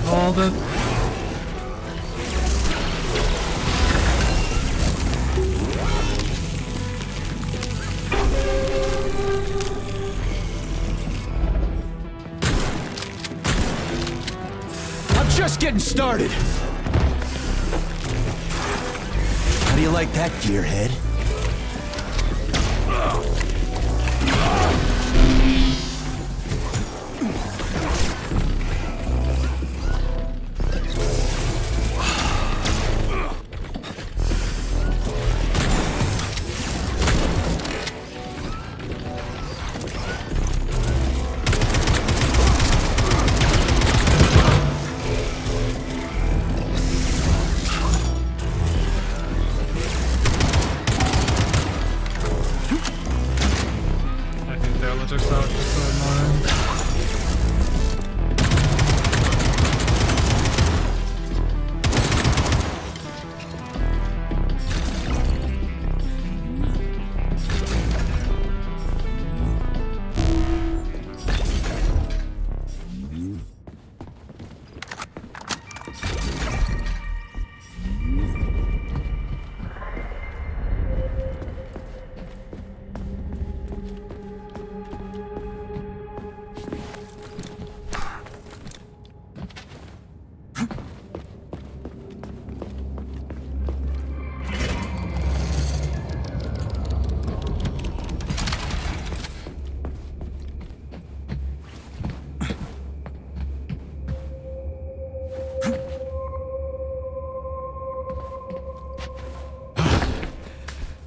Hold it. I'm just getting started. How do you like that, gearhead?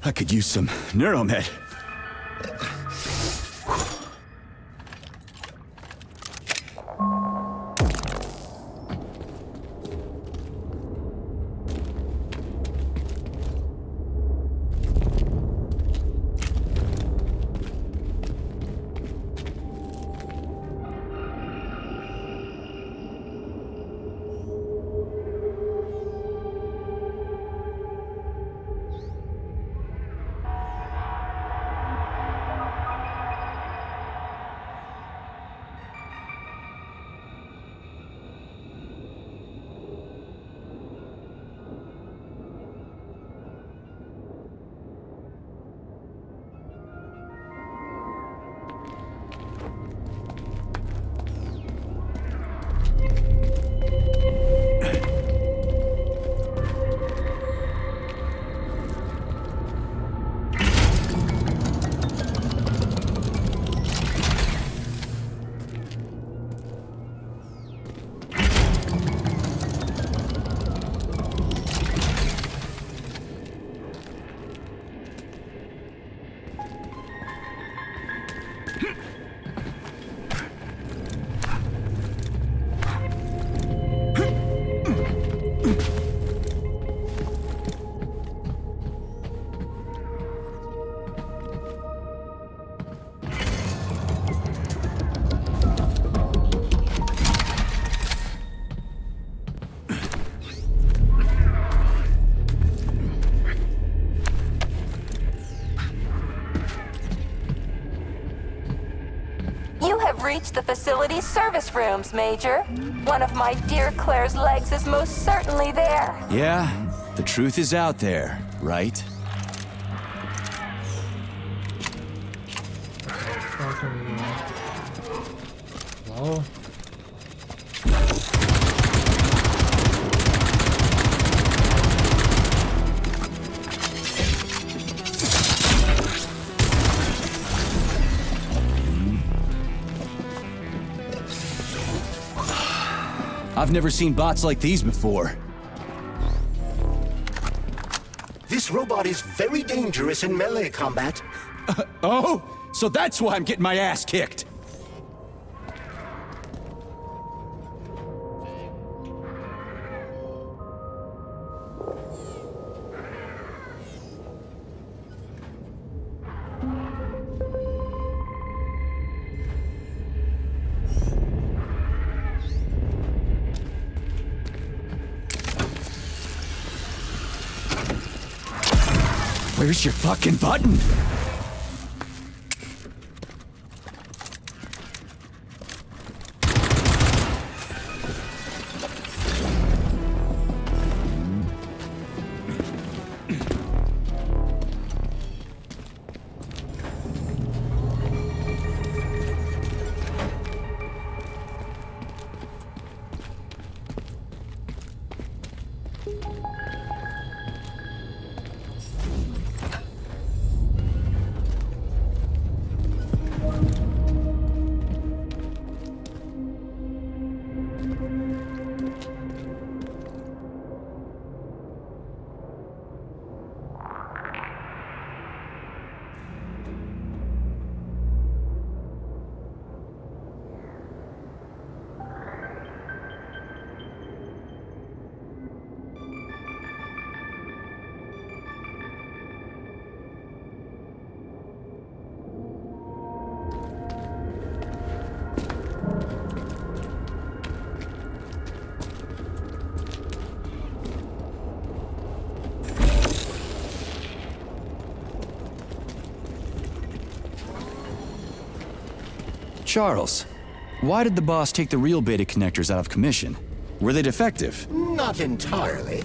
I could use some neuromed. Reach the facility's service rooms, Major. One of my dear Claire's legs is most certainly there. Yeah, the truth is out there, right? Hello? I've never seen bots like these before. This robot is very dangerous in melee combat. Oh? So that's why I'm getting my ass kicked. Where's your fucking button? Charles, why did the boss take the real beta connectors out of commission? Were they defective? Not entirely.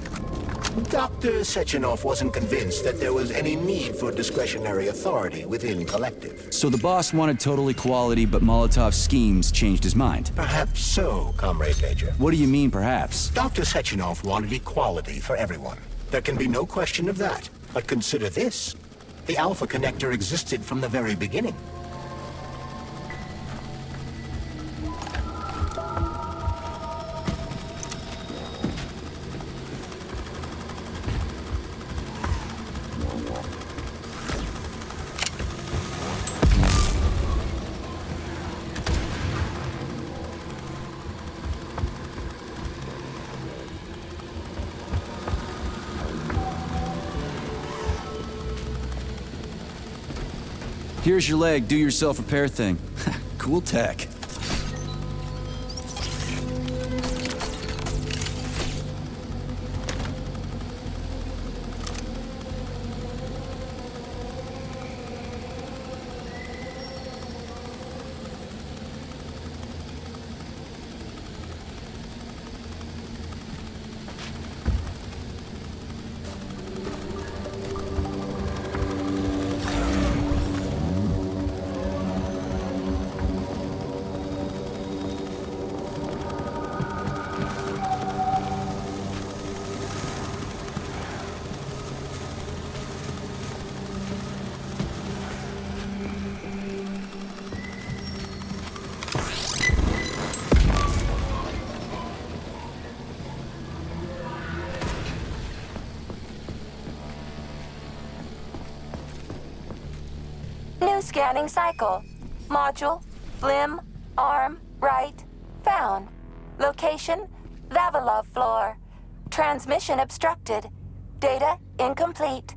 Dr. Sechenov wasn't convinced that there was any need for discretionary authority within Collective. So the boss wanted total equality, but Molotov's schemes changed his mind. Perhaps so, Comrade Major. What do you mean, perhaps? Dr. Sechenov wanted equality for everyone. There can be no question of that. But consider this. The Alpha Connector existed from the very beginning. Here's your leg, do yourself repair thing. Cool tech. New scanning cycle. Module, limb, arm, right, found. Location, Vavilov floor. Transmission obstructed. Data incomplete.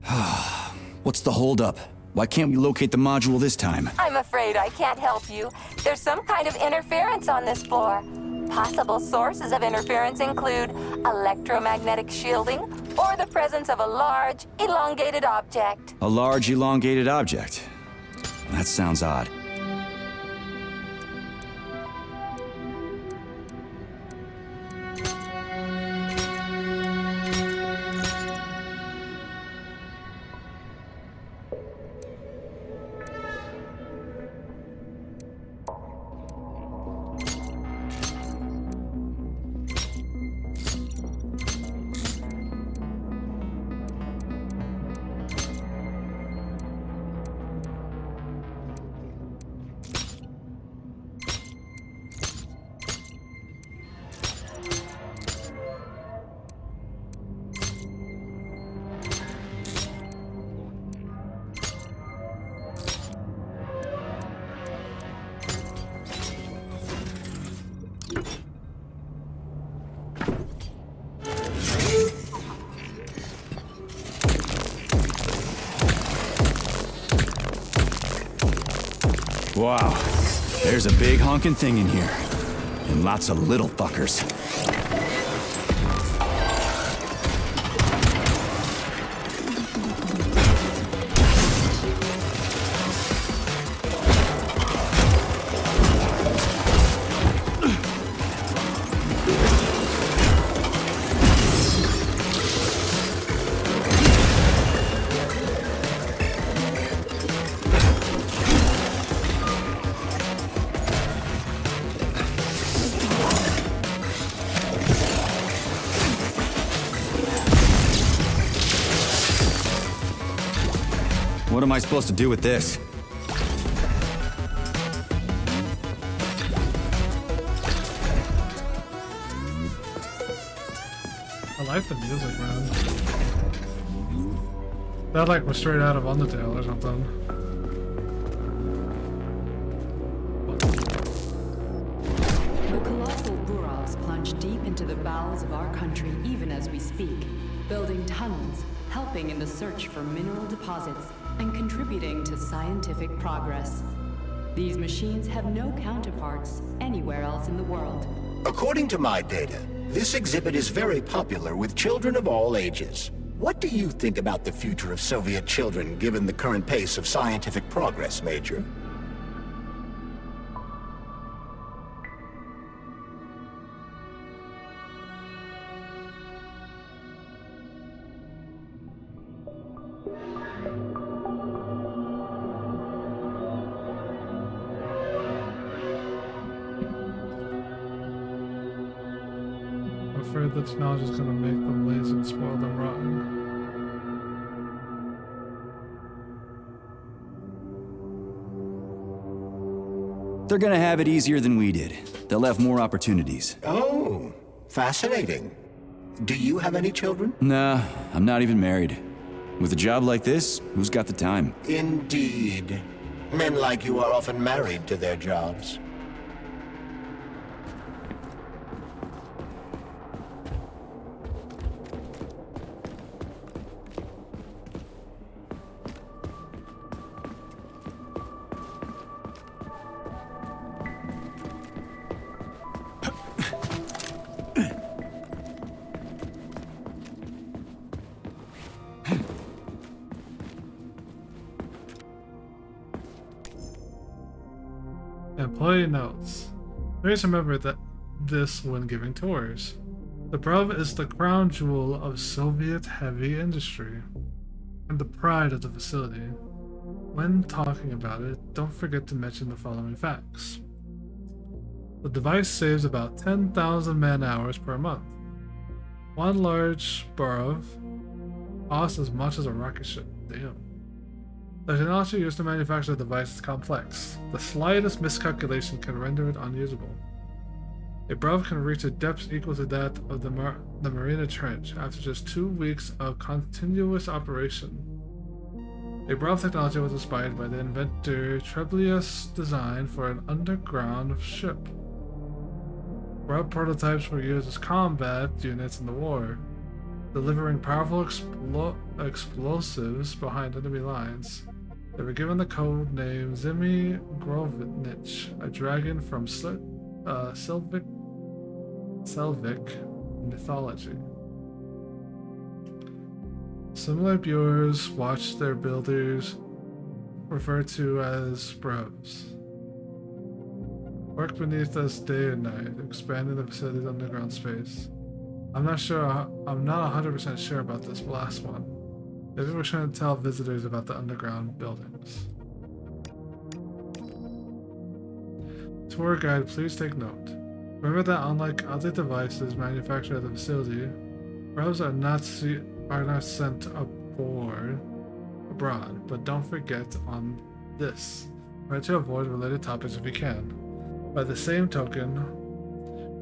What's the holdup? Why can't we locate the module this time? I'm afraid I can't help you. There's some kind of interference on this floor. Possible sources of interference include electromagnetic shielding or the presence of a large, elongated object. A large, elongated object. That sounds odd. Wow, there's a big honking thing in here. And lots of little fuckers. What am I supposed to do with this? I like the music, man. That like was straight out of Undertale or something. The colossal Burovs plunge deep into the bowels of our country even as we speak, building tunnels, helping in the search for mineral deposits, and contributing to scientific progress. These machines have no counterparts anywhere else in the world. According to my data, this exhibit is very popular with children of all ages. What do you think about the future of Soviet children given the current pace of scientific progress, Major? I'm afraid that technology is going to make them lazy and spoil them rotten. They're gonna have it easier than we did. They'll have more opportunities. Oh, fascinating. Do you have any children? Nah, I'm not even married. With a job like this, who's got the time? Indeed. Men like you are often married to their jobs. Employee notes. Please remember that this when giving tours. The Bruv is the crown jewel of Soviet heavy industry and the pride of the facility. When talking about it, don't forget to mention the following facts. The device saves about 10,000 man-hours per month. One large Bruv costs as much as a rocket ship. Damn. The technology used to manufacture the device is complex. The slightest miscalculation can render it unusable. A Bruv can reach a depth equal to that of the Marina Trench after just 2 weeks of continuous operation. A Bruv technology was inspired by the inventor Treblin's design for an underground ship. Bruv prototypes were used as combat units in the war, delivering powerful explosives behind enemy lines. They were given the code name Zimi Grovnich, a dragon from Selvik mythology. Similar Bureaus watch their builders referred to as Bruvs. Work beneath us day and night, expanding the facility's underground space. I'm not 100% sure about this last one. Maybe we're trying to tell visitors about the underground buildings. Tour guide, please take note. Remember that unlike other devices manufactured at the facility, Bruvs are not sent abroad, but don't forget on this. Try to avoid related topics if you can. By the same token,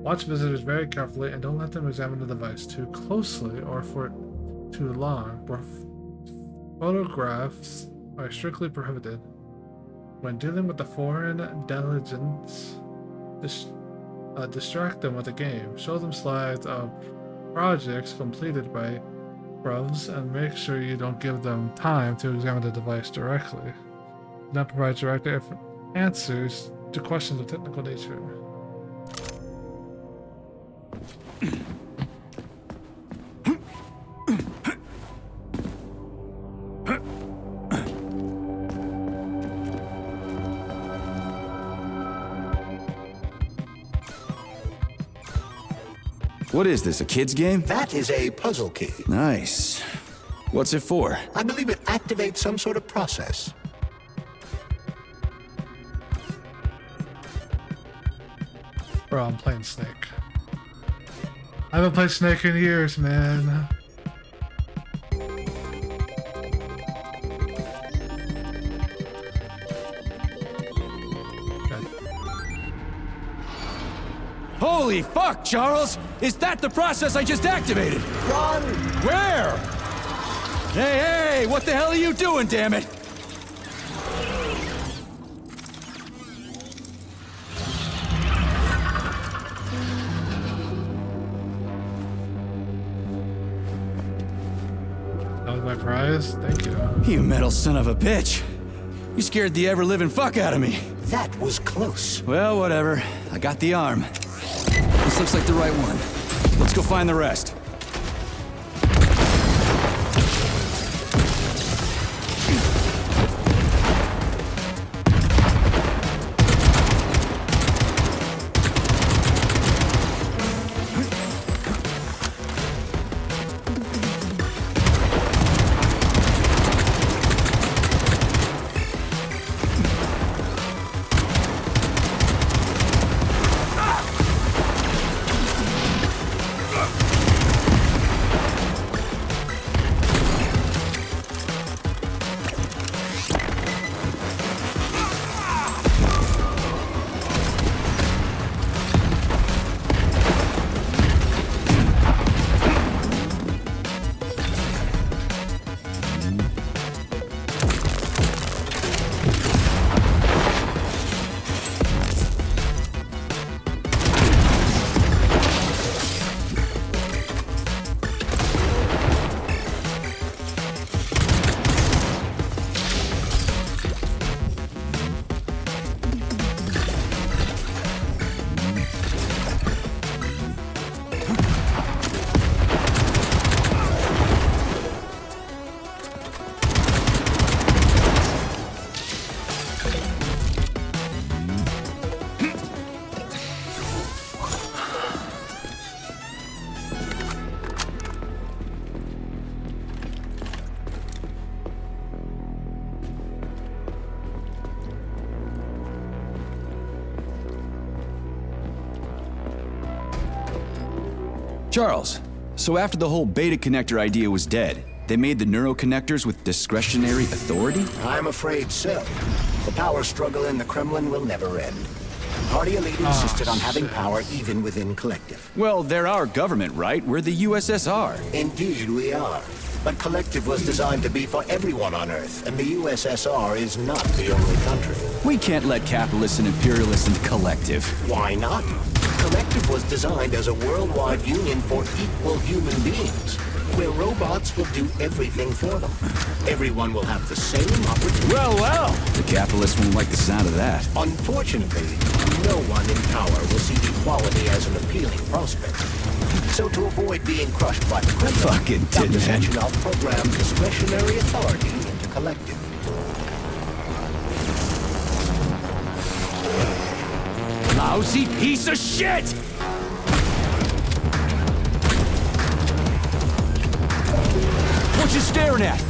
watch visitors very carefully and don't let them examine the device too closely or for too long. Photographs are strictly prohibited. When dealing with the foreign diligence, distract them with a game. Show them slides of projects completed by Bruvs and make sure you don't give them time to examine the device directly. Do not provide direct answers to questions of technical nature. What is this, a kid's game? That is a puzzle key. Nice. What's it for? I believe it activates some sort of process. Bro, I'm playing Snake. I haven't played Snake in years, man. Holy fuck, Charles! Is that the process I just activated? Run! Where? Hey, what the hell are you doing, damn it? That was my prize? Thank you. You metal son of a bitch. You scared the ever-living fuck out of me. That was close. Well, whatever. I got the arm. This looks like the right one. Let's go find the rest. Charles, so after the whole beta connector idea was dead, they made the neuroconnectors with discretionary authority? I'm afraid so. The power struggle in the Kremlin will never end. Party elite insisted on having power even within Collective. Well, they're our government, right? We're the USSR. Indeed we are. But Collective was designed to be for everyone on Earth, and the USSR is not the only country. We can't let capitalists and imperialists into Collective. Why not? Collective was designed as a worldwide union for equal human beings, where robots will do everything for them. Everyone will have the same opportunity. Well! The capitalists won't like the sound of that. Unfortunately, no one in power will see equality as an appealing prospect. So to avoid being crushed by the Kremlin, Fucking Dr. tin man. Sechenov programmed discretionary authority into Collective. Lousy piece of shit! What you staring at?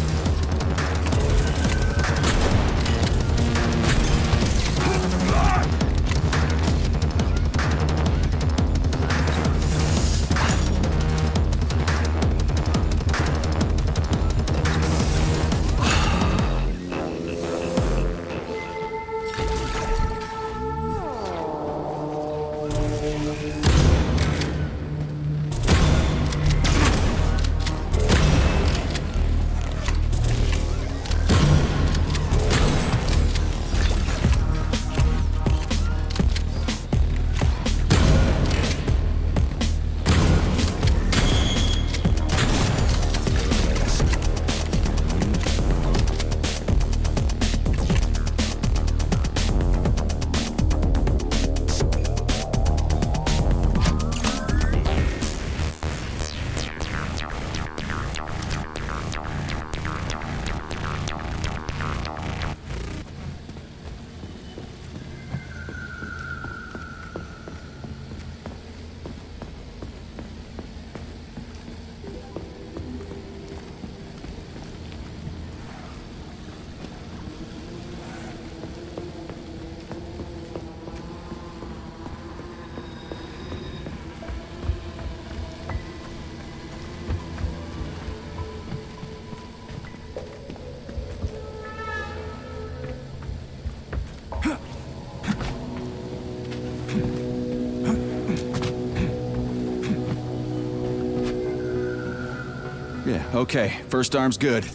Yeah, okay. First arm's good.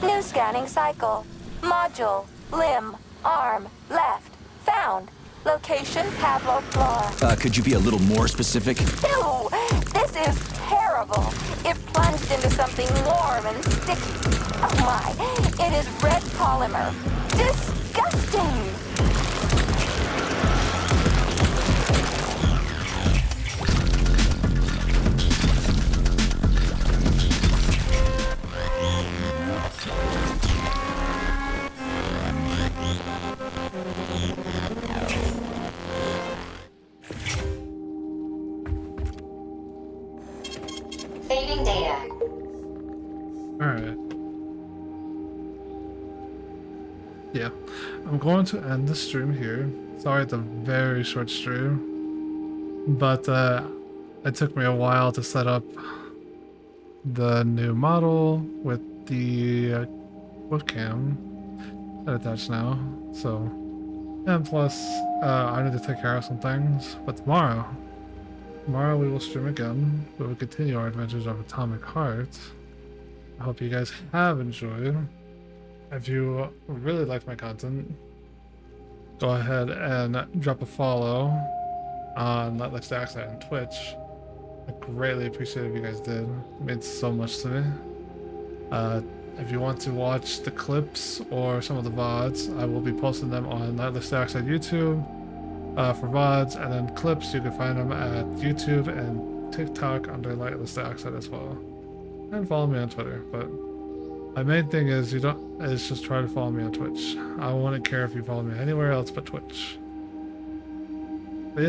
New scanning cycle. Module. Limb. Arm. Left. Found. Location Pavlov floor. Could you be a little more specific? Ew! This is terrible. It plunged into something warm and sticky. Oh my. It is red polymer. Disgusting! Saving data. Alright. Yeah. I'm going to end the stream here. Sorry it's a very short stream. But it took me a while to set up the new model with the webcam attached now. So, and plus, I need to take care of some things. But tomorrow we will stream again. We will continue our adventures of Atomic Heart. I hope you guys have enjoyed. If you really like my content, go ahead and drop a follow on Let's Access on Twitch. I greatly appreciate it if you guys did. It means so much to me. If you want to watch the clips or some of the VODs, I will be posting them on Let's Access on YouTube for VODs, and then clips you can find them at YouTube and TikTok under Let's Access as well. And follow me on Twitter, but my main thing is just try to follow me on Twitch. I wouldn't care if you follow me anywhere else but Twitch.